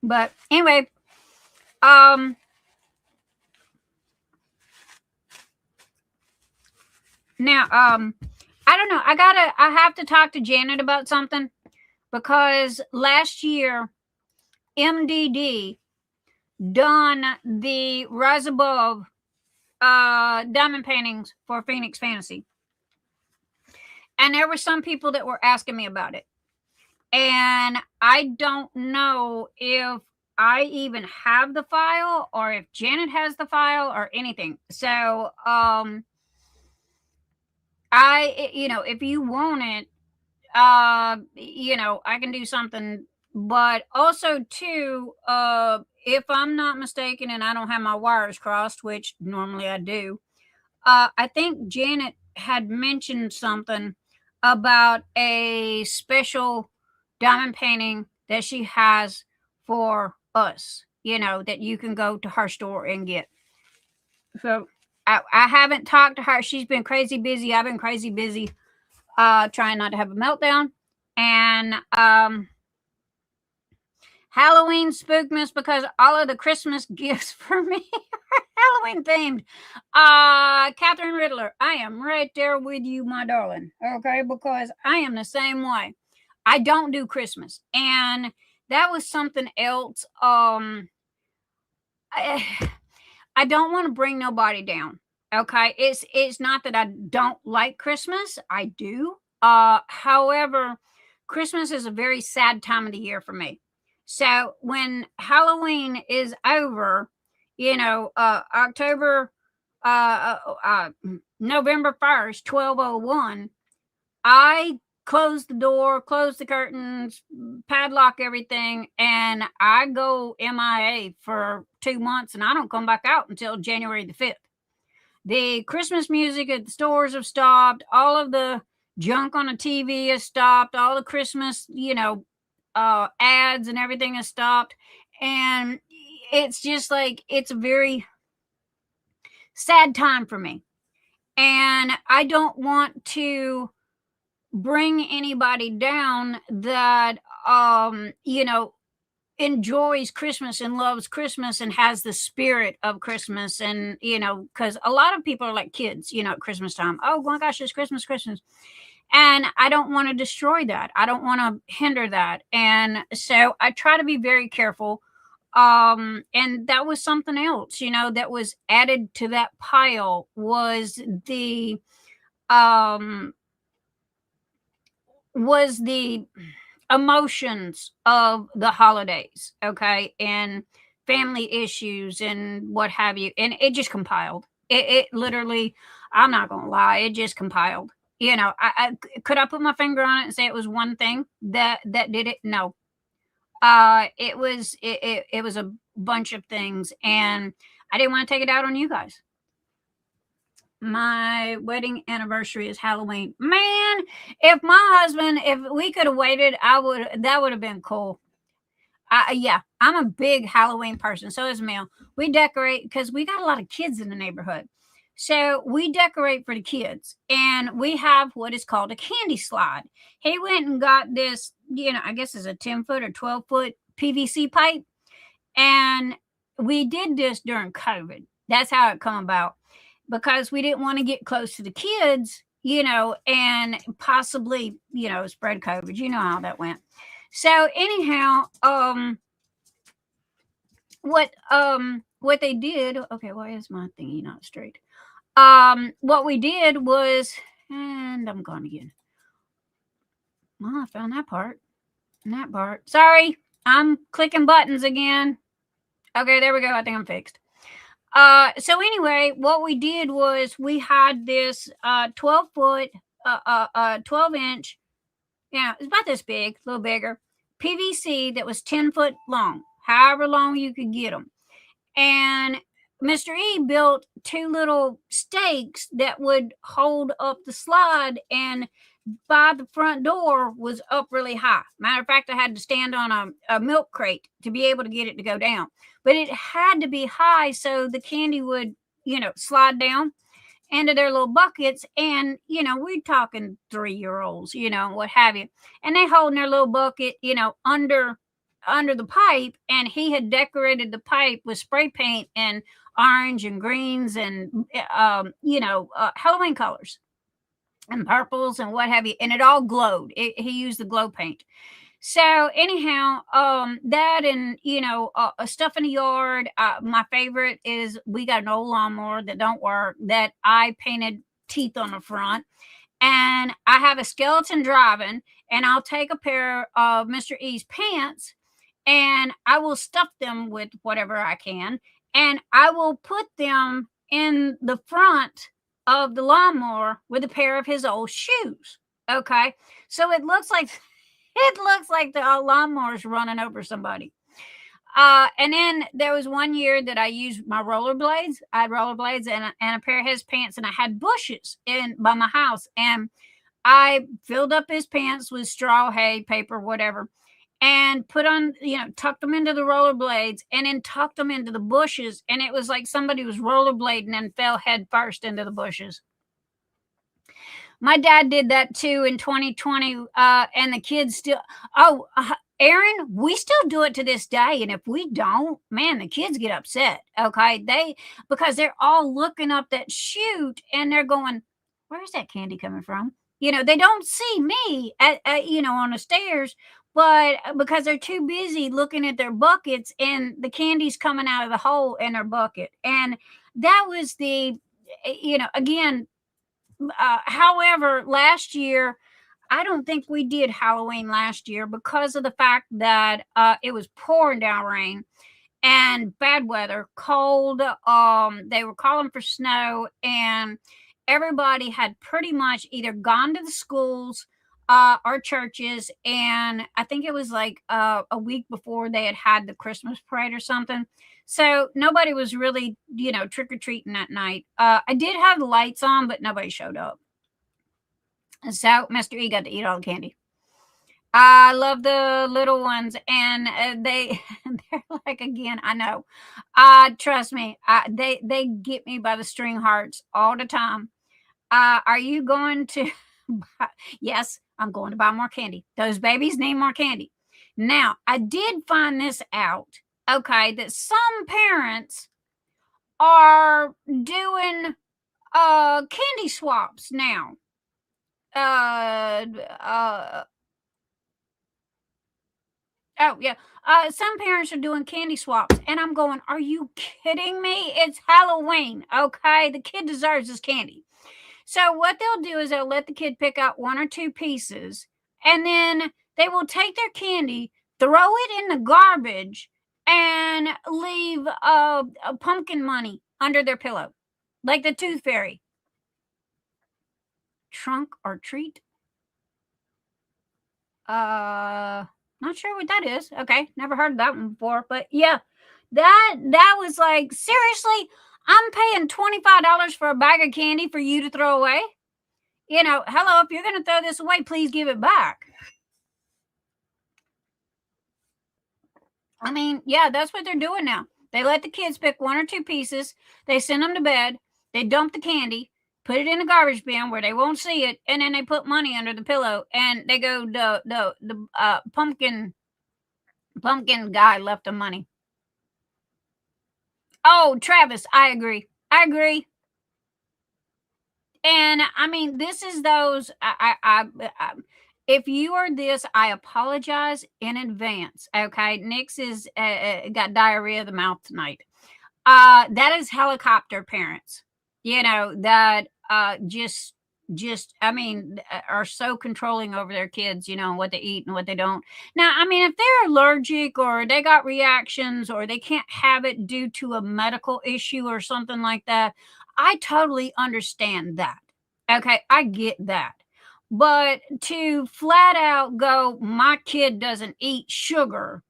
But anyway, now, I don't know. I have to talk to Janet about something, because last year, MDD done the Rise Above diamond paintings for Phoenix Fantasy. And there were some people that were asking me about it. And I don't know if I even have the file or if Janet has the file or anything. So, if you want it, I can do something. But also, too, if I'm not mistaken and I don't have my wires crossed, which normally I do, I think Janet had mentioned something about a special diamond painting that she has for us, that you can go to her store and get. So I haven't talked to her. She's been crazy busy. I've been crazy busy trying not to have a meltdown. And Halloween Spookmas, because all of the Christmas gifts for me are Halloween themed. Catherine Riddler, I am right there with you, my darling. Okay, because I am the same way. I don't do Christmas, and that was something else. I don't want to bring nobody down. Okay, it's not that I don't like Christmas. I do. However, Christmas is a very sad time of the year for me. So when Halloween is over, October, November 1st, 12:01, I close the door, close the curtains, padlock everything, and I go MIA for 2 months, and I don't come back out until January the 5th. The Christmas music at the stores have stopped. All of the junk on the TV has stopped. All the Christmas, ads and everything has stopped. And it's just like, it's a very sad time for me. And I don't want to bring anybody down that, enjoys Christmas and loves Christmas and has the spirit of Christmas. And, because a lot of people are like kids, at Christmas time. Oh my gosh, it's Christmas. And I don't want to destroy that. I don't want to hinder that. And so I try to be very careful. And that was something else, that was added to that pile was the emotions of the holidays, okay, and family issues and what have you. And it just compiled. It literally, I'm not gonna lie, it just compiled. I could I put my finger on it and say it was one thing that did it? No. It was a bunch of things, and I didn't want to take it out on you guys. My wedding anniversary is Halloween. Man, if we could have waited, that would have been cool. Yeah, I'm a big Halloween person. So is Mel. We decorate because we got a lot of kids in the neighborhood. So we decorate for the kids, and we have what is called a candy slide. He went and got this, I guess it's a 10-foot or 12-foot PVC pipe, and we did this during COVID. That's how it come about, because we didn't want to get close to the kids, and possibly, spread COVID. You know how that went. So anyhow, what they did, okay, why is my thingy not straight? What we did was, and I'm gone again. Well, I found that part. Sorry, I'm clicking buttons again. Okay, there we go. I think I'm fixed. So anyway, what we did was we had this 12-foot, 12-inch, it's about this big, a little bigger, PVC that was 10 foot long, however long you could get them. And Mr. E built 2 little stakes that would hold up the slide, and by the front door was up really high. Matter of fact, I had to stand on a milk crate to be able to get it to go down. But it had to be high so the candy would, slide down into their little buckets. And, we're talking 3-year-olds, what have you. And they holding their little bucket, under the pipe, and he had decorated the pipe with spray paint and orange and greens and Halloween colors and purples and what have you, and it all glowed. He used the glow paint. So anyhow, that and stuff in the yard. My favorite is we got an old lawnmower that don't work that I painted teeth on the front, and I have a skeleton driving, and I'll take a pair of Mr. E's pants and I will stuff them with whatever I can, and I will put them in the front of the lawnmower with a pair of his old shoes. Okay, so it looks like the lawnmower's running over somebody. And then there was one year that I used my rollerblades. I had rollerblades and a pair of his pants, and I had bushes by my house, and I filled up his pants with straw, hay, paper, whatever, and put on, tucked them into the rollerblades, and then tucked them into the bushes. And it was like somebody was rollerblading and fell head first into the bushes. My dad did that too in 2020. And the kids still, Erin, we still do it to this day. And if we don't, man, the kids get upset. Okay. Because they're all looking up that chute and they're going, where's that candy coming from? They don't see me on the stairs, but because they're too busy looking at their buckets, and the candy's coming out of the hole in their bucket. And that was again, however, last year, I don't think we did Halloween last year because of the fact that it was pouring down rain and bad weather, cold. They were calling for snow, and everybody had pretty much either gone to the schools or churches. And I think it was like a week before they had the Christmas parade or something. So nobody was really, trick-or-treating that night. I did have the lights on, but nobody showed up. So Mr. E got to eat all the candy. I love the little ones, and they're like, again, I know. Trust me, they get me by the string hearts all the time. Are you going to buy? Yes, I'm going to buy more candy. Those babies need more candy. Now, I did find this out, okay, that some parents are doing candy swaps now. Oh, yeah. Some parents are doing candy swaps, and I'm going, are you kidding me? It's Halloween, okay? The kid deserves his candy. So what they'll do is they'll let the kid pick out 1 or 2 pieces, and then they will take their candy, throw it in the garbage, and leave a pumpkin money under their pillow, like the Tooth Fairy. Trunk or treat? Not sure what that is. Okay, never heard of that one before. But yeah, that was like, seriously, I'm paying $25 for a bag of candy for you to throw away. Hello, if you're going to throw this away, please give it back. I mean, yeah, that's what they're doing now. They let the kids pick 1 or 2 pieces. They send them to bed. They dump the candy, put it in a garbage bin where they won't see it, and then they put money under the pillow, and they go, the pumpkin guy left them money. Oh, Travis, I agree. And I mean, this is those. If you are this, I apologize in advance. Okay, Nick's is got diarrhea of the mouth tonight. That is helicopter parents. That just I mean, are so controlling over their kids. What they eat and what they don't. Now, I mean, if they're allergic or they got reactions or they can't have it due to a medical issue or something like that, I totally understand that. Okay, I get that. But to flat out go, my kid doesn't eat sugar,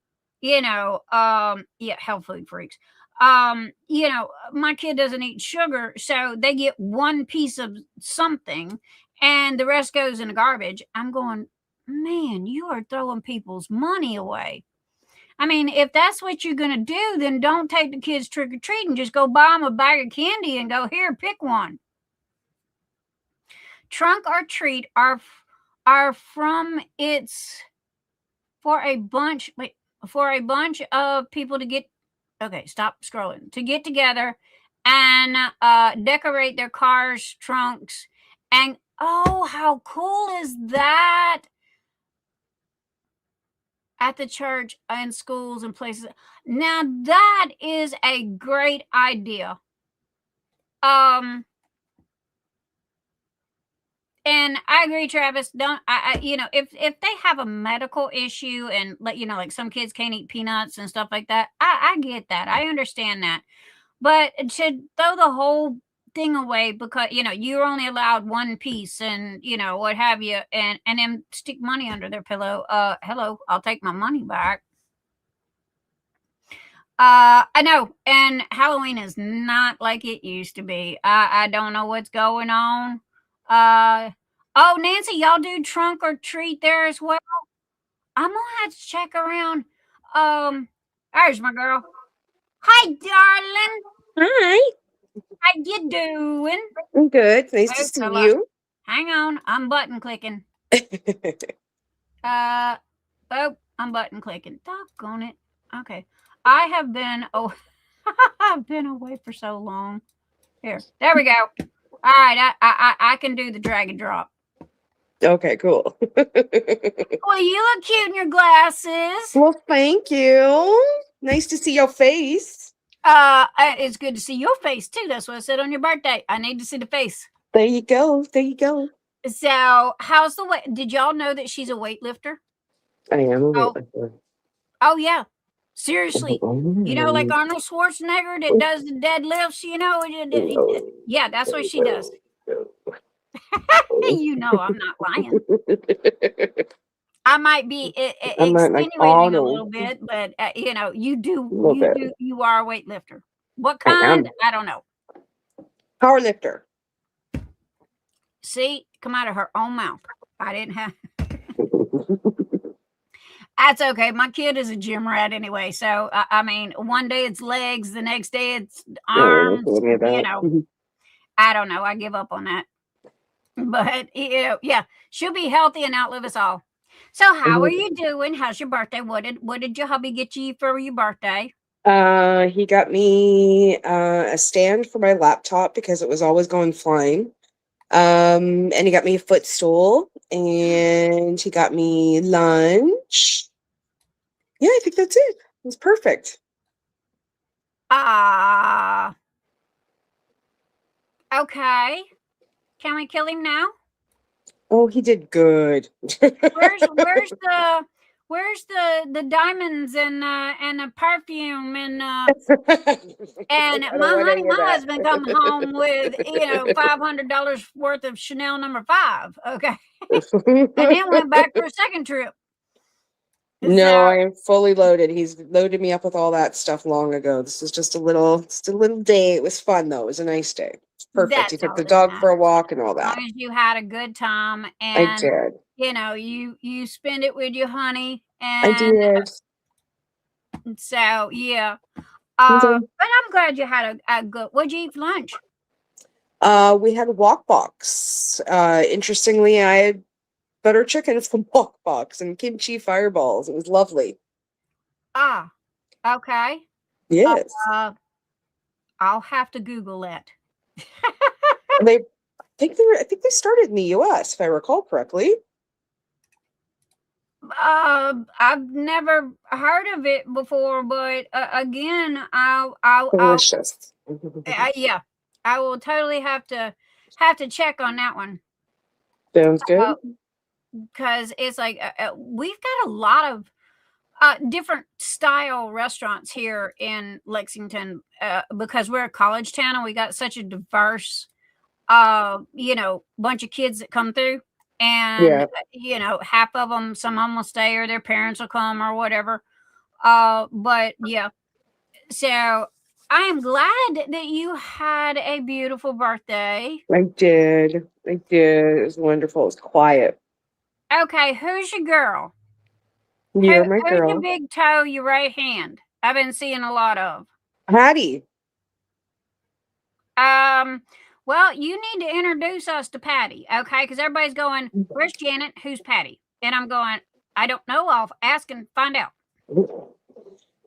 health food freaks. My kid doesn't eat sugar, so they get one piece of something and the rest goes in the garbage. I'm going, man, you are throwing people's money away. I mean, if that's what you're going to do, then don't take the kids trick or treating. Just go buy them a bag of candy and go, here, pick one. Trunk or treat are from it's for a bunch of people to get. Okay, stop scrolling. To get together and decorate their cars, trunks, and oh, how cool is that? At the church and schools and places. Now that is a great idea. And I agree, Travis. Don't if they have a medical issue and like some kids can't eat peanuts and stuff like that, I get that. I understand that. But to throw the whole thing away because you're only allowed one piece and what have you, and then stick money under their pillow. Hello, I'll take my money back. I know, and Halloween is not like it used to be. I don't know what's going on. Oh, Nancy, y'all do trunk or treat there as well? I'm gonna have to check around. There's my girl. Hi, darling. Hi. How you doing? I'm good. Nice to see you. Hang on, I'm button clicking. I'm button clicking. Doggone it. Okay. I have been I've been away for so long. There we go. All right, I can do the drag and drop. Okay, cool. Well, you look cute in your glasses. Well, thank you. Nice to see your face. It's good to see your face too. That's what I said on your birthday. I need to see the face. There you go. So, how's the weight? Did y'all know that she's a weightlifter? I am a weightlifter. Oh yeah. Seriously, like Arnold Schwarzenegger that does the deadlifts, yeah, that's what she does. I'm not lying. I might be extenuating a little bit, but you are a weightlifter. What kind? I don't know. Power lifter. See, come out of her own mouth. I didn't have. That's okay. My kid is a gym rat anyway. So, I mean, one day it's legs, the next day it's arms. I don't know. I give up on that. But, yeah, she'll be healthy and outlive us all. So, how are you doing? How's your birthday? What did your hubby get you for your birthday? He got me a stand for my laptop because it was always going flying. And he got me a footstool and he got me lunch. Yeah, I think that's it. It was perfect. Okay. Can we kill him now? Oh, he did good. Where's the diamonds and the perfume and my husband come home with $500 worth of Chanel No. 5, okay, and then went back for a second trip. No, I am fully loaded. He's loaded me up with all that stuff long ago. This was just a little day. It was fun though. It was a nice day. It's perfect. He took the dog for a walk and all that. As long as you had a good time, and I did. You spend it with your honey, and I did. So yeah. But I'm glad you had a good. What'd you eat for lunch? We had Walk Box. Interestingly, I had butter chicken from Walk Box and kimchi fireballs. It was lovely. Ah, okay. Yes. I'll have to Google that. I think they started in the US, if I recall correctly. I've never heard of it before, but again, I'll Delicious. yeah, I will totally have to check on that one. Sounds good. Because it's like we've got a lot of different style restaurants here in Lexington because we're a college town and we got such a diverse bunch of kids that come through, and half of them, some of them will stay or their parents will come or whatever. But yeah, so I am glad that you had a beautiful birthday. I did. It was wonderful. It was quiet. Okay, who's your girl? You're my Who's girl. your big toe, your right hand? I've been seeing a lot of. Patty. Well, you need to introduce us to Patty, okay? Because everybody's going, where's Janet? Who's Patty? And I'm going, I don't know. I'll ask and find out.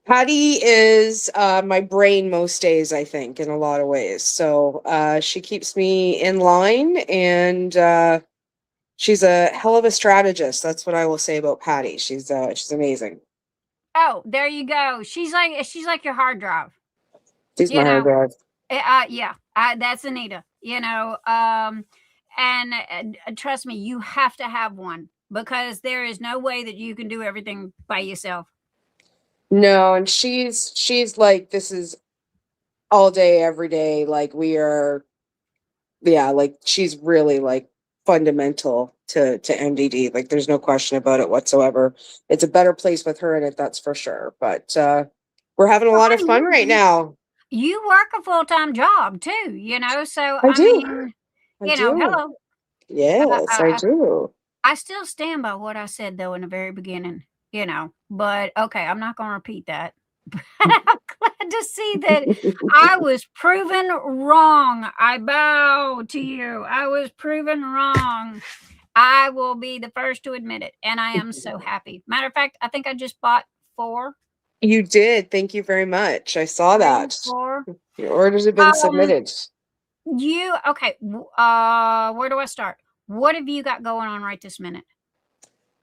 Patty is my brain most days, I think, in a lot of ways. So she keeps me in line, and she's a hell of a strategist. That's what I will say about Patty. She's amazing. Oh, there you go. She's like your hard drive. She's my hard drive. Yeah, that's Anita. And trust me, you have to have one because there is no way that you can do everything by yourself. No, and she's like, this is all day, every day. Like we are, yeah, like she's really like fundamental to MDD. Like there's no question about it whatsoever. It's a better place with her in it, that's for sure. But we're having a lot of fun right now. You work a full-time job too, so I do. mean, I do. hello. Yes, I do. I still stand by what I said though in the very beginning, but okay, I'm not going to repeat that. But I'm glad to see that I was proven wrong. I bow to you. I was proven wrong. I will be the first to admit it, and I am so happy. Matter of fact, I think I just bought 4. You did. Thank you very much. I saw that. 4. Your orders have been submitted. Okay. Where do I start? What have you got going on right this minute?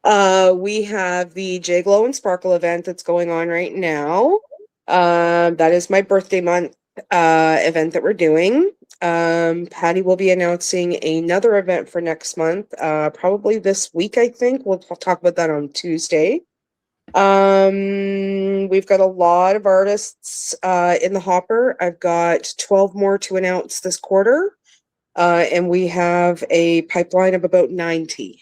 We have the J Glow and Sparkle event that's going on right now. That is my birthday month event that we're doing. Patty will be announcing another event for next month, probably this week, I think. We'll talk about that on Tuesday. We've got a lot of artists in the hopper. I've got 12 more to announce this quarter, and we have a pipeline of about 90.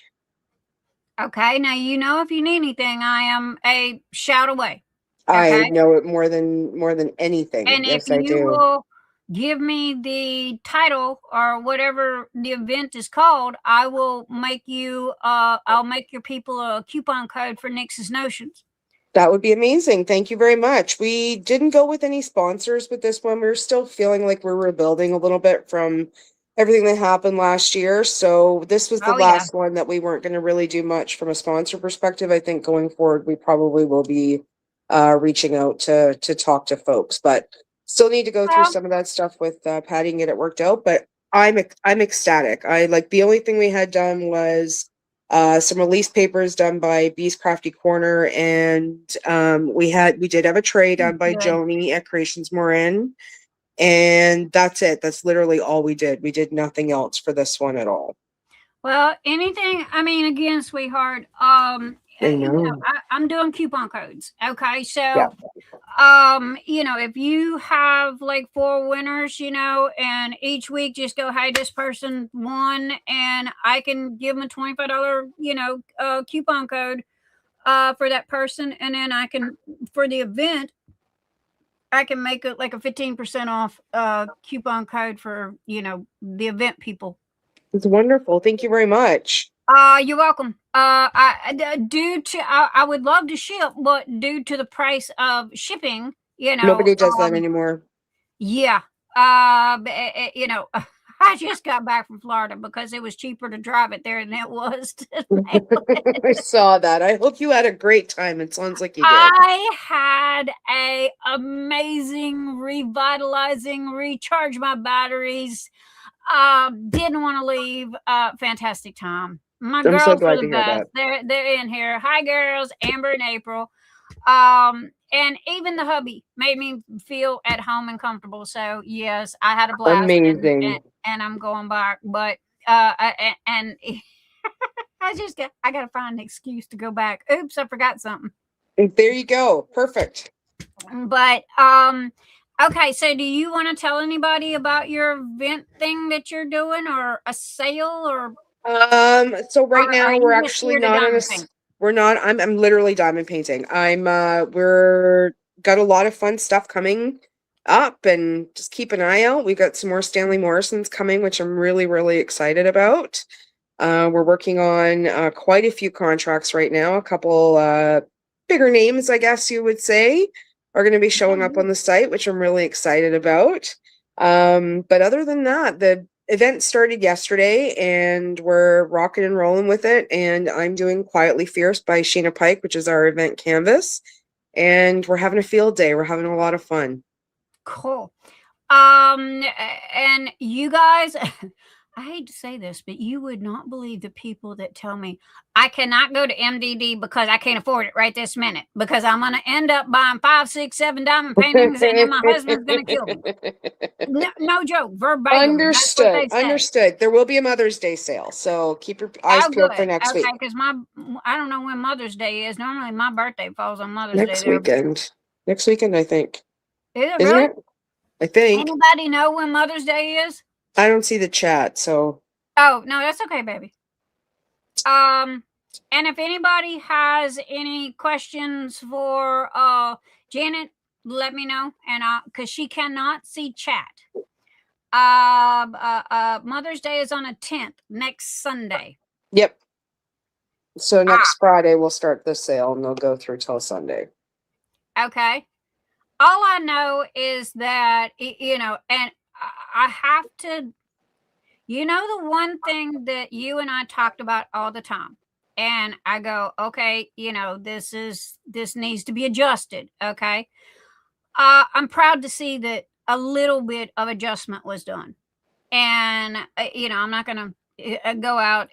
Okay, now if you need anything, I am a shout away. Okay? I know it more than anything. And yes, if I do. You will give me the title or whatever the event is called, I will make you I'll make your people a coupon code for Nix's Notions. That would be amazing. Thank you very much. We didn't go with any sponsors with this one. We're still feeling like we're rebuilding a little bit from everything that happened last year. So this was the last one that we weren't going to really do much from a sponsor perspective. I think going forward, we probably will be reaching out to talk to folks, but still need to go through some of that stuff with Patty and get it worked out. But I'm ecstatic. The only thing we had done was some release papers done by Bee's Crafty Corner, and we did have a tray done by Joni at Creations Morin, and that's it. That's literally all we did. We did nothing else for this one at all. Well, again, sweetheart, I'm doing coupon codes. Okay, so if you have like 4 winners, and each week just go, hey, this person won, and I can give them a $25 coupon code for that person, and then I can, for the event, I can make it like a 15% off coupon code for the event people. It's wonderful. Thank you very much. You're welcome. I would love to ship, but due to the price of shipping, nobody does that anymore. Yeah. I just got back from Florida because it was cheaper to drive it there than it was to mail it. I saw that. I hope you had a great time. It sounds like you did. I had a amazing, revitalizing, recharge my batteries. Didn't want to leave. Fantastic time. My I'm girls so are glad the to hear best. that. They're in here. Hi, girls. Amber and April. And even the hubby made me feel at home and comfortable. So yes, I had a blast. Amazing. And I'm going back. But and I gotta find an excuse to go back. Oops, I forgot something. There you go. Perfect. But okay, so do you want to tell anybody about your event thing that you're doing, or a sale, or So right are now you we're just actually here to not on diamond a paint? we're not I'm literally diamond painting. We're got a lot of fun stuff coming up, and just keep an eye out. We got some more Stanley Morrisons coming, which I'm really, really excited about. We're working on quite a few contracts right now. A couple bigger names, I guess you would say, are going to be showing up on the site, which I'm really excited about. But other than that, the event started yesterday and we're rocking and rolling with it. And I'm doing Quietly Fierce by Sheena Pike, which is our event canvas. And we're having a field day. We're having a lot of fun. Cool. And you guys, I hate to say this, but you would not believe the people that tell me I cannot go to MDD because I can't afford it right this minute, because I'm going to end up buying 5, 6, 7 diamond paintings and then my husband's going to kill me. No joke, verbatim. That's what they say. Understood. There will be a Mother's Day sale, so keep your eyes peeled for next week. Okay, because I don't know when Mother's Day is. Normally my birthday falls on Mother's Next Day. weekend. Next weekend, I think. Is it Isn't really? it? I think. Anybody know when Mother's Day is? I don't see the chat, so. Oh, no, that's okay, baby. And if anybody has any questions for Janet, let me know, and because she cannot see chat. Mother's Day is on the 10th, next Sunday. Yep. So next Friday we'll start the sale, and they'll go through till Sunday. Okay. All I know is that, and I have to, the one thing that you and I talked about all the time, and I go, okay, this needs to be adjusted. Okay. I'm proud to see that a little bit of adjustment was done. And, I'm not going to go out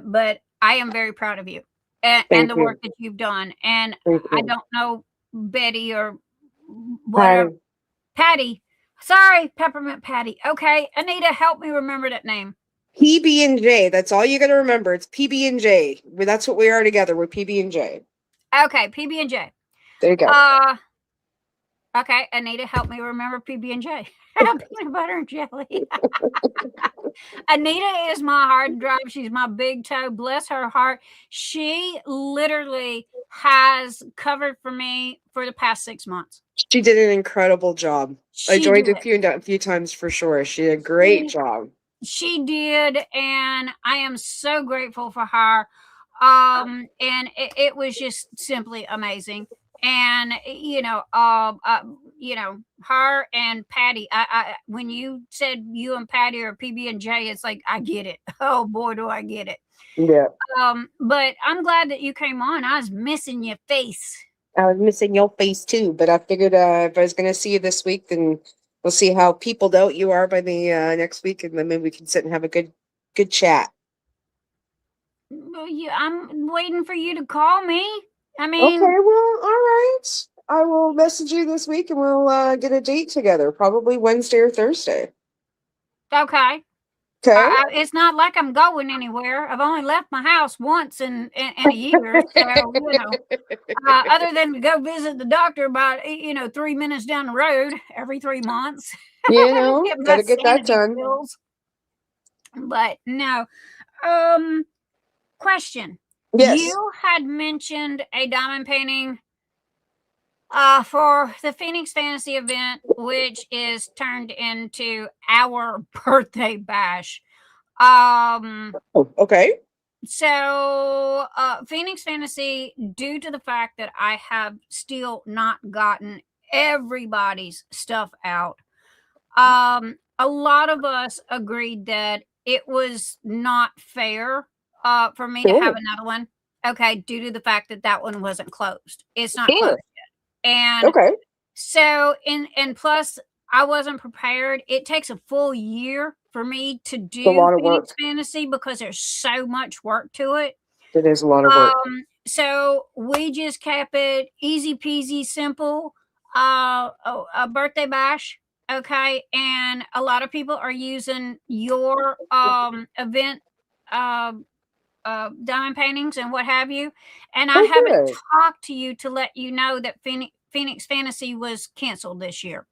but I am very proud of you and the work that you've done. And I don't know Betty or whatever. Patty. Sorry, Peppermint Patty. Okay, Anita, help me remember that name. PB&J. That's all you got to remember. It's PB&J. That's what we are together. We're PB&J. Okay, PB&J. There you go. Okay, Anita, help me remember PB&J. Peanut butter and jelly. Anita is my hard drive. She's my big toe. Bless her heart. She literally has covered for me for the past 6 months. She did an incredible job. I joined a few times for sure. She did a great job. She did, and I am so grateful for her. And it was just simply amazing. And her and Patty. I when you said you and Patty are PB&J, it's like I get it. Oh boy, do I get it. Yeah. But I'm glad that you came on. I was missing your face. I was missing your face too, but I figured if I was going to see you this week, then we'll see how peopled out you are by the next week, and then maybe we can sit and have a good chat. Well, I'm waiting for you to call me. I mean, okay, well, all right. I will message you this week, and we'll get a date together, probably Wednesday or Thursday. Okay. Okay. It's not like I'm going anywhere. I've only left my house once in a year, so other than to go visit the doctor about 3 minutes down the road every 3 months. Gotta get that done. Pills. But no. Question. Yes. You had mentioned a diamond painting for the Phoenix Fantasy event, which is turned into our birthday bash. Okay. So Phoenix Fantasy, due to the fact that I have still not gotten everybody's stuff out, a lot of us agreed that it was not fair for me to have another one. Okay, due to the fact that that one wasn't closed. It's not closed yet. And Okay. so, and plus, I wasn't prepared. It takes a full year for me to do a lot of Phoenix work. Fantasy because there's so much work to it. It is a lot of work. So we just kept it easy peasy, simple. A birthday bash, okay. And a lot of people are using your event diamond paintings and what have you. And I haven't Good. talked to you to let you know that Phoenix Fantasy was canceled this year.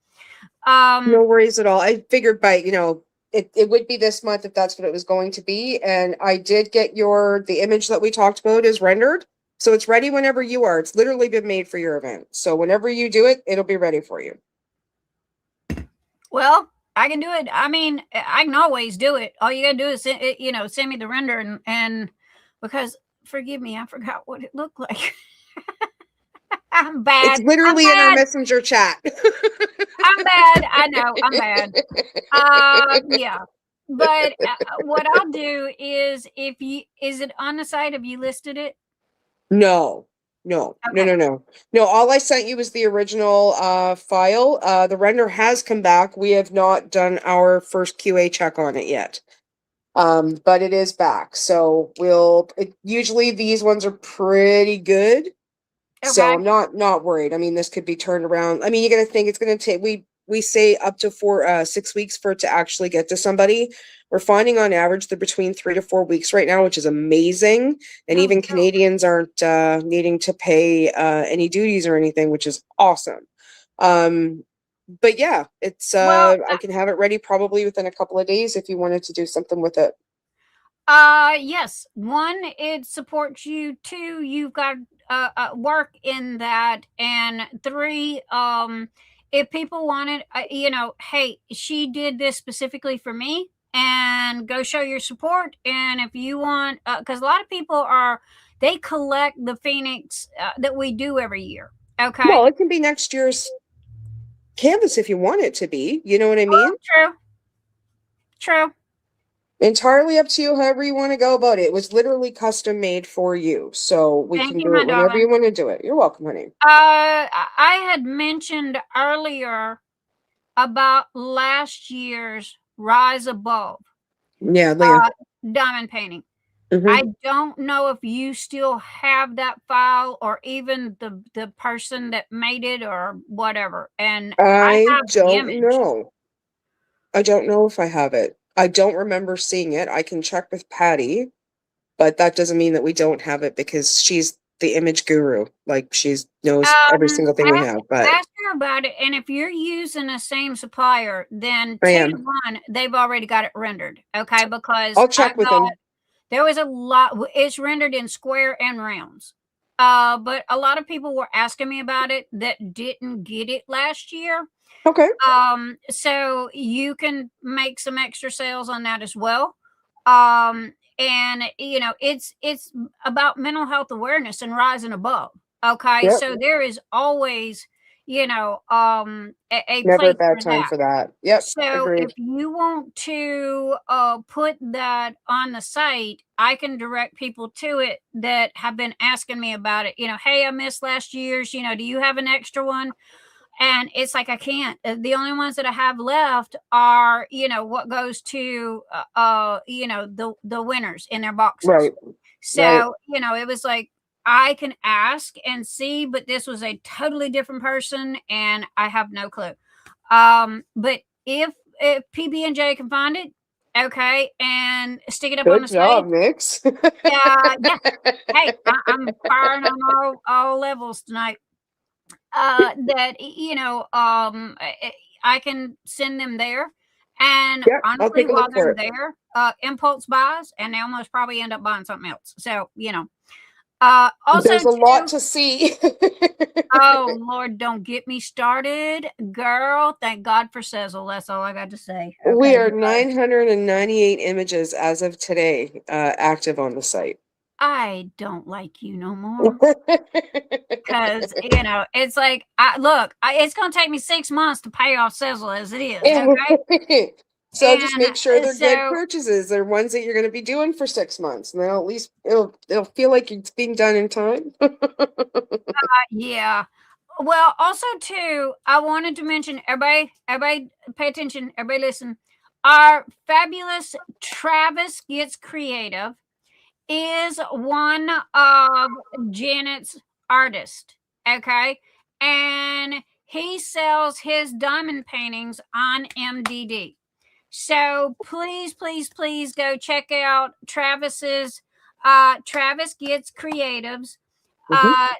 No worries at all. I figured by, it would be this month if that's what it was going to be. And I did get the image that we talked about is rendered. So it's ready whenever you are. It's literally been made for your event. So whenever you do it, it'll be ready for you. Well, I can do it. I mean, I can always do it. All you gotta do is send me the render and because forgive me, I forgot what it looked like. I'm bad. It's literally in our messenger chat. I'm bad. I know. I'm bad. Yeah. But what I'll do is is it on the site? Have you listed it? No. Okay. No. All I sent you was the original file. The render has come back. We have not done our first QA check on it yet. But it is back. So usually these ones are pretty good. Okay. So I'm not worried. I mean, this could be turned around. I mean, you got to think it's going to take, we say up to 6 weeks for it to actually get to somebody. We're finding on average they're between 3 to 4 weeks right now, which is amazing. And even Canadians aren't needing to pay any duties or anything, which is awesome. But yeah, it's I can have it ready probably within a couple of days if you wanted to do something with it. Yes. 1, it supports you. 2, you've got work in that, and 3, if people wanted, hey, she did this specifically for me, and go show your support. And if you want, because a lot of people they collect the Phoenix that we do every year. Okay. Well, it can be next year's canvas if you want it to be. You know what I mean? True. Entirely up to you, however you want to go about it. It was literally custom made for you. So we can do it whenever you want to do it. You're welcome, honey. I had mentioned earlier about last year's Rise Above. Yeah, Leah. Diamond painting. Mm-hmm. I don't know if you still have that file or even the person that made it or whatever. And I don't know. I don't know if I have it. I don't remember seeing it. I can check with Patty, but that doesn't mean that we don't have it because she's the image guru. Like she knows every single thing we have. But ask her about it. And if you're using the same supplier, then 2 to 1, they've already got it rendered. Okay, because I'll check with them. There was a lot. It's rendered in square and rounds. But a lot of people were asking me about it that didn't get it last year. Okay. So you can make some extra sales on that as well. And it's about mental health awareness and rising above. Okay. Yep. So there is always, a never a bad time for that. Yep. So agreed. If you want to put that on the site, I can direct people to it that have been asking me about it. Hey, I missed last year's, do you have an extra one? And it's like, I can't. The only ones that I have left are, what goes to, the winners in their boxes. Right. So, it was like, I can ask and see, but this was a totally different person and I have no clue. But if PB&J can find it, okay, and stick it up on the job, Mix. Yeah. Hey, I'm firing on all levels tonight. That I can send them there, and honestly, while they're there, impulse buys, and they almost probably end up buying something else. So also there's a lot to see. Oh Lord, don't get me started, girl. Thank God for Sezzle. That's all I got to say. Okay, we are 998 images as of today active on the site. I don't like you no more because it's like it's gonna take me 6 months to pay off Sezzle as it is. Okay, So just make sure they're good so purchases. They're ones that you're going to be doing for 6 months, and then at least it'll feel like it's being done in time. yeah. Well, also too, I wanted to mention everybody pay attention, everybody listen. Our fabulous Travis Gets Creative is one of Janet's artists. Okay. And he sells his diamond paintings on MDD. So please, please, please go check out Travis's Travis Gets Creatives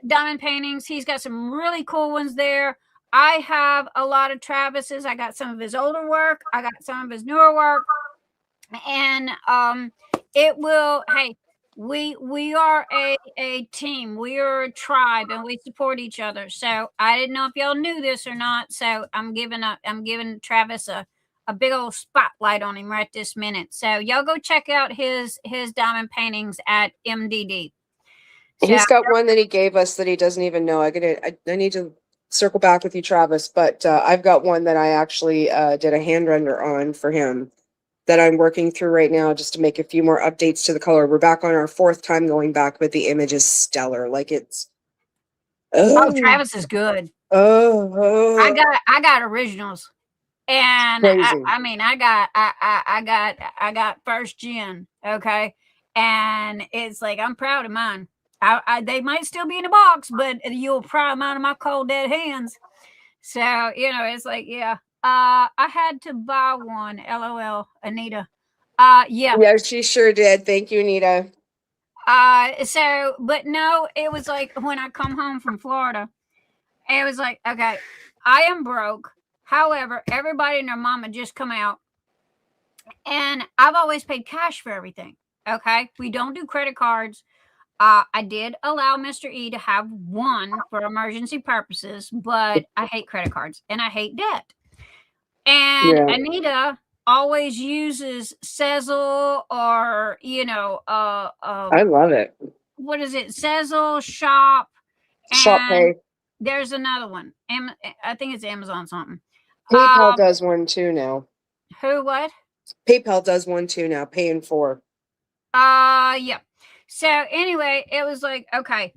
diamond paintings. He's got some really cool ones there. I have a lot of Travis's. I got some of his older work. I got some of his newer work. And it will, hey, we are a team. We are a tribe and we support each other. So I didn't know if y'all knew this or not. So I'm giving Travis a big old spotlight on him right this minute. So y'all go check out his diamond paintings at MDD. He's got one that he gave us that he doesn't even know. I need to circle back with you, Travis, but I've got one that I actually did a hand render on for him that I'm working through right now just to make a few more updates to the color. We're back on our 4th time going back, but the image is stellar. Like it's Travis is good. I got originals. And I got first gen, okay? And it's like I'm proud of mine. They might still be in a box, but you'll pry them out of my cold dead hands. So it's like, yeah. I had to buy one. LOL, Anita. Yeah, she sure did. Thank you, Anita. But no, it was like when I come home from Florida, it was like, okay, I am broke. However, everybody and their mama just come out, and I've always paid cash for everything. Okay, we don't do credit cards. I did allow Mr. E to have one for emergency purposes, but I hate credit cards and I hate debt. And Anita always uses Sezzle or I love it. What is it? Sezzle, Shop, Shop Pay. There's another one. I think it's Amazon something. PayPal does one too now. Who? What? PayPal does one too now. Pay in 4. Yeah. So anyway, it was like, okay,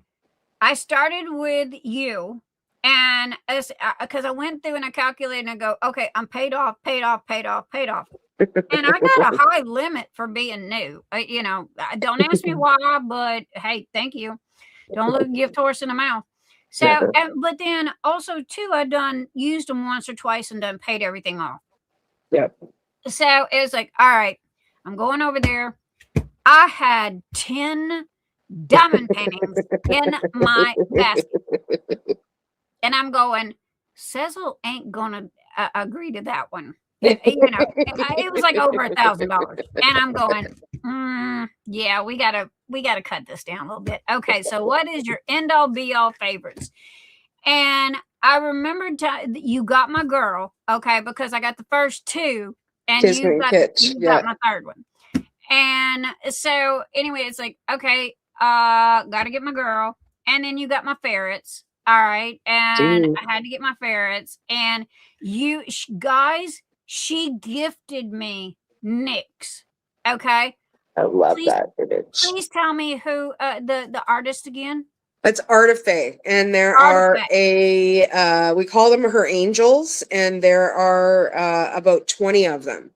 I started with you, and because I went through and I calculated and I go, okay, I'm paid off. And I got a high limit for being new. Don't ask me why, but hey, thank you. Don't look a gift horse in the mouth. So, but then also too, I used them once or twice and done paid everything off. Yep. So it was like, all right, I'm going over there. I had 10 diamond paintings in my basket. And I'm going, Sezzle ain't going to agree to that one. It was like over $1,000. And I'm going, yeah, we gotta cut this down a little bit. Okay, so what is your end all be all favorites? And I remembered you got my girl, okay, because I got the first 2 and you got my 3rd one. And so anyway, it's like, okay, gotta get my girl. And then you got my ferrets. All right. And I had to get my ferrets. And you guys, she gifted me Nyx. Okay. I love that image. Please tell me who the artist again. That's Artifae, and there are we call them her angels, and there are about 20 of them.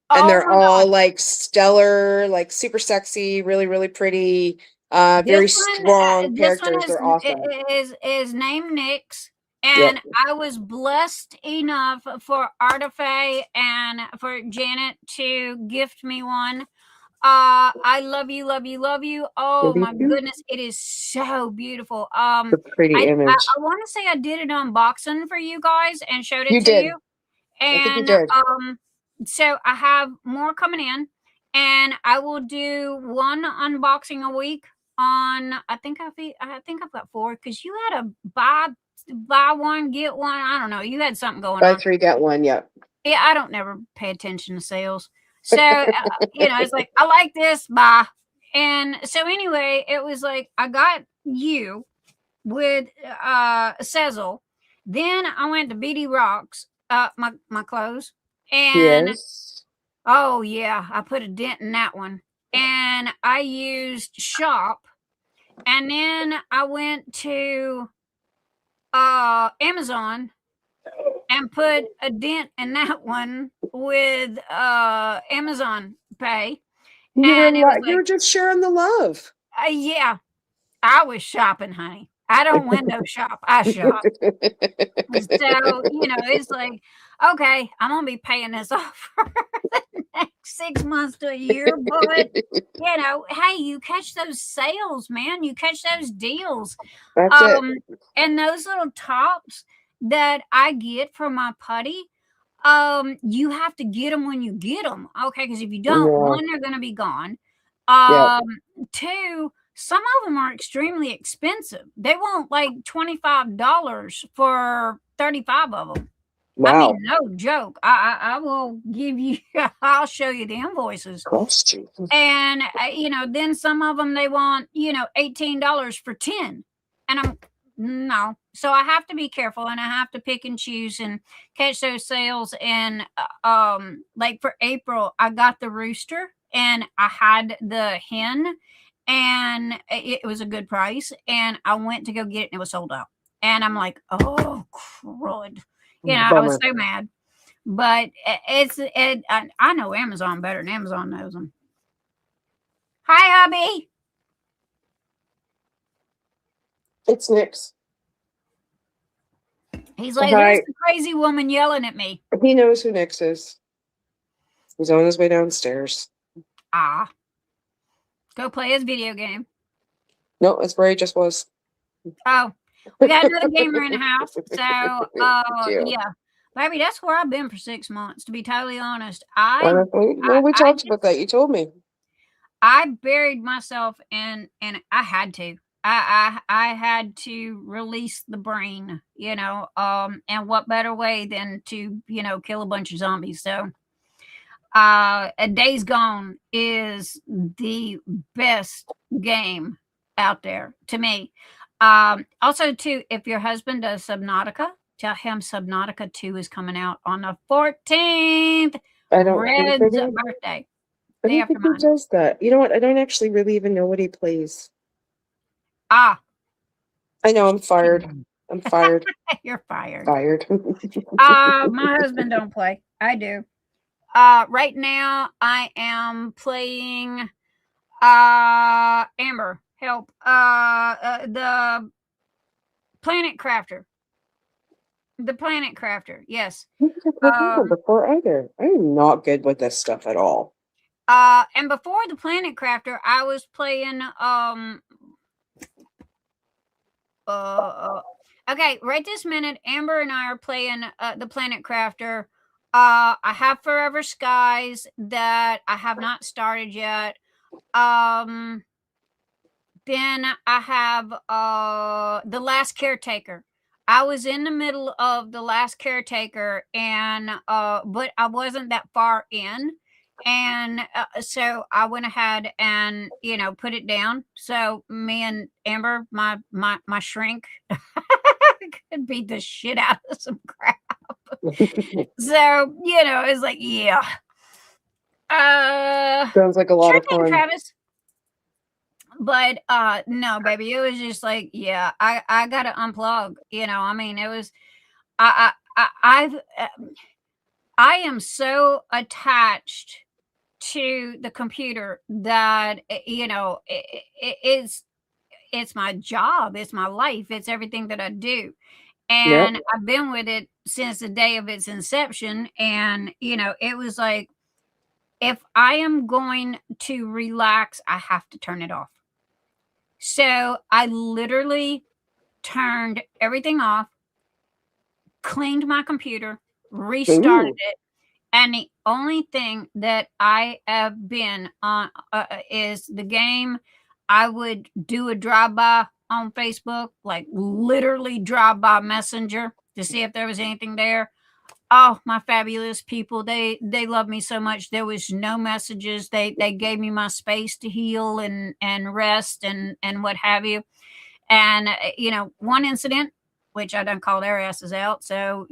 And they're all like stellar, like super sexy, really, really pretty, very strong characters. They're awesome. Is named Nyx, and I was blessed enough for Artifae and for Janet to gift me one. I love you, love you, love you. Oh my goodness, it is so beautiful. It's a pretty image. I want to say I did an unboxing for you guys and showed it to you. And I think you did. So I have more coming in, and I will do one unboxing a week on. I think I've got 4 because you had a buy one get one. I don't know. You had something going on. Buy 3 get 1. Yep. Yeah, I don't never pay attention to sales. So it's like I like this. Bye. And so anyway, it was like I got you with Sezzle. Then I went to BD Rocks, my clothes. And Oh yeah, I put a dent in that one. And I used Shop, and then I went to Amazon and put a dent in that one with Amazon Pay. And it was You were like, just sharing the love. yeah, I was shopping, honey. I don't window shop. I shop. So, it's like, okay, I'm going to be paying this off for the next 6 months to a year. But, hey, you catch those sales, man. You catch those deals. That's it. And those little tops that I get for my putty, you have to get them when you get them. Okay, because if you don't, Yeah. one, they're going to be gone. Yeah. Two, some of them are extremely expensive. They want like $25 for 35 of them. Wow. I mean, no joke. I will give you, I'll show you the invoices. Gosh, Jesus. And, then some of them, they want, $18 for 10. And no. So I have to be careful, and I have to pick and choose and catch those sales. And, like for April, I got the rooster and I had the hen, and it was a good price. And I went to go get it and it was sold out. And I'm like, oh, crud. I was so mad. But I know Amazon better than Amazon knows them. Hi, hubby. It's Nick's. He's like, who's the crazy woman yelling at me? He knows who Nick's is. He's on his way downstairs. Go play his video game. No, that's where he just was. Oh, we got another gamer in the house. So, yeah. Baby, that's where I've been for 6 months, to be totally honest. We talked about that. You told me. I buried myself and I had to. I had to release the brain, and what better way than to, kill a bunch of zombies. So A Days Gone is the best game out there to me. Also, too, if your husband does Subnautica, tell him Subnautica 2 is coming out on the 14th. Red's birthday. I don't think he does that. You know what? I don't actually really even know what he plays. I know. I'm fired. I'm fired. You're fired. Fired. My husband don't play. I do. Right now I am playing Amber. Help. The Planet Crafter. The Planet Crafter. Yes. Before either. I'm not good with this stuff at all. And before the Planet Crafter, I was playing okay, right this minute, Amber and I are playing the Planet Crafter. I have Forever Skies that I have not started yet. Then I have The Last Caretaker. I was in the middle of The Last Caretaker, and but I wasn't that far in. And so I went ahead and put it down. So me and Amber, my shrink, could beat the shit out of some crap. So it's like, yeah. Sounds like a lot of fun, Travis. But no, baby, it was just like, yeah, I gotta unplug. I mean, it was I am so attached to the computer that it's my job, it's my life, it's everything that I do. And I've been with it since the day of its inception. And it was like, if I am going to relax, I have to turn it off. So I literally turned everything off, cleaned my computer, restarted it. And the only thing that I have been on is the game. I would do a drive-by on Facebook, like literally drive-by Messenger to see if there was anything there. Oh, my fabulous people. They love me so much. There was no messages. They gave me my space to heal and rest and what have you. And, one incident, which I done called their asses out. So,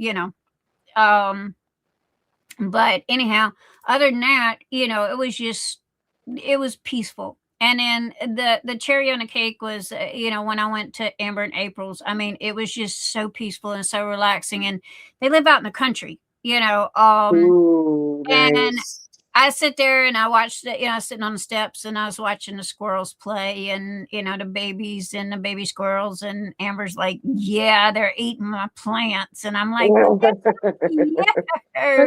But anyhow, other than that, it was peaceful. And then the cherry on the cake was, when I went to Amber and April's, I mean, it was just so peaceful and so relaxing. And they live out in the country, Ooh, and nice. I sit there and I watch sitting on the steps, and I was watching the squirrels play, and, the babies and the baby squirrels, and Amber's like, yeah, they're eating my plants. And I'm like, yeah. But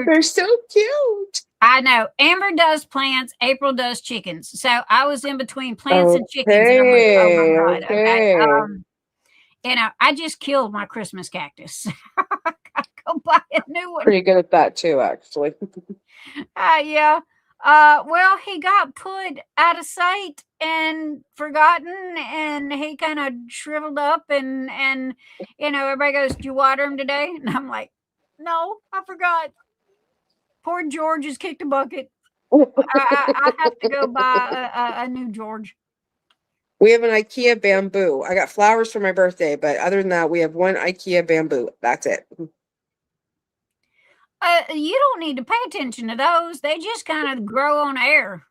they're so cute. I know. Amber does plants, April does chickens. So I was in between plants and chickens, and I'm like, oh my God. Okay. I just killed my Christmas cactus. I gotta go buy a new one. Pretty good at that too, actually. Yeah. Well, he got put out of sight and forgotten, and he kind of shriveled up, and everybody goes, "Did you water him today?" And I'm like, "No, I forgot. Poor George has kicked a bucket. I have to go buy a new George." We have an IKEA bamboo. I got flowers for my birthday, but other than that, we have one IKEA bamboo. That's it. You don't need to pay attention to those. They just kind of grow on air.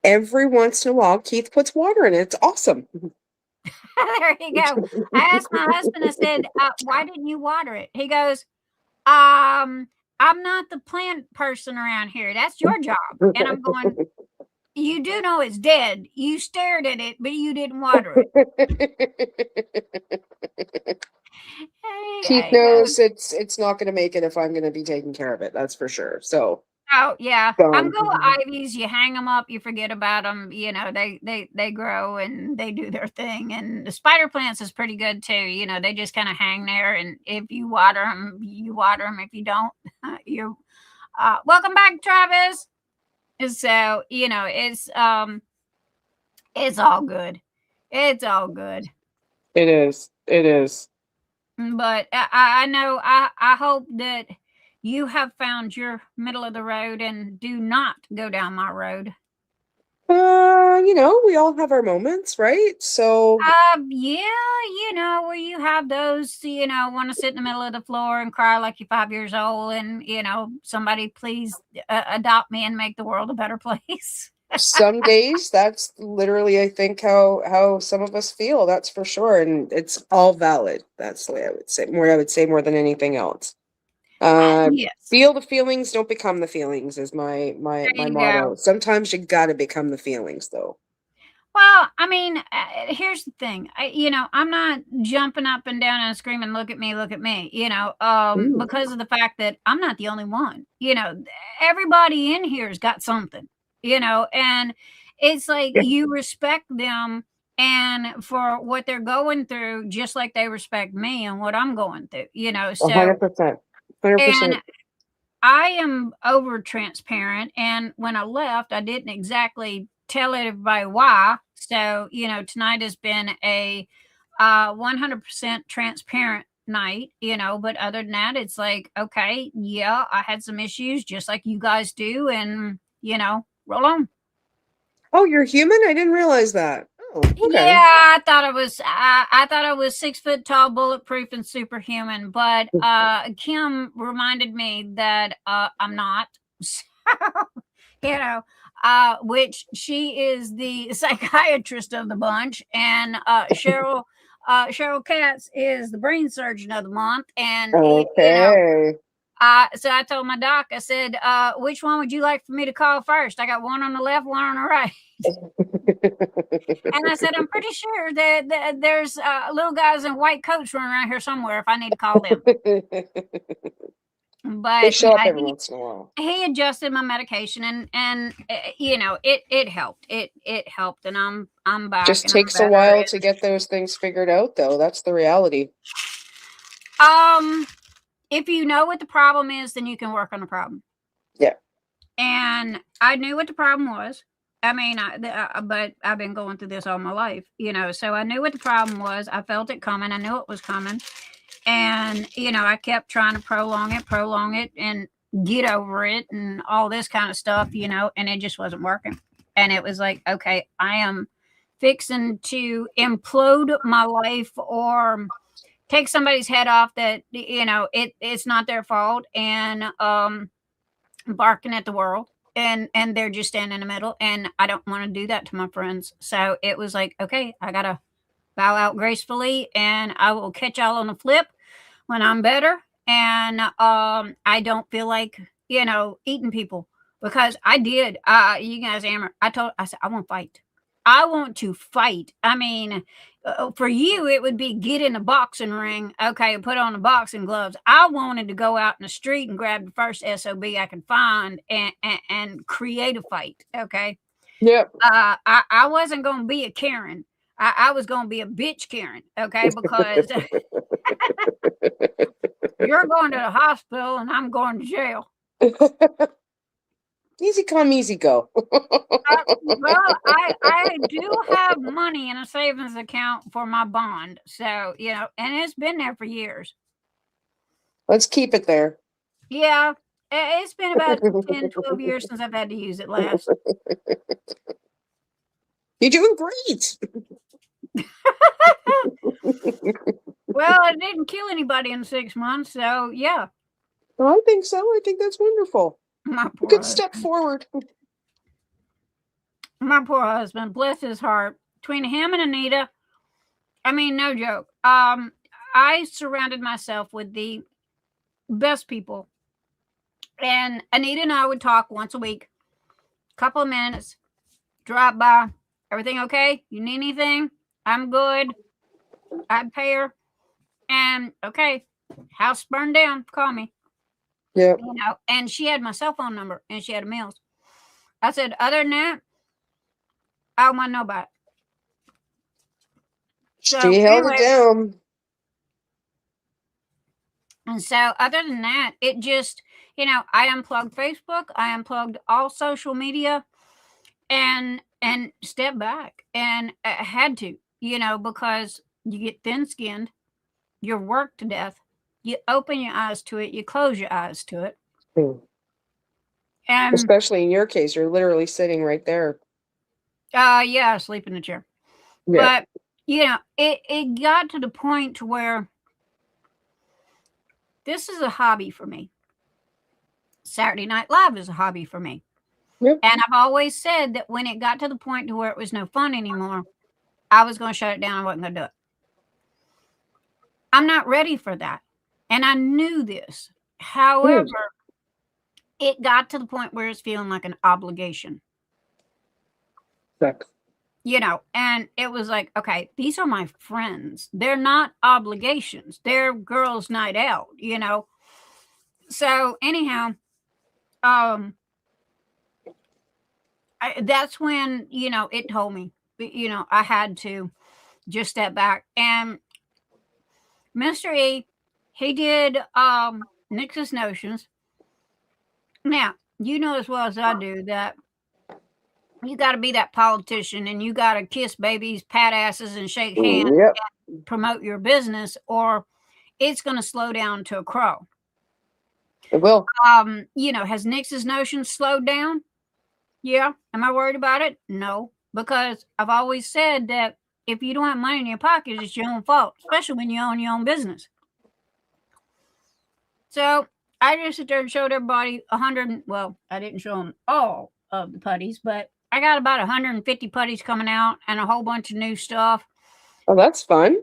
Every once in a while, Keith puts water in it. It's awesome. There you go. I asked my husband, I said, why didn't you water it? He goes, I'm not the plant person around here. That's your job. And I'm going, you do know it's dead. You stared at it, but you didn't water it. Keith knows it's not going to make it if I'm going to be taking care of it. That's for sure. So. Oh yeah, I'm good with ivies. You hang them up, you forget about them. They grow and they do their thing. And the spider plants is pretty good too. They just kind of hang there, and if you water them, you water them. If you don't, you. Welcome back, Travis. So it's all good. It's all good. It is. It is. But I know. I hope that you have found your middle of the road, and do not go down my road. We all have our moments, right? So yeah, where you have those, want to sit in the middle of the floor and cry like you're 5 years old, and somebody please adopt me and make the world a better place. Some days that's literally, I think, how some of us feel. That's for sure, and it's all valid. That's the way I would say more than anything else. Yes. Feel the feelings, don't become the feelings is my motto. Go. Sometimes you got to become the feelings, though. Well, I mean, here's the thing. I'm not jumping up and down and screaming, look at me, because of the fact that I'm not the only one. Everybody in here's got something, and it's like you respect them and for what they're going through, just like they respect me and what I'm going through, so 100%. And I am over transparent. And when I left, I didn't exactly tell everybody why. So, tonight has been a 100% transparent night, but other than that, it's like, okay, yeah, I had some issues just like you guys do. And, roll on. Oh, you're human? I didn't realize that. Oh, okay. Yeah, I thought I was 6 foot tall, bulletproof, and superhuman. But Kim reminded me that I'm not. So, which she is the psychiatrist of the bunch, and Cheryl Katz is the brain surgeon of the month. And okay. So I told my doc, I said, which one would you like for me to call first? I got one on the left, one on the right. And I said, I'm pretty sure that there's little guys in white coats running around here somewhere if I need to call them. But they show up every once in a while. He adjusted my medication, and it helped. It helped, and I'm back. Just takes a while to get those things figured out, though. That's the reality. If you know what the problem is, then you can work on the problem. Yeah. And I knew what the problem was. I mean, but I've been going through this all my life, so I knew what the problem was. I felt it coming. I knew it was coming. And, I kept trying to prolong it and get over it and all this kind of stuff, and it just wasn't working. And it was like, okay, I am fixing to implode my life or take somebody's head off that, it's not their fault. And barking at the world, and they're just standing in the middle, and I don't want to do that to my friends. So it was like, okay, I gotta bow out gracefully, and I will catch y'all on the flip when I'm better. And I don't feel like, eating people, because I did. You guys, Amber, I said, I want to fight. I want to fight. I mean, for you, it would be get in a boxing ring, okay, put on the boxing gloves. I wanted to go out in the street and grab the first SOB I could find and create a fight, okay? Yep. I wasn't going to be a Karen. I was going to be a bitch Karen, okay? Because you're going to the hospital and I'm going to jail. Easy come, easy go. Well, I do have money in a savings account for my bond. So, and it's been there for years. Let's keep it there. Yeah, it's been about 10, 12 years since I've had to use it last. You're doing great. Well, I didn't kill anybody in 6 months. So, yeah. I think so. I think that's wonderful. My poor Good husband. step forward. My poor husband, bless his heart. Between him and Anita, I mean, no joke. I surrounded myself with the best people. And Anita and I would talk once a week, couple of minutes, drop by. Everything okay? You need anything? I'm good. I'd pay her. And okay, house burned down, call me. Yeah. And she had my cell phone number and she had Emil's. I said, other than that, I don't want to know about it. So, She held anyway, it down. And so other than that, it just, I unplugged Facebook, I unplugged all social media and stepped back. And I had to, because you get thin-skinned, you're worked to death. You open your eyes to it, you close your eyes to it. And especially in your case, you're literally sitting right there. Yeah, I sleep in the chair. Yeah. But it got to the point to where this is a hobby for me. Saturday Night Live is a hobby for me. Yep. And I've always said that when it got to the point to where it was no fun anymore, I was going to shut it down. I wasn't going to do it. I'm not ready for that. And I knew this. However, it got to the point where it's feeling like an obligation. Sucks. And it was like, okay, these are my friends. They're not obligations. They're girls' night out, So anyhow, that's when, it told me, I had to just step back. And Mr. E, he did Nix's Notions. Now, you know as well as I do that you got to be that politician and you got to kiss babies, pat asses, and shake hands and promote your business, or it's going to slow down to a crawl. It will. Has Nix's Notions slowed down? Yeah. Am I worried about it? No, because I've always said that if you don't have money in your pocket, it's your own fault, especially when you own your own business. So I just sit there and showed everybody 100. Well, I didn't show them all of the putties, but I got about 150 putties coming out and a whole bunch of new stuff. Oh, that's fun.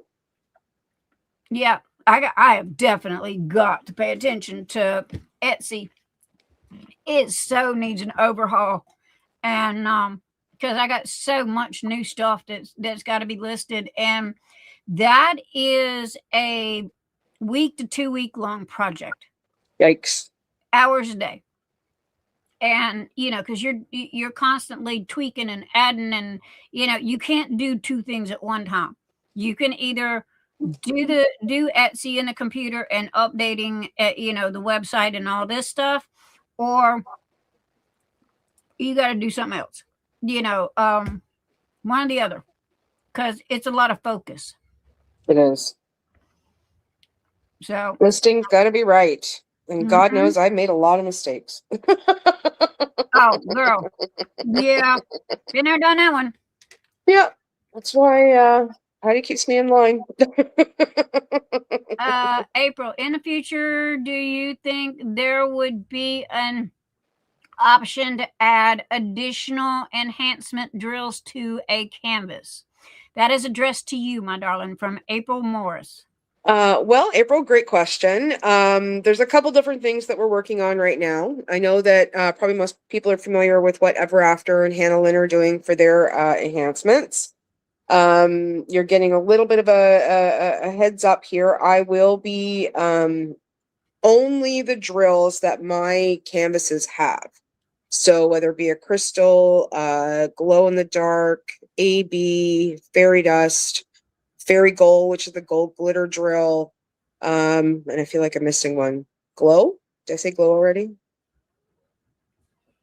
Yeah, I have definitely got to pay attention to Etsy. It so needs an overhaul. And because I got so much new stuff that's got to be listed. And that is a week to 2 week long project. Yikes. Hours a day. And, because you're constantly tweaking and adding and, you can't do two things at one time. You can either do Etsy in the computer and updating, the website and all this stuff, or you got to do something else, one or the other, because it's a lot of focus. It is. So listing's got to be right. And God knows I've made a lot of mistakes. Oh, girl. Yeah. Been there, done that one. Yeah. That's why Heidi keeps me in line. April, in the future, do you think there would be an option to add additional enhancement drills to a canvas. That is addressed to you, my darling, from April Morris. Well, April, great question. There's a couple different things that we're working on right now. I know that probably most people are familiar with what Ever After and Hannah Lynn are doing for their enhancements. You're getting a little bit of a heads up here. I will be only the drills that my canvases have. So whether it be a crystal, glow in the dark, AB, fairy dust, fairy gold, which is the gold glitter drill. And I feel like I'm missing one. Glow? Did I say glow already?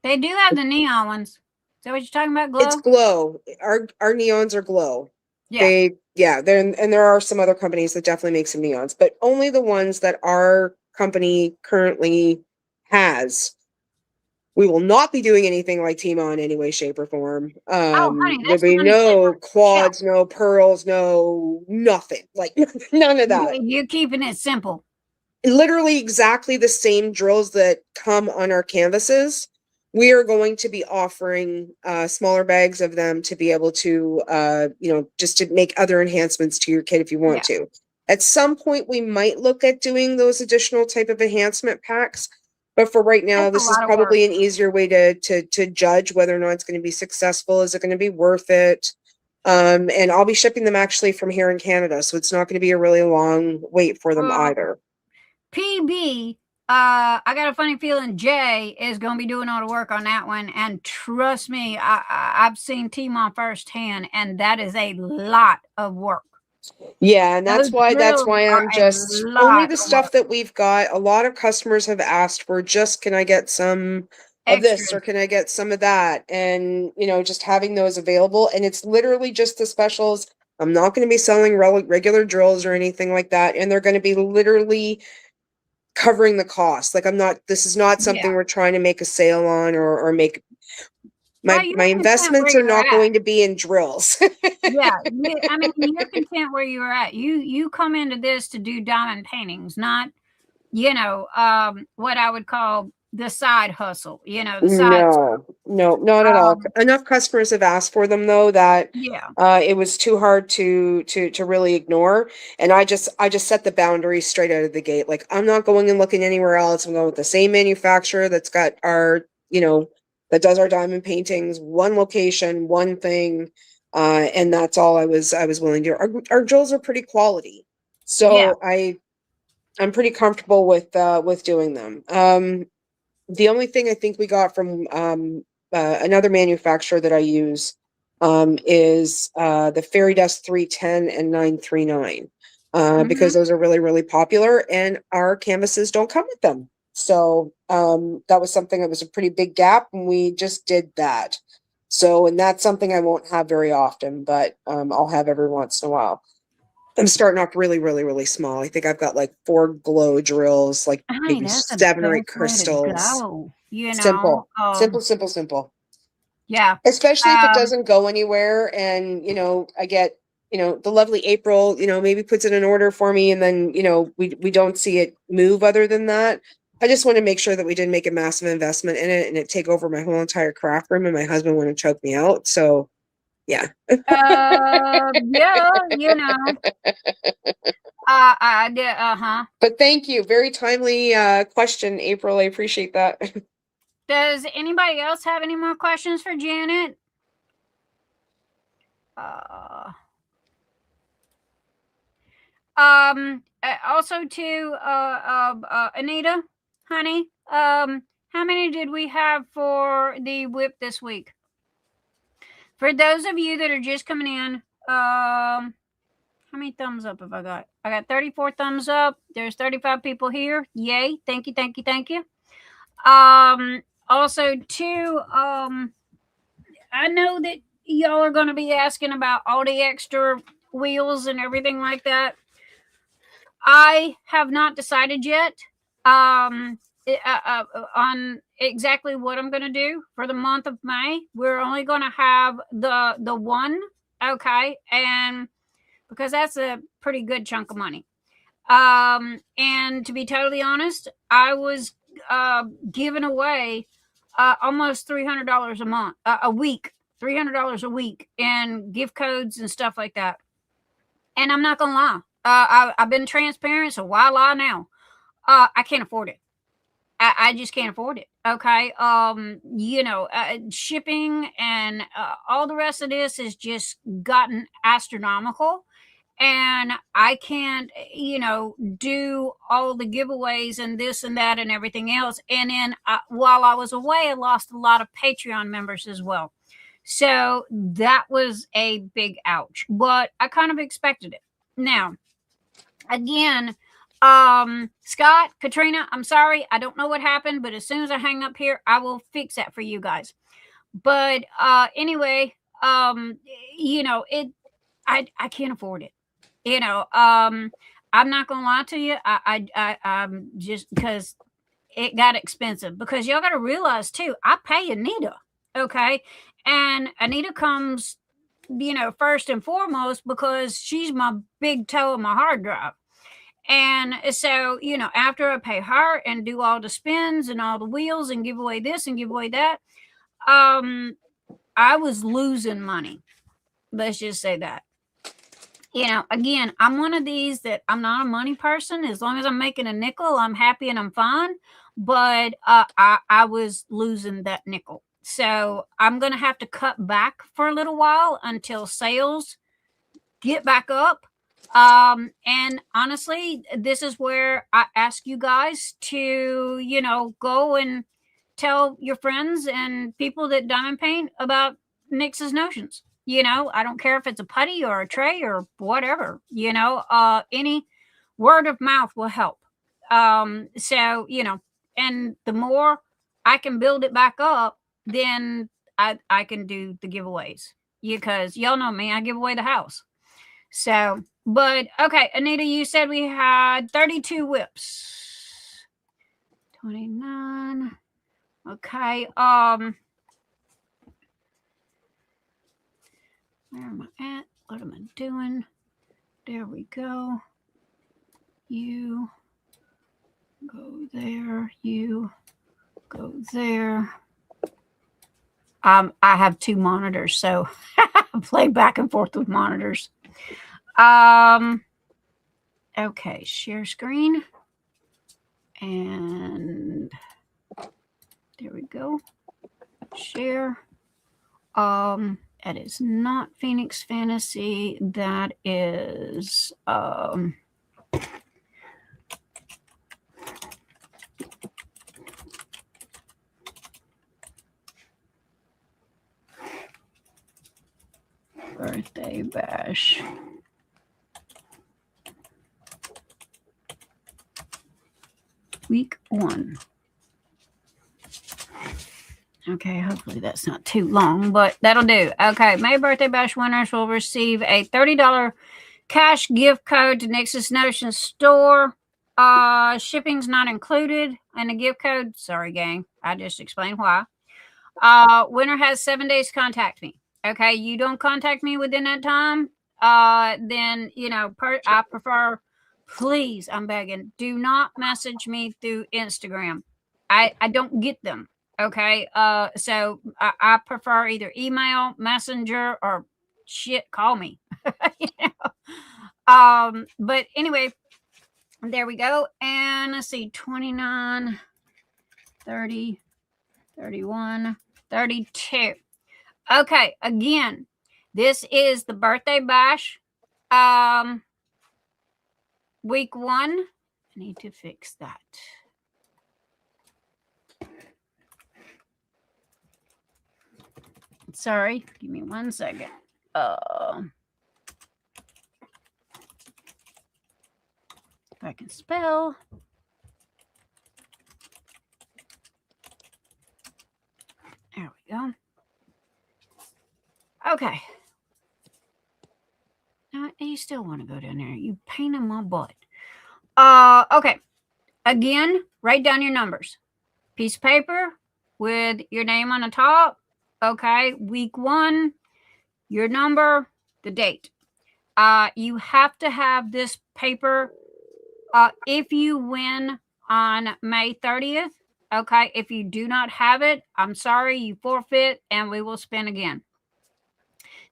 They do have the neon ones. Is that what you're talking about, glow? It's glow. Our neons are glow. Yeah. There are some other companies that definitely make some neons, but only the ones that our company currently has. We will not be doing anything like Tima in any way, shape, or form. Honey, There'll be no quads, no pearls, no nothing. Like none of that. You're keeping it simple. Literally exactly the same drills that come on our canvases. We are going to be offering smaller bags of them to be able to, just to make other enhancements to your kit if you want to. At some point, we might look at doing those additional type of enhancement packs. But for right now, this is probably an easier way to judge whether or not it's going to be successful. Is it going to be worth it? And I'll be shipping them actually from here in Canada, so it's not going to be a really long wait for them either. PB, I got a funny feeling Jay is going to be doing all the work on that one. And trust me, I've seen Timon firsthand, and that is a lot of work. Yeah, and that's why I'm just only the stuff that we've got. A lot of customers have asked for just, can I get some of this or can I get some of that? And, just having those available. And it's literally just the specials. I'm not going to be selling regular drills or anything like that. And they're going to be literally covering the cost. Like this is not something we're trying to make a sale on or make. My investments are not going to be in drills. Yeah, I mean, you're content where you're at. You come into this to do diamond paintings, not, what I would call the side hustle. The side. No, not at all. Enough customers have asked for them though that it was too hard to really ignore. And I just set the boundaries straight out of the gate. Like I'm not going and looking anywhere else. I'm going with the same manufacturer that's got our, that does our diamond paintings, one location, one thing. And that's all I was willing to do. Our drills are pretty quality. So I'm pretty comfortable with doing them. The only thing I think we got from another manufacturer that I use is the Fairy Dust 310 and 939 because those are really, really popular and our canvases don't come with them. So that was something that was a pretty big gap and we just did that. So, and that's something I won't have very often, but I'll have every once in a while. I'm starting off really, really, really small. I think I've got like 4 glow drills, like maybe 7 or 8 crystals. Simple. Yeah. Especially if it doesn't go anywhere and, I get, the lovely April, maybe puts in an order for me and then, we don't see it move other than that. I just want to make sure that we didn't make a massive investment in it and it take over my whole entire craft room and my husband wouldn't choke me out. So yeah. But thank you. Very timely question, April. I appreciate that. Does anybody else have any more questions for Janet? Also to Anita, honey, how many did we have for the whip this week? For those of you that are just coming in, how many thumbs up have I got? I got 34 thumbs up. There's 35 people here. Yay. Thank you, thank you, thank you. Also, too, I know that y'all are going to be asking about all the extra wheels and everything like that. I have not decided yet on exactly what I'm going to do for the month of May. We're only going to have the one, okay, and because that's a pretty good chunk of money. And to be totally honest, I was giving away almost $300 a month, a week, $300 a week in gift codes and stuff like that. And I'm not gonna lie, I've been transparent, so why lie now? I can't afford it. I just can't afford it. Okay. Shipping and all the rest of this has just gotten astronomical. And I can't, do all the giveaways and this and that and everything else. And then while I was away, I lost a lot of Patreon members as well. So that was a big ouch, but I kind of expected it. Now, again, Scott, Katrina, I'm sorry. I don't know what happened, but as soon as I hang up here, I will fix that for you guys. But anyway, I can't afford it. I'm not gonna lie to you. I'm just because it got expensive, because y'all got to realize too, I pay Anita. Okay. And Anita comes, first and foremost, because she's my big toe in my hard drive. And so, after I pay her and do all the spins and all the wheels and give away this and give away that, I was losing money. Let's just say that. Again, I'm one of these that I'm not a money person. As long as I'm making a nickel, I'm happy and I'm fine. But I was losing that nickel. So I'm going to have to cut back for a little while until sales get back up. And honestly, this is where I ask you guys to, go and tell your friends and people that diamond paint about Nix's Notions. I don't care if it's a putty or a tray or whatever, any word of mouth will help. So, and the more I can build it back up, then I can do the giveaways, because y'all know me, I give away the house. So, but okay, Anita, you said we had 32 whips. 29. Okay. Where am I at? What am I doing? There we go. You go there. You go there. I have two monitors, so I play back and forth with monitors. Okay, share screen. And there we go. Share. That is not Phoenix Fantasy. That is Birthday Bash. Week 1. Okay, hopefully that's not too long, but that'll do. Okay, May Birthday Bash winners will receive a $30 cash gift code to Nix's Notion store. Shipping's not included in the gift code. Sorry, gang. I just explained why. Winner has 7 days to contact me. Okay, you don't contact me within that time, then, I prefer, please, I'm begging, do not message me through Instagram. I don't get them. Okay, so I prefer either email, messenger, or shit, call me. But anyway, there we go. And let's see, 29, 30, 31, 32. Okay, again, this is the Birthday Bash. Week 1. I need to fix that. Sorry, give me 1 second. If I can spell. There we go. Okay. You still want to go down there. You pain in my butt. Okay. Again, write down your numbers. Piece of paper with your name on the top. Okay. Week 1, your number, the date. You have to have this paper if you win on May 30th. Okay. If you do not have it, I'm sorry, you forfeit and we will spin again.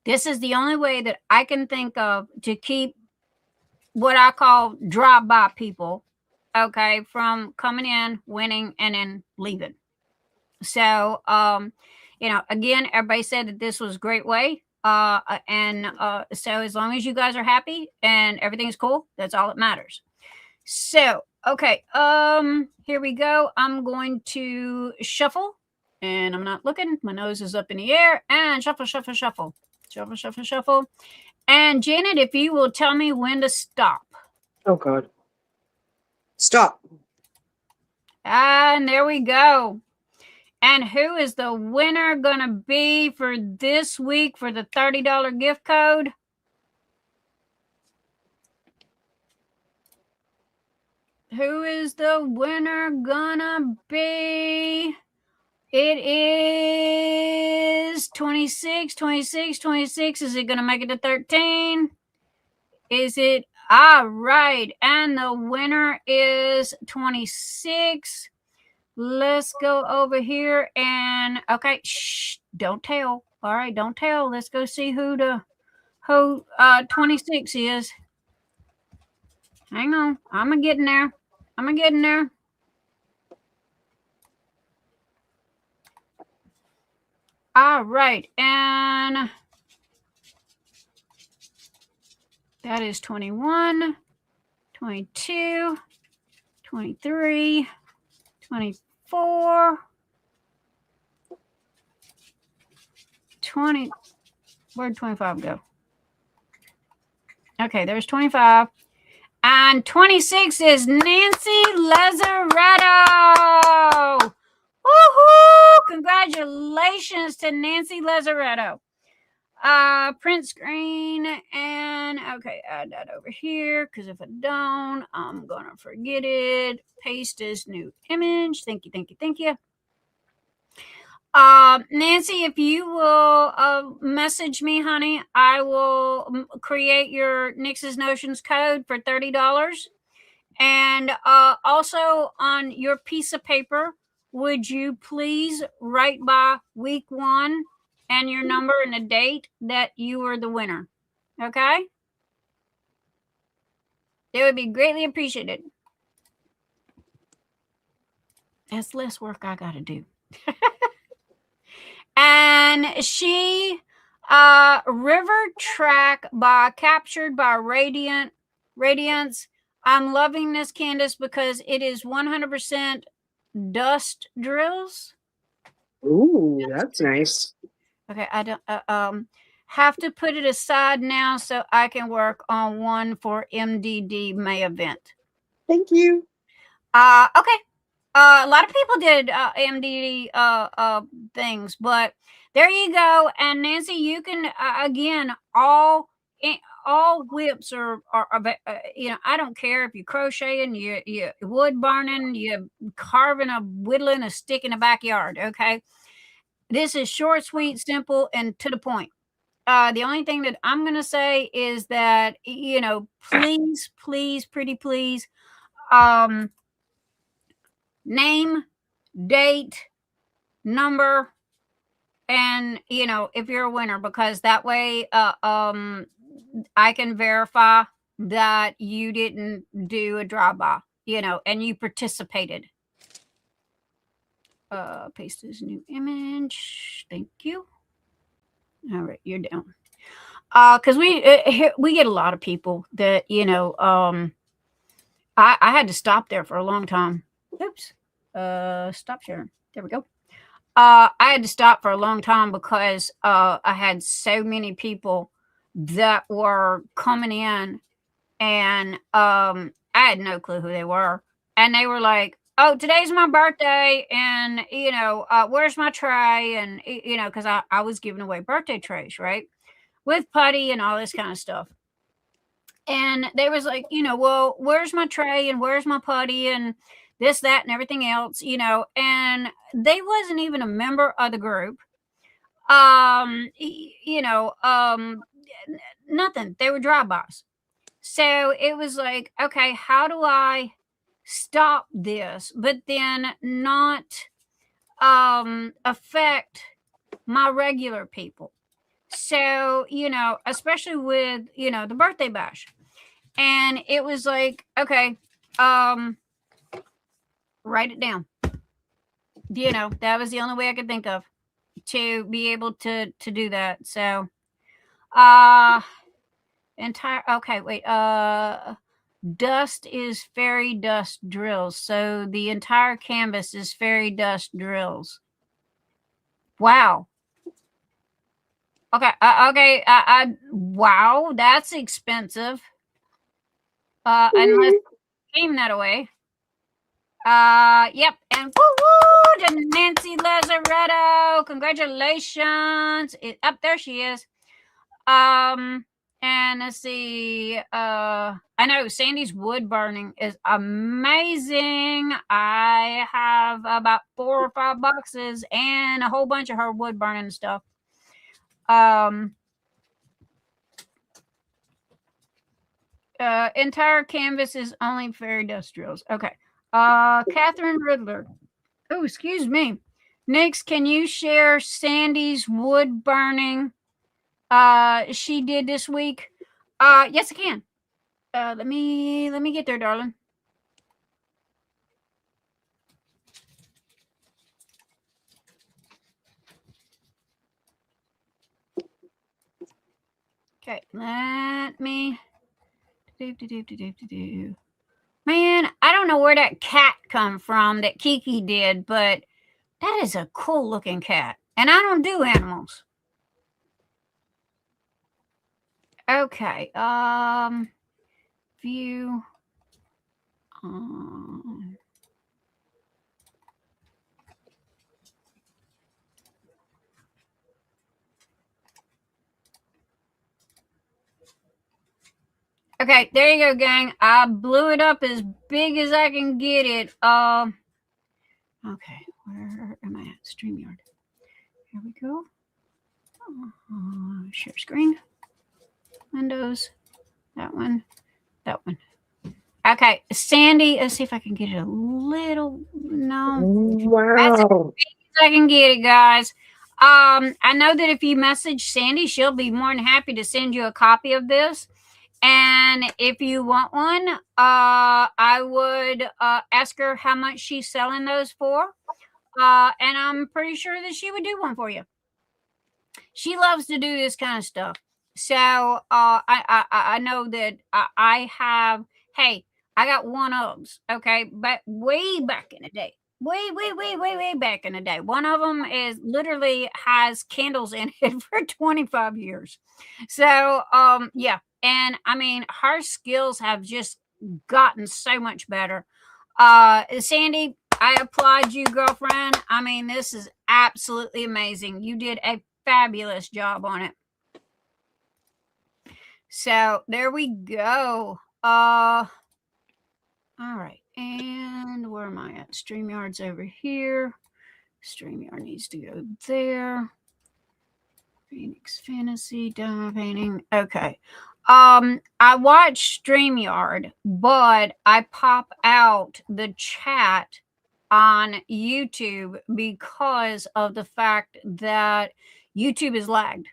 This is the only way that I can think of to keep what I call drive-by people, okay, from coming in, winning, and then leaving. So, again, everybody said that this was a great way. So as long as you guys are happy and everything's cool, that's all that matters. So, okay, here we go. I'm going to shuffle, and I'm not looking. My nose is up in the air, and shuffle, shuffle, shuffle, shuffle, shuffle, shuffle. And Janet, if you will tell me when to stop. Oh God. Stop. And there we go. And who is the winner going to be for this week for the $30 gift code? Who is the winner gonna be? It is 26, 26, 26. Is it gonna make it to 13? Is it? All right. And the winner is 26. Let's go over here and okay. Shh, don't tell. All right, don't tell. Let's go see who 26 is. Hang on. I'm getting there. All right. And that is 21, 22, 23, 24, 20. Where'd 25 go? Okay, there's 25. And 26 is Nancy Lazaretto. Woohoo! Congratulations to Nancy Lazaretto. Print screen and okay, add that over here because if I don't, I'm gonna forget it. Paste as new image. Thank you, thank you, thank you. Nancy, if you will message me, honey, I will create your Nix's Notions code for $30. And also on your piece of paper, would you please write by week 1 and your number and the date that you were the winner? Okay? It would be greatly appreciated. That's less work I got to do. And she, River Track by Captured by Radiance. I'm loving this, Candace, because it is 100% dust drills. Ooh, that's nice. Okay, I don't have to put it aside now so I can work on one for MDD May event. Thank you. Okay. A lot of people did MDD things, but there you go. And Nancy, you can again all whips are I don't care if you're crocheting, you wood burning, you carving whittling a stick in the backyard. Okay, this is short, sweet, simple, and to the point. The only thing that I'm gonna say is that please, pretty please, name, date, number, and if you're a winner, because that way I can verify that you didn't do a drive-by, and you participated. Paste this new image. Thank you. All right, you're down. Because we get a lot of people that I had to stop there for a long time. Oops. Stop sharing. There we go. I had to stop for a long time because I had so many people that were coming in, and I had no clue who they were, and they were like, "Oh, today's my birthday, and where's my tray?" And because I was giving away birthday trays, right, with putty and all this kind of stuff. And they was like, well, where's my tray and where's my putty and this, that, and everything else, and they wasn't even a member of the group. Nothing. They were drive-bys. So it was like, okay, how do I stop this, but then not affect my regular people. So, especially with, the birthday bash. And it was like, okay, write it down. That was the only way I could think of to be able to do that. So, dust is fairy dust drills. So the entire canvas is fairy dust drills. Wow. Okay. Wow, that's expensive. Unless it came that way. Yep. And woo to Nancy Lazaretto. Congratulations. Up there she is. And let's see. I know Sandy's wood burning is amazing. I have about 4 or 5 boxes and a whole bunch of her wood burning stuff. Entire canvas is only fairy dust drills. Okay. Catherine Riddler. Oh, excuse me. Nix, can you share Sandy's wood burning she did this week? Yes, I can. Let me get there, darling. Okay, let me Man, I don't know where that cat come from that Kiki did, but that is a cool looking cat. And I don't do animals. Okay. View. Okay, there you go, gang. I blew it up as big as I can get it. Okay, where am I at? StreamYard. Here we go. Share screen. Windows. That one. That one. Okay, Sandy. Let's see if I can get it a little. No. Wow. That's as big as I can get it, guys. I know that if you message Sandy, she'll be more than happy to send you a copy of this. And if you want one, I would ask her how much she's selling those for. And I'm pretty sure that she would do one for you. She loves to do this kind of stuff. So I know that I have, hey, I got one of them, okay? But way back in the day. Way back in the day. One of them is literally has candles in it for 25 years. So, yeah. And I mean, her skills have just gotten so much better. Sandy, I applaud you, girlfriend. I mean, this is absolutely amazing. You did a fabulous job on it. So there we go. All right. And where am I at? StreamYard's over here. StreamYard needs to go there. Phoenix Fantasy, demo painting. Okay. I watch StreamYard, but I pop out the chat on YouTube because of the fact that YouTube is lagged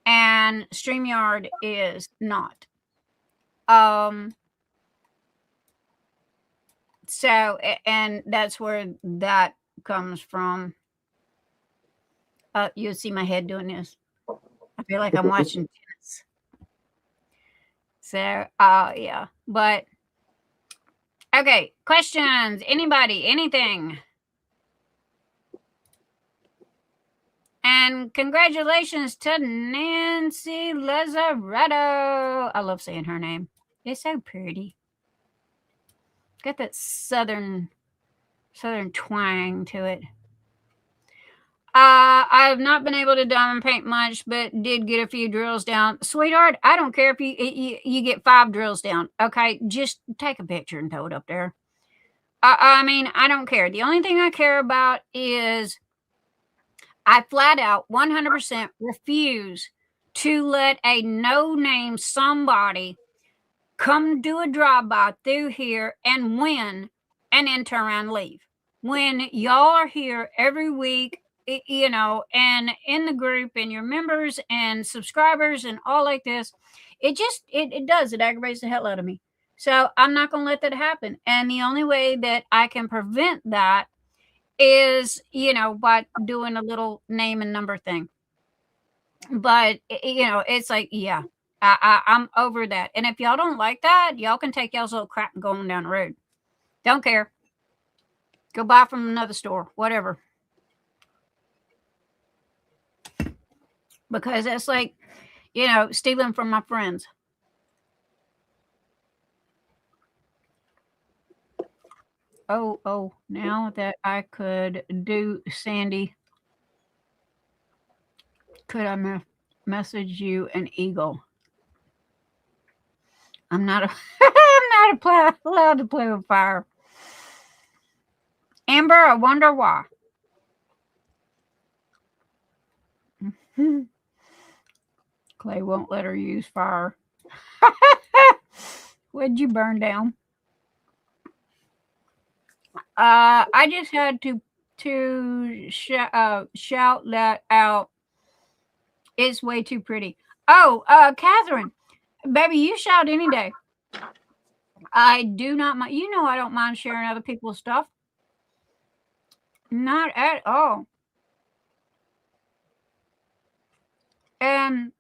and StreamYard is not. So, and that's where that comes from. You'll see my head doing this. I feel like I'm watching tennis. So, yeah, but okay. Questions? Anybody? Anything? And congratulations to Nancy Lazaretto. I love saying her name. It's so pretty. Got that southern twang to it. I have not been able to diamond paint much, but did get a few drills down. Sweetheart, I don't care if you get 5 drills down. Okay, just take a picture and throw it up there. I mean, I don't care. The only thing I care about is I flat out 100% refuse to let a no-name somebody come do a drive-by through here and win and then turn around and leave. When y'all are here every week, and in the group and your members and subscribers and all like this, it aggravates the hell out of me. So I'm not going to let that happen. And the only way that I can prevent that is, by doing a little name and number thing. But, it's like, yeah, I'm over that. And if y'all don't like that, y'all can take y'all's little crap and go on down the road. Don't care. Go buy from another store, whatever. Because that's like, stealing from my friends. Oh, now that I could do Sandy, could I message you an eagle? I'm not allowed to play with fire. Amber, I wonder why. Clay won't let her use fire. What'd you burn down? I just had to shout that out. It's way too pretty. Oh, Catherine, baby, you shout any day. I do not mind. I don't mind sharing other people's stuff. Not at all. And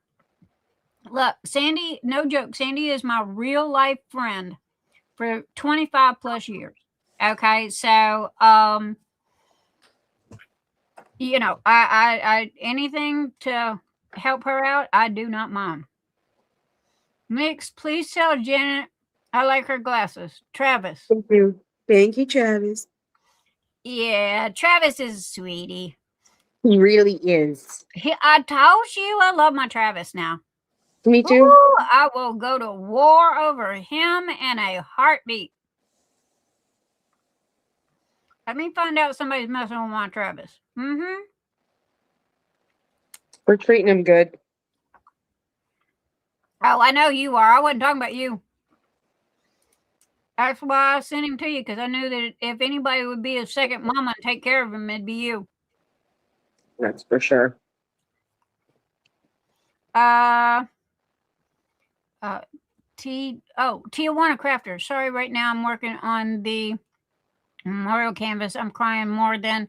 look, Sandy, no joke, Sandy is my real life friend for 25 plus years. Okay, so I anything to help her out, I do not mind. Mix, please tell Janet I like her glasses. Travis. Thank you, Travis. Yeah, Travis is a sweetie. He really is. I told you I love my Travis now. Me too. Ooh, I will go to war over him in a heartbeat. Let me find out somebody's messing with my Travis. Mm-hmm. We're treating him good. Oh, I know you are. I wasn't talking about you. That's why I sent him to you, because I knew that if anybody would be a second mama and take care of him, it'd be you. That's for sure. Tijuana Crafter. Sorry, right now I'm working on the memorial canvas. I'm crying more than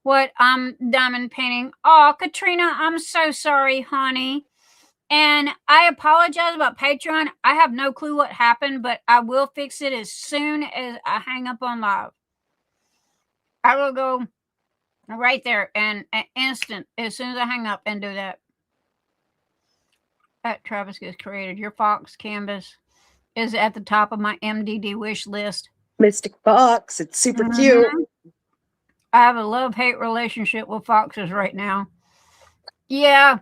what I'm diamond painting. Oh, Katrina, I'm so sorry, honey. And I apologize about Patreon. I have no clue what happened, but I will fix it as soon as I hang up on live. I will go right there and an instant as soon as I hang up and do that. That Travis gets created. Your fox canvas is at the top of my MDD wish list. Mystic Fox. It's super cute. I have a love-hate relationship with foxes right now. Yeah.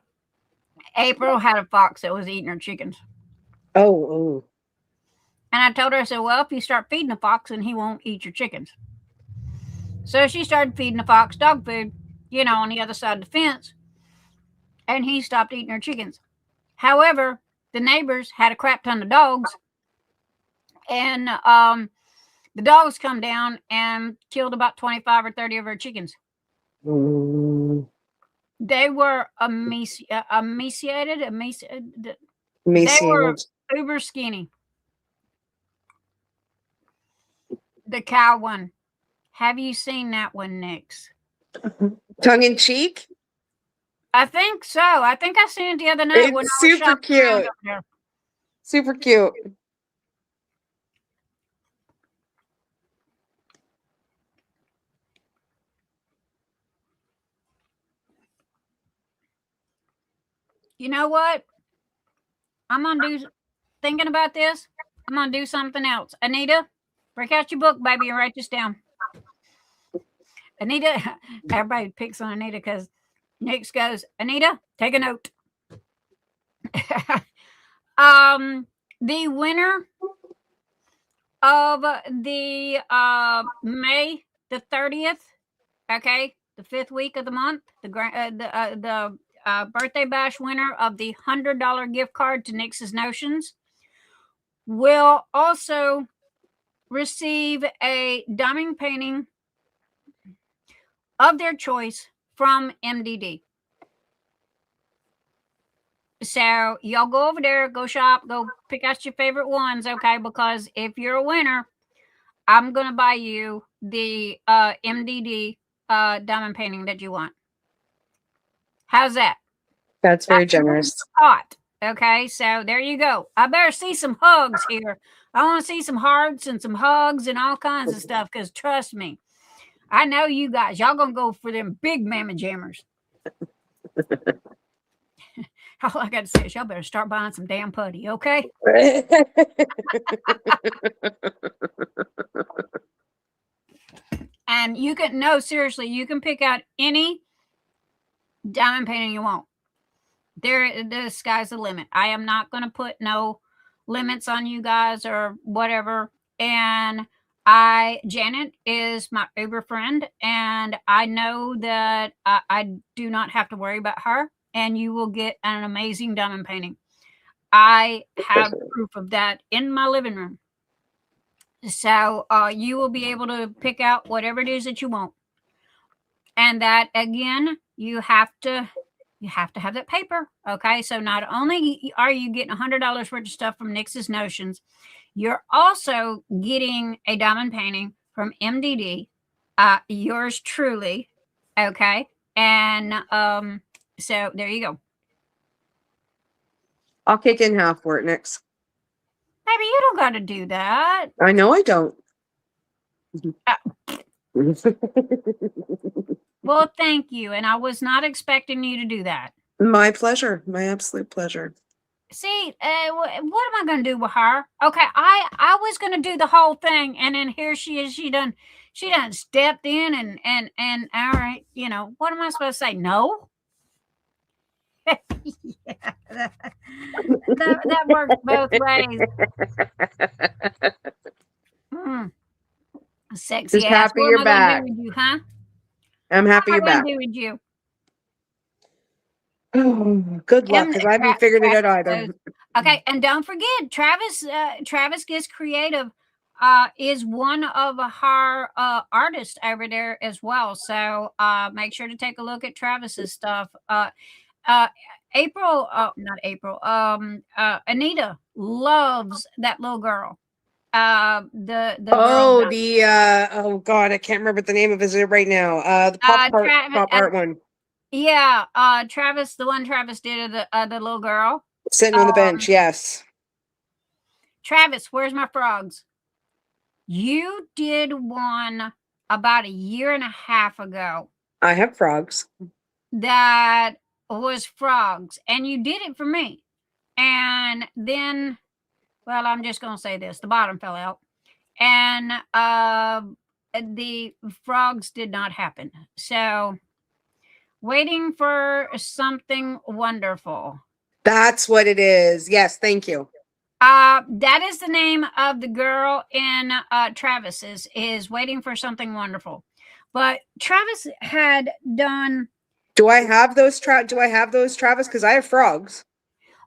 April had a fox that was eating her chickens. Oh. And I told her, I said, well, if you start feeding a fox, then he won't eat your chickens. So she started feeding the fox dog food, on the other side of the fence. And he stopped eating her chickens. However, the neighbors had a crap ton of dogs. And the dogs come down and killed about 25 or 30 of her chickens. They were emaciated. They were uber skinny. The cow one. Have you seen that one, Nix? Tongue in cheek? I think so. I think I seen it the other night. It's super cute. Super cute. You know what? Thinking about this, I'm going to do something else. Anita, break out your book, baby, and write this down. Anita, everybody picks on Anita because Nix goes, Anita, take a note. The winner of the May the 30th, okay, the 5th week of the month, the birthday bash winner of the $100 gift card to Nix's Notions will also receive a diamond painting of their choice from MDD. So y'all go over there, go shop, go pick out your favorite ones, okay? Because if you're a winner, I'm gonna buy you the MDD diamond painting that you want. How's that? That's very That's the generous. pot. Okay, so there you go. I better see some hugs here. I want to see some hearts and some hugs and all kinds of stuff. Because trust me, I know you guys. Y'all gonna go for them big mamma jammers. All I got to say is y'all better start buying some damn putty, okay? And you can, no, seriously, you can pick out any diamond painting you want. The sky's the limit. I am not going to put no limits on you guys or whatever. And Janet is my Uber friend, and I know that I do not have to worry about her, and you will get an amazing diamond painting. I have proof of that in my living room. So you will be able to pick out whatever it is that you want. And that, again, you have to have that paper. Okay. So not only are you getting $100 worth of stuff from Nix's Notions, you're also getting a diamond painting from MDD, yours truly. Okay. And so there you go. I'll kick in half for it, Nix. Baby, you don't got to do that. I know I don't. Well, thank you. And I was not expecting you to do that. My pleasure. My absolute pleasure. See, what am I going to do with her? Okay, I was going to do the whole thing, and then here she is. She done stepped in and all right, you know, what am I supposed to say? No? Yeah, that works both ways. Sexy Just ass. happy What you're am I gonna back. do with you, huh? I'm happy you're What am I back. gonna do with you? Good luck, because I haven't figured it out either. Okay, and don't forget, Travis Gets Creative is one of her artists over there as well. So make sure to take a look at Travis's stuff. Anita loves that little girl. The girl. Oh God, I can't remember the name of it right now. The pop art one. Yeah, Travis, the one Travis did of the little girl Sitting on the bench, yes. Travis, where's my frogs? You did one about a year and a half ago. I have frogs. That was frogs, and you did it for me. And then, well, I'm just gonna say this: the bottom fell out, and the frogs did not happen. So, waiting for something wonderful. That's what it is. Yes, thank you. That is the name of the girl in Travis's, is Waiting for Something Wonderful. But Travis had done. Do I have those, Travis? Because I have frogs.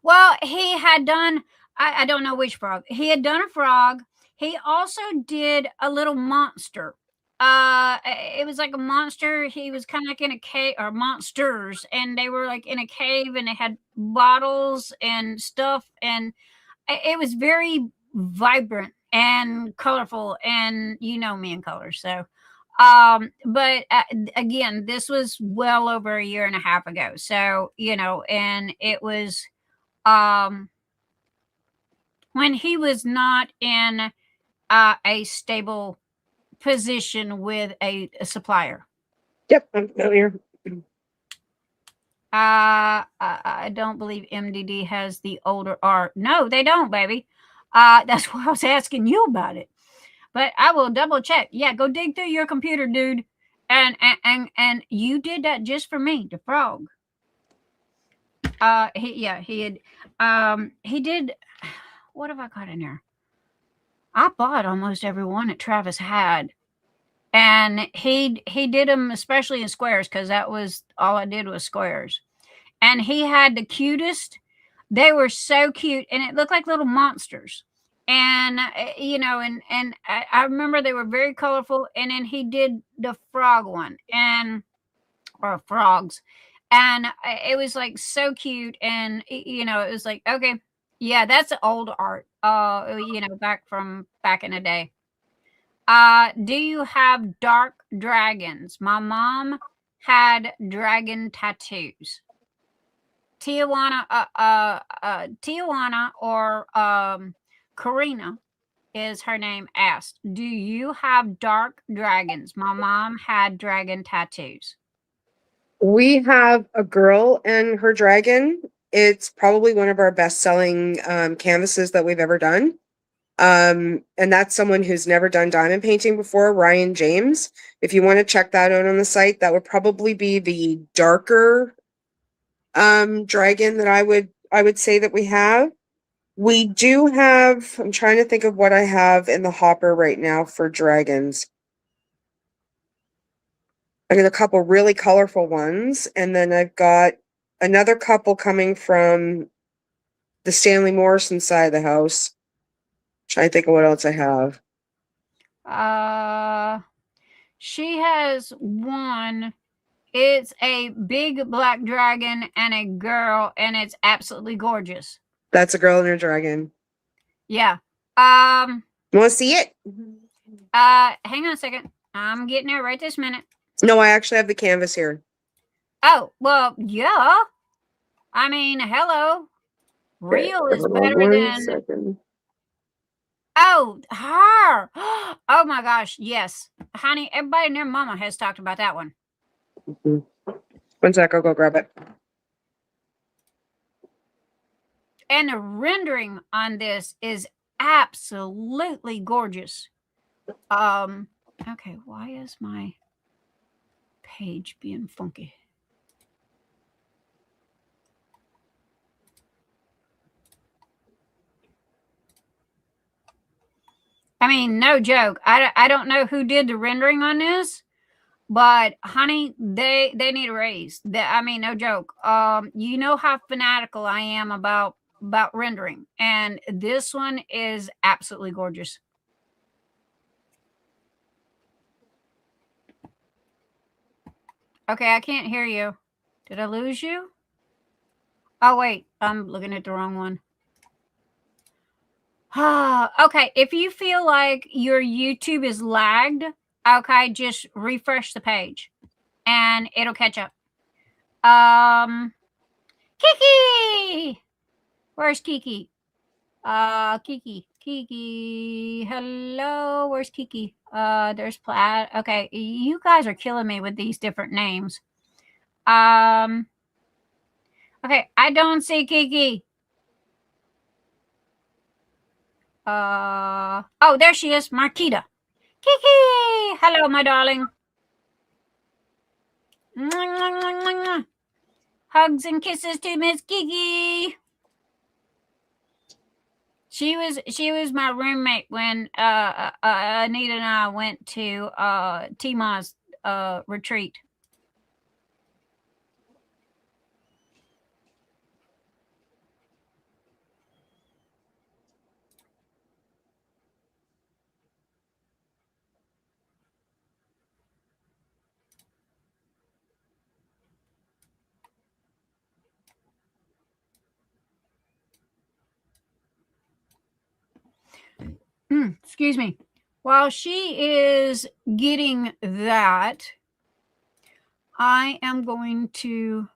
Well, he had done. I don't know which frog. He had done a frog. He also did a little monster. It was like a monster. He was kind of like in a cave, or monsters, and they were like in a cave, and they had bottles and stuff, and it was very vibrant and colorful, and you know me in colors. So, but again, this was well over a year and a half ago. So, you know, and it was when he was not in a stable position with a supplier. Yep, I'm familiar. I don't believe MDD has the older art. No, they don't, baby. That's why I was asking you about it. But I will double check. Yeah, go dig through your computer, dude. And you did that just for me, the frog. He did. What have I got in there? I bought almost every one that Travis had. And he did them especially in squares, because that was all I did was squares. And he had the cutest. They were so cute, and it looked like little monsters. And you know, and I remember they were very colorful. And then he did the frog one, and or frogs, and it was like so cute. And you know, it was like, okay, yeah, that's old art, you know, back in the day. Do you have dark dragons? My mom had dragon tattoos. Tijuana or Karina is her name, asked, do you have dark dragons? My mom had dragon tattoos. We have a girl and her dragon. It's probably one of our best-selling canvases that we've ever done. And that's someone who's never done diamond painting before, Ryan James. If you want to check that out on the site, that would probably be the darker dragon that I would say that we have. We do have, I'm trying to think of what I have in the hopper right now for dragons. I got a couple really colorful ones, and then I've got another couple coming from the Stanley Morrison side of the house. Trying to think of what else I have. She has one. It's a big black dragon and a girl, and it's absolutely gorgeous. That's a girl and her dragon. Yeah. Want to see it? Hang on a second. I'm getting there right this minute. No, I actually have the canvas here. Oh, well, yeah. I mean, hello. Real is better than. Second. Oh, her. Oh my gosh, yes. Honey, everybody and their mama has talked about that one. Mm-hmm. 1 sec, I'll go grab it. And the rendering on this is absolutely gorgeous. Okay, why is my page being funky? I mean, no joke. I don't know who did the rendering on this, but honey, they need a raise. I mean, no joke. You know how fanatical I am about rendering, and this one is absolutely gorgeous. Okay, I can't hear you. Did I lose you? Oh wait, I'm looking at the wrong one. Okay, if you feel like your YouTube is lagged, okay, just refresh the page and it'll catch up. Kiki! Where's Kiki? Kiki. Hello, where's Kiki? There's Platt. Okay, you guys are killing me with these different names. Okay, I don't see Kiki. Oh, there she is, Marquita. Kiki! Hello, my darling. Hugs and kisses to Miss Kiki. She was my roommate when Anita and I went to Tima's retreat. Excuse me. While she is getting that, I am going to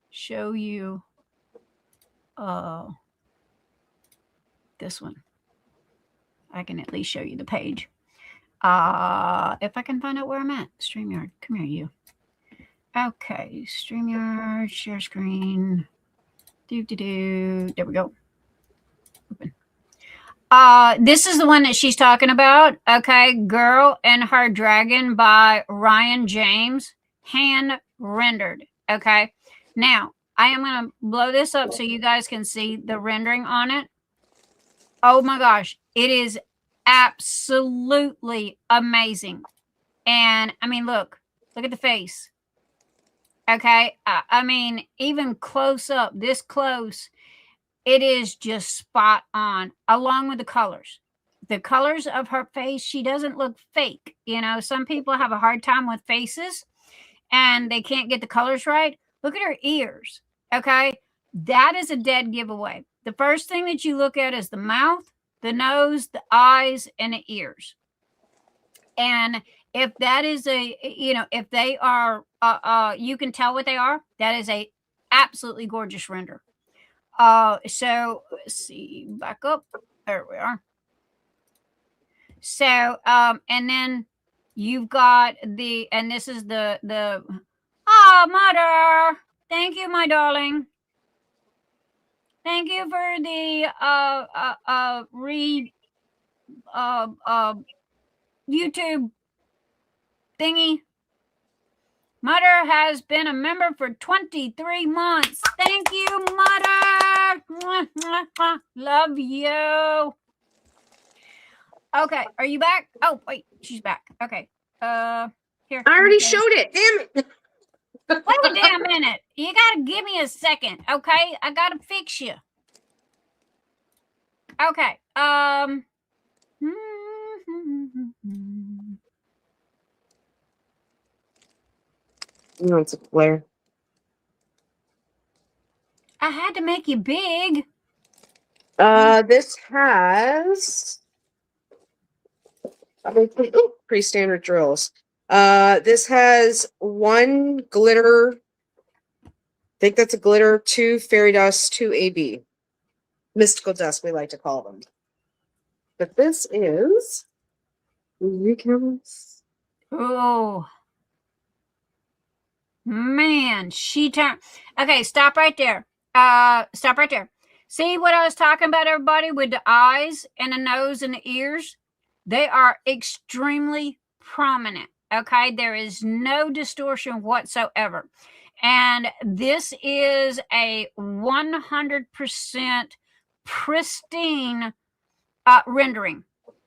show you this one. I can at least show you the page. If I can find out where I'm at. StreamYard. Come here, you. Okay. StreamYard. Share screen. There we go. Open. This is the one that she's talking about. Okay. Girl and Her Dragon by Ryan James. Hand rendered. Okay. Now, I am going to blow this up so you guys can see the rendering on it. Oh my gosh. It is absolutely amazing. And I mean, look at the face. Okay. I mean, even close up, this close, It is just spot on, along with the colors. The colors of her face, she doesn't look fake. You know, some people have a hard time with faces and they can't get the colors right. Look at her ears. Okay. That is a dead giveaway. The first thing that you look at is the mouth, the nose, the eyes, and the ears. And if that is if they are, you can tell what they are, that is a absolutely gorgeous render. So let's see, back up. There we are. So, and then you've got and this is the, mother. Thank you, my darling. Thank you for the, YouTube thingy. Mother has been a member for 23 months. Thank you, Mother. Love you. Okay, are you back? Oh, wait, she's back. Okay. Here. I already showed it. Damn it. Wait a damn minute. You gotta give me a second, okay? I gotta fix you. Okay. No, it's a flare. I had to make you big. This has pretty standard drills. This has 1 glitter. I think that's a glitter, 2 fairy dust, 2 AB. Mystical dust, we like to call them. But this is recounts. Oh. Man, she turned. Okay, stop right there. Stop right there. See what I was talking about, everybody, with the eyes and the nose and the ears? They are extremely prominent. Okay, there is no distortion whatsoever. And this is a 100% pristine rendering.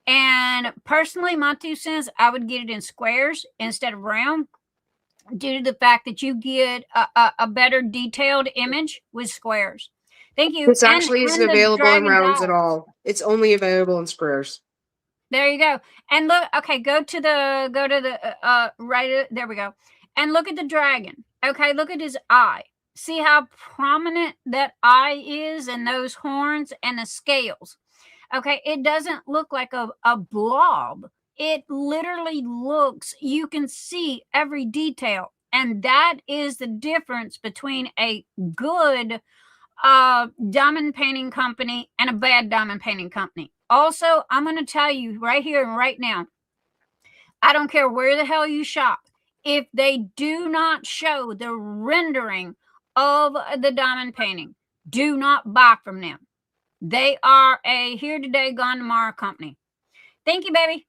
And personally, my 2 cents, I would get it in squares instead of round, due to the fact that you get a better detailed image with squares. Thank you. This actually isn't available in rounds at all. It's only available in squares. There you go. And look, okay, go to the right, there we go. And look at the dragon. Okay, look at his eye. See how prominent that eye is, and those horns and the scales. Okay, it doesn't look like a blob. It literally looks, you can see every detail. And that is the difference between a good diamond painting company and a bad diamond painting company. Also, I'm going to tell you right here and right now, I don't care where the hell you shop, if they do not show the rendering of the diamond painting, do not buy from them. They are a here today, gone tomorrow company. Thank you, baby.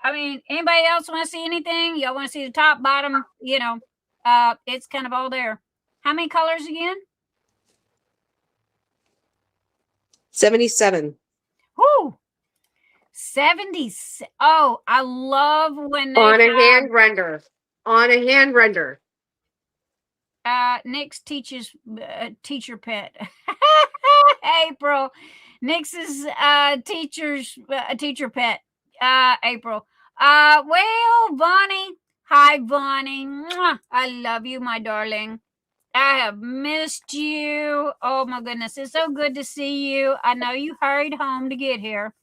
I mean, anybody else want to see anything? Y'all want to see the top, bottom? You know, it's kind of all there. How many colors again? 77. Whoo! 70. Oh, I love when they on a hand render. On a hand render. Nick's teacher pet. April. Nick's teacher pet. April. Well, Bonnie. Hi, Bonnie. Mwah. I love you, my darling. I have missed you. Oh my goodness. It's so good to see you. I know you hurried home to get here.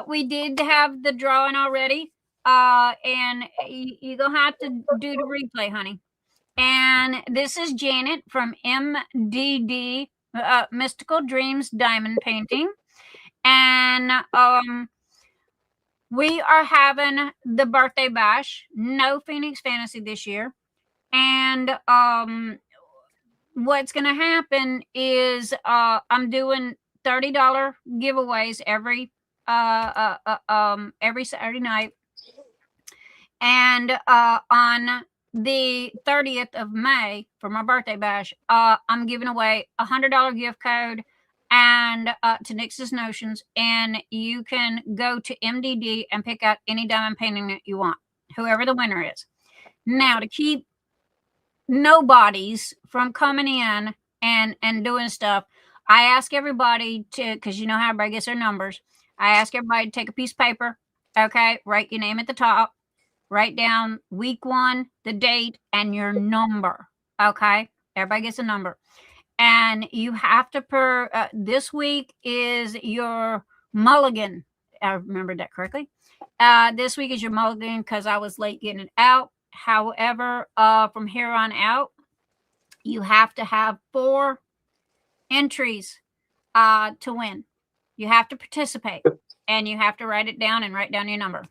We did have the drawing already. And you're gonna have to do the replay, honey. And this is Janet from MDD, Mystical Dreams Diamond Painting. And we are having the birthday bash. No Phoenix Fantasy this year. And what's going to happen is I'm doing $30 giveaways every Saturday night. And on the 30th of May for my birthday bash, I'm giving away a $100 gift code and to Nix's Notions, and you can go to MDD and pick out any diamond painting that you want, whoever the winner is. Now, to keep nobodies from coming in and doing stuff, I ask everybody to, because you know how everybody gets their numbers. I ask everybody to take a piece of paper, okay, write your name at the top, write down week 1, the date, and your number, okay? Everybody gets a number. And you have to, this week is your mulligan. I remembered that correctly. This week is your mulligan because I was late getting it out. However, from here on out, you have to have 4 entries to win. You have to participate, and you have to write it down and write down your number.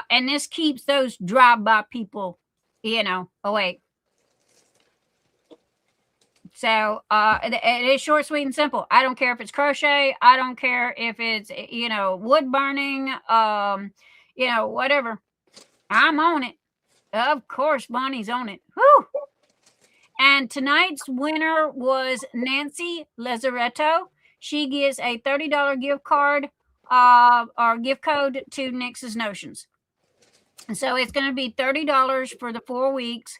And this keeps those drive-by people, awake. So it is short, sweet, and simple. I don't care if it's crochet. I don't care if it's, wood burning, whatever. I'm on it. Of course, Bonnie's on it. Whew. And tonight's winner was Nancy Lazaretto. She gets a $30 gift card or gift code to Nix's Notions. So it's going to be $30 for the 4 weeks.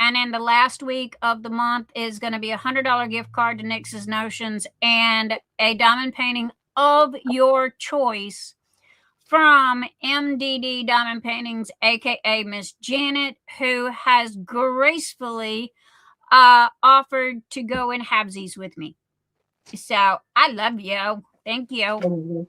And then the last week of the month is going to be a $100 gift card to Nix's Notions and a diamond painting of your choice from MDD Diamond Paintings, aka Miss Janet, who has gracefully offered to go in halvesies with me. So I love you. Thank you.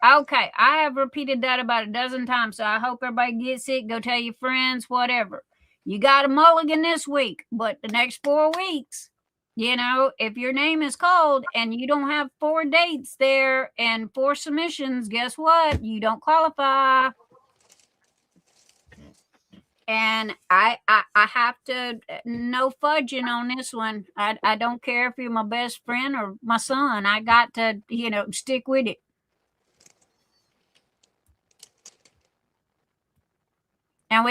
Okay, I have repeated that about a dozen times, so I hope everybody gets it. Go tell your friends, whatever. You got a mulligan this week, but the next 4 weeks, if your name is called and you don't have 4 dates there and 4 submissions, guess what? You don't qualify. And I have to, no fudging on this one. I don't care if you're my best friend or my son. I got to, stick with it. And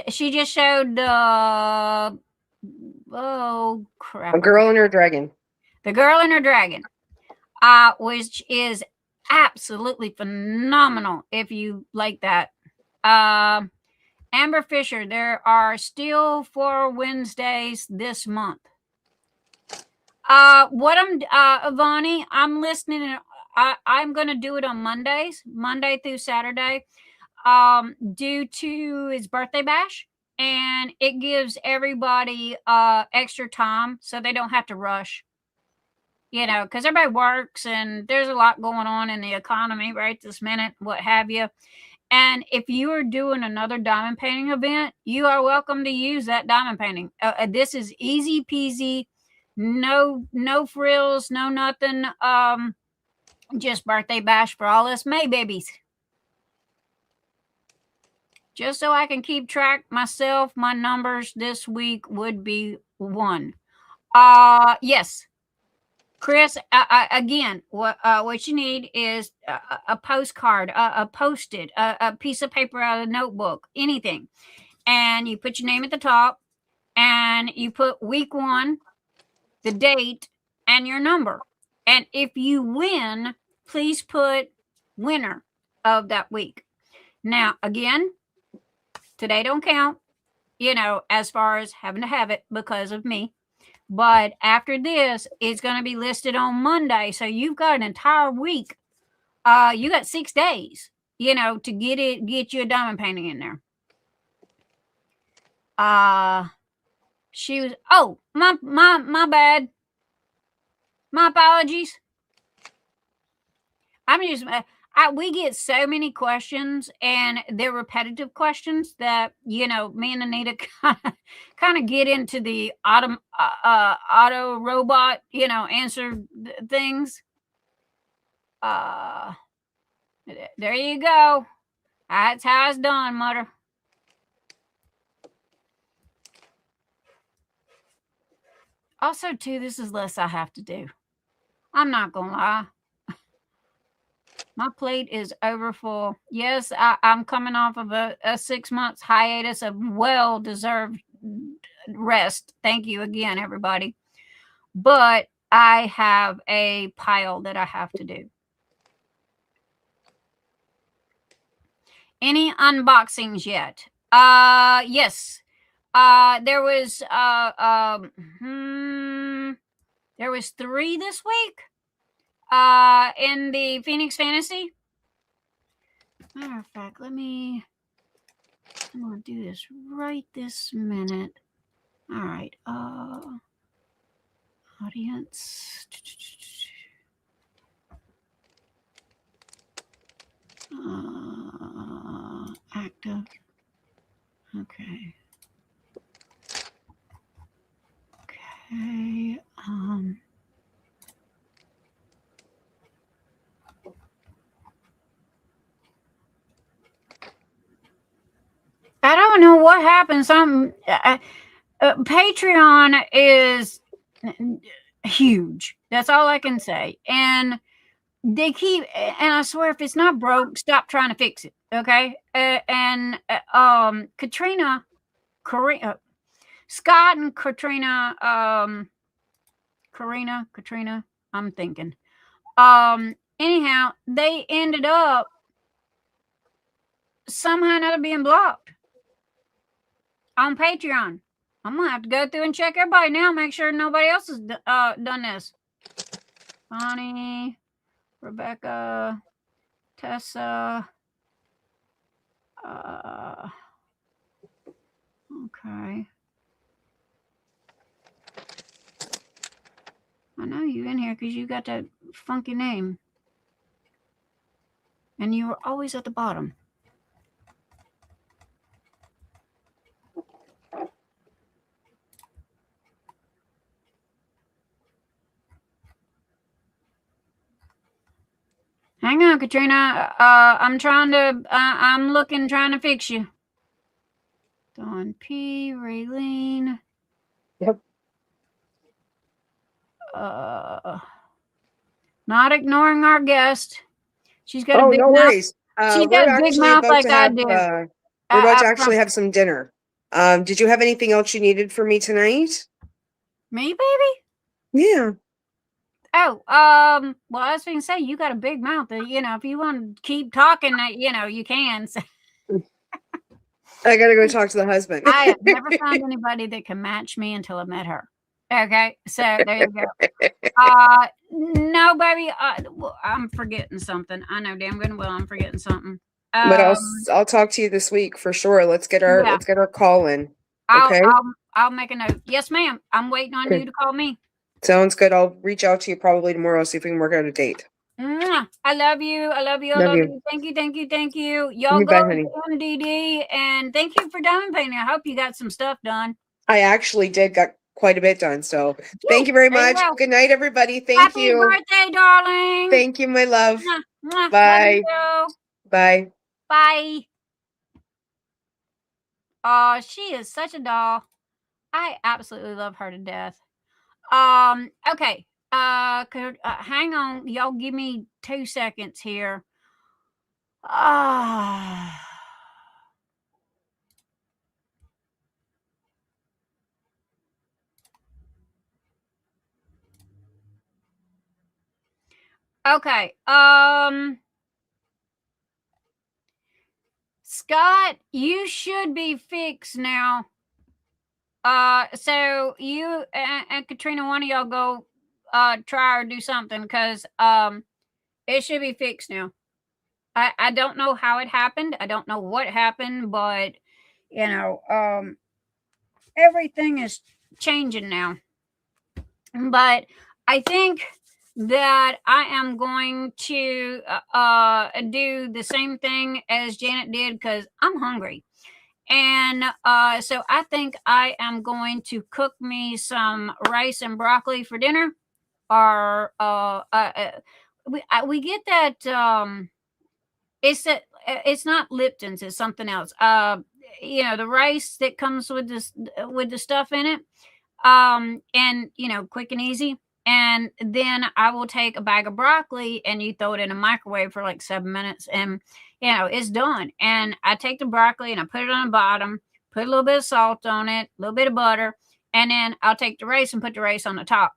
she just showed the, oh crap. A Girl and Her Dragon. The Girl and Her Dragon, which is absolutely phenomenal if you like that. Amber Fisher, there are still 4 Wednesdays this month. Vonnie, I'm listening. I'm going to do it on Mondays, Monday through Saturday, due to his birthday bash. And it gives everybody extra time so they don't have to rush. Because everybody works and there's a lot going on in the economy right this minute, what have you. And if you are doing another diamond painting event, you are welcome to use that diamond painting. This is easy peasy, no frills, no nothing. Just birthday bash for all us May babies. Just so I can keep track myself, my numbers this week would be 1. Yes. Kris, again, what you need is a postcard, a Post-it, a piece of paper out of a notebook, anything. And you put your name at the top and you put week 1, the date, and your number. And if you win, please put winner of that week. Now, again, today don't count, as far as having to have it because of me. But after this, it's going to be listed on Monday. So you've got an entire week. You got 6 days, to get you a diamond painting in there. She was, oh, my bad. My apologies. I'm just, we get so many questions, and they're repetitive questions that, me and Anita kind of get into the auto robot, answer things. There you go. That's how it's done, Mutter. Also, too, this is less I have to do. I'm not going to lie. My plate is over full. Yes, I'm coming off of a 6 months hiatus of well-deserved rest. Thank you again, everybody. But I have a pile that I have to do. Any unboxings yet? Yes. There was There was 3 this week in the Phoenix Fantasy. Matter of fact, I'm going to do this right this minute. All right. Audience. Active. Okay. Okay. I don't know what happened. Patreon is huge. That's all I can say. And they keep, and I swear, if it's not broke, stop trying to fix it. Okay. Katrina, Scott and Katrina, Katrina, I'm thinking. Anyhow, they ended up somehow not being blocked on Patreon. I'm gonna have to go through and check everybody now, make sure nobody else has done this. Bonnie, Rebecca, Tessa. Okay. I know you in here because you got that funky name. And you were always at the bottom. Hang on, Katrina. I'm trying to fix you. Dawn P, Raylene. Yep. Not ignoring our guest. She's got a big no mouth. worries. She's got a big mouth like I do. We're about to actually have some dinner. Did you have anything else you needed for me tonight? Me, baby? Yeah. Oh, well, I was going to say, you got a big mouth. If you want to keep talking, you can. So. I got to go talk to the husband. I have never found anybody that can match me until I met her. Okay, so there you go. No, baby, I'm forgetting something. I know damn good and well I'm forgetting something. But I'll talk to you this week for sure. Let's get our call in. Okay. I'll make a note. Yes, ma'am. I'm waiting on you to call me. Sounds good. I'll reach out to you probably tomorrow, see if we can work out a date. I love you. I love you. I love you. Thank you. Y'all go to MDD, and thank you for donating. I hope you got some stuff done. I actually got quite a bit done. So thank you very much. Good night, everybody. Thank you. Happy birthday, darling. Thank you, my love. Bye. Bye. Bye. Oh, she is such a doll. I absolutely love her to death. Okay. Hang on. Y'all give me 2 seconds here. Okay. Scott, you should be fixed now. So you and Katrina, one of y'all go try or do something, because it should be fixed now. I don't know how it happened. I don't know what happened, but everything is changing now. But I think that I am going to do the same thing as Janet did, because I'm hungry. And so I think I am going to cook me some rice and broccoli for dinner. Or we get that it's not Lipton's, it's something else. The rice that comes with the stuff in it. And quick and easy. And then I will take a bag of broccoli and you throw it in a microwave for like 7 minutes, and it's done. And I take the broccoli and I put it on the bottom, put a little bit of salt on it, a little bit of butter, and then I'll take the rice and put the rice on the top.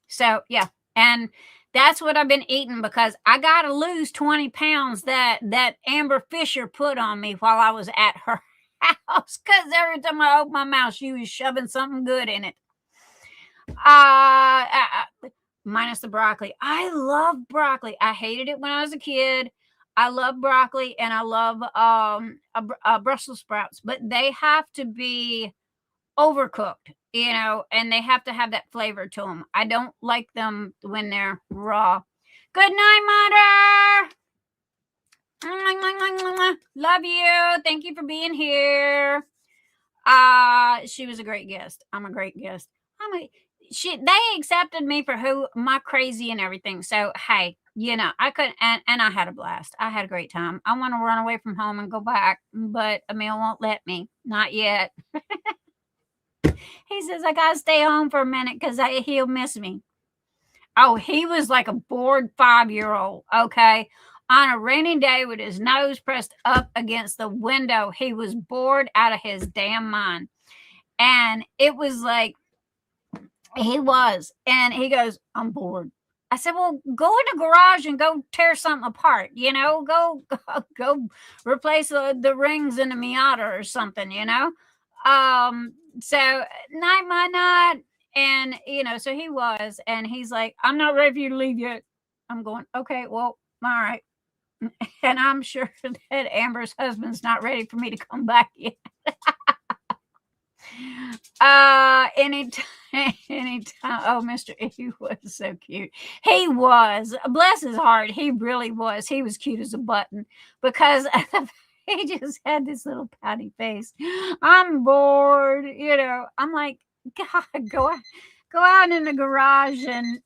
So yeah, and that's what I've been eating, because I got to lose 20 pounds that Amber Fisher put on me while I was at her house, because every time I opened my mouth, she was shoving something good in it. Minus the broccoli. I love broccoli. I hated it when I was a kid. I love broccoli and I love Brussels sprouts, but they have to be overcooked, and they have to have that flavor to them. I don't like them when they're raw. Good night, Mother. Love you. Thank you for being here. She was a great guest. I'm a great guest. They accepted me for who my crazy and everything. So hey, I couldn't, and I had a blast. I had a great time. I want to run away from home and go back, but Emil won't let me. Not yet. He says I gotta stay home for a minute because he'll miss me. Oh, he was like a bored 5-year-old. Okay. On a rainy day with his nose pressed up against the window, he was bored out of his damn mind. And it was like, he was. And he goes, I'm bored. I said, well, go in the garage and go tear something apart, go replace the rings in the Miata or something, So night, my night. And, so he was, and he's like, I'm not ready for you to leave yet. I'm going, okay, well, all right. And I'm sure that Amber's husband's not ready for me to come back yet. Anytime. Oh, Mr. E was so cute. He was, bless his heart. He really was. He was cute as a button because he just had this little pouty face. I'm bored. I'm like, God, go out in the garage and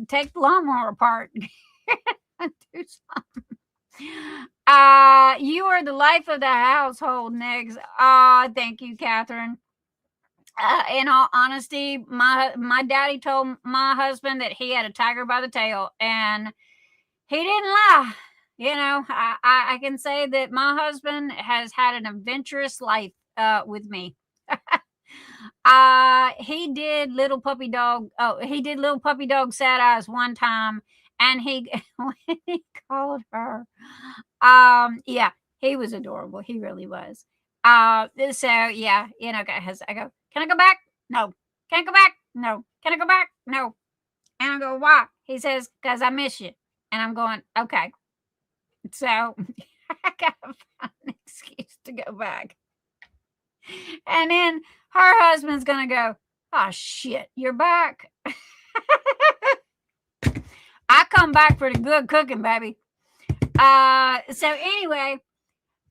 take the lawnmower apart. Do something. You are the life of the household, Niggs. Thank you, Catherine. In all honesty, my daddy told my husband that he had a tiger by the tail, and he didn't lie. I can say that my husband has had an adventurous life with me. He did little puppy dog sad eyes one time, and when he called her, yeah, he was adorable. He really was. So yeah, I go, can I go back? No. Can I go back? No. Can I go back? No. And I go, why? He says, because I miss you. And I'm going, okay. So I gotta find an excuse to go back. And then her husband's gonna go, oh shit, you're back. I come back for the good cooking, baby. So anyway,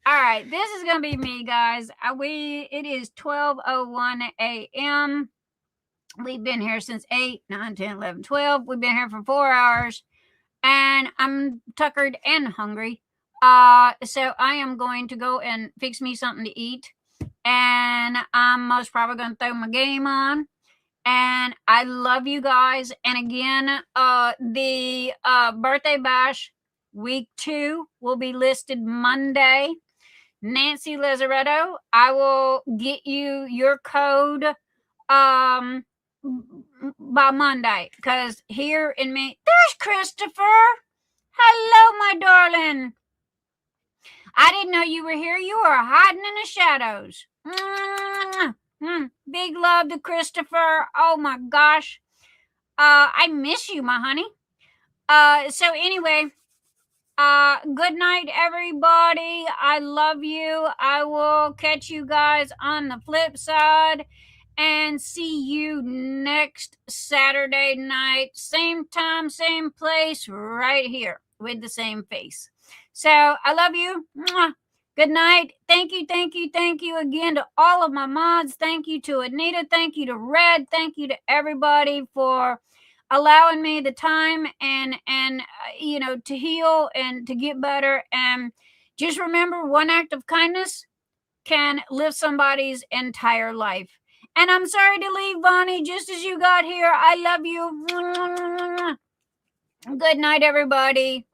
all right, this is gonna be me, guys. It is 12:01 a.m. We've been here since 8, 9, 10, 11, 12. We've been here for 4 hours, and I'm tuckered and hungry. So I am going to go and fix me something to eat, and I'm most probably going to throw my game on. And I love you guys. And again, the birthday bash week 2 will be listed Monday. Nancy Lazaretto, I will get you your code by Monday, because here in me, there's Christopher. Hello, my darling. I didn't know you were here. You were hiding in the shadows. Big love to Christopher. Oh my gosh. I miss you, my honey. So anyway, good night, everybody. I love you. I will catch you guys on the flip side and see you next Saturday night. Same time, same place, right here with the same face. So I love you. Mwah. Good night. Thank you again to all of my mods. Thank you to Anita. Thank you to Red. Thank you to everybody for allowing me the time and to heal and to get better. And just remember, one act of kindness can lift somebody's entire life. And I'm sorry to leave, Bonnie, just as you got here. I love you. Good night, everybody.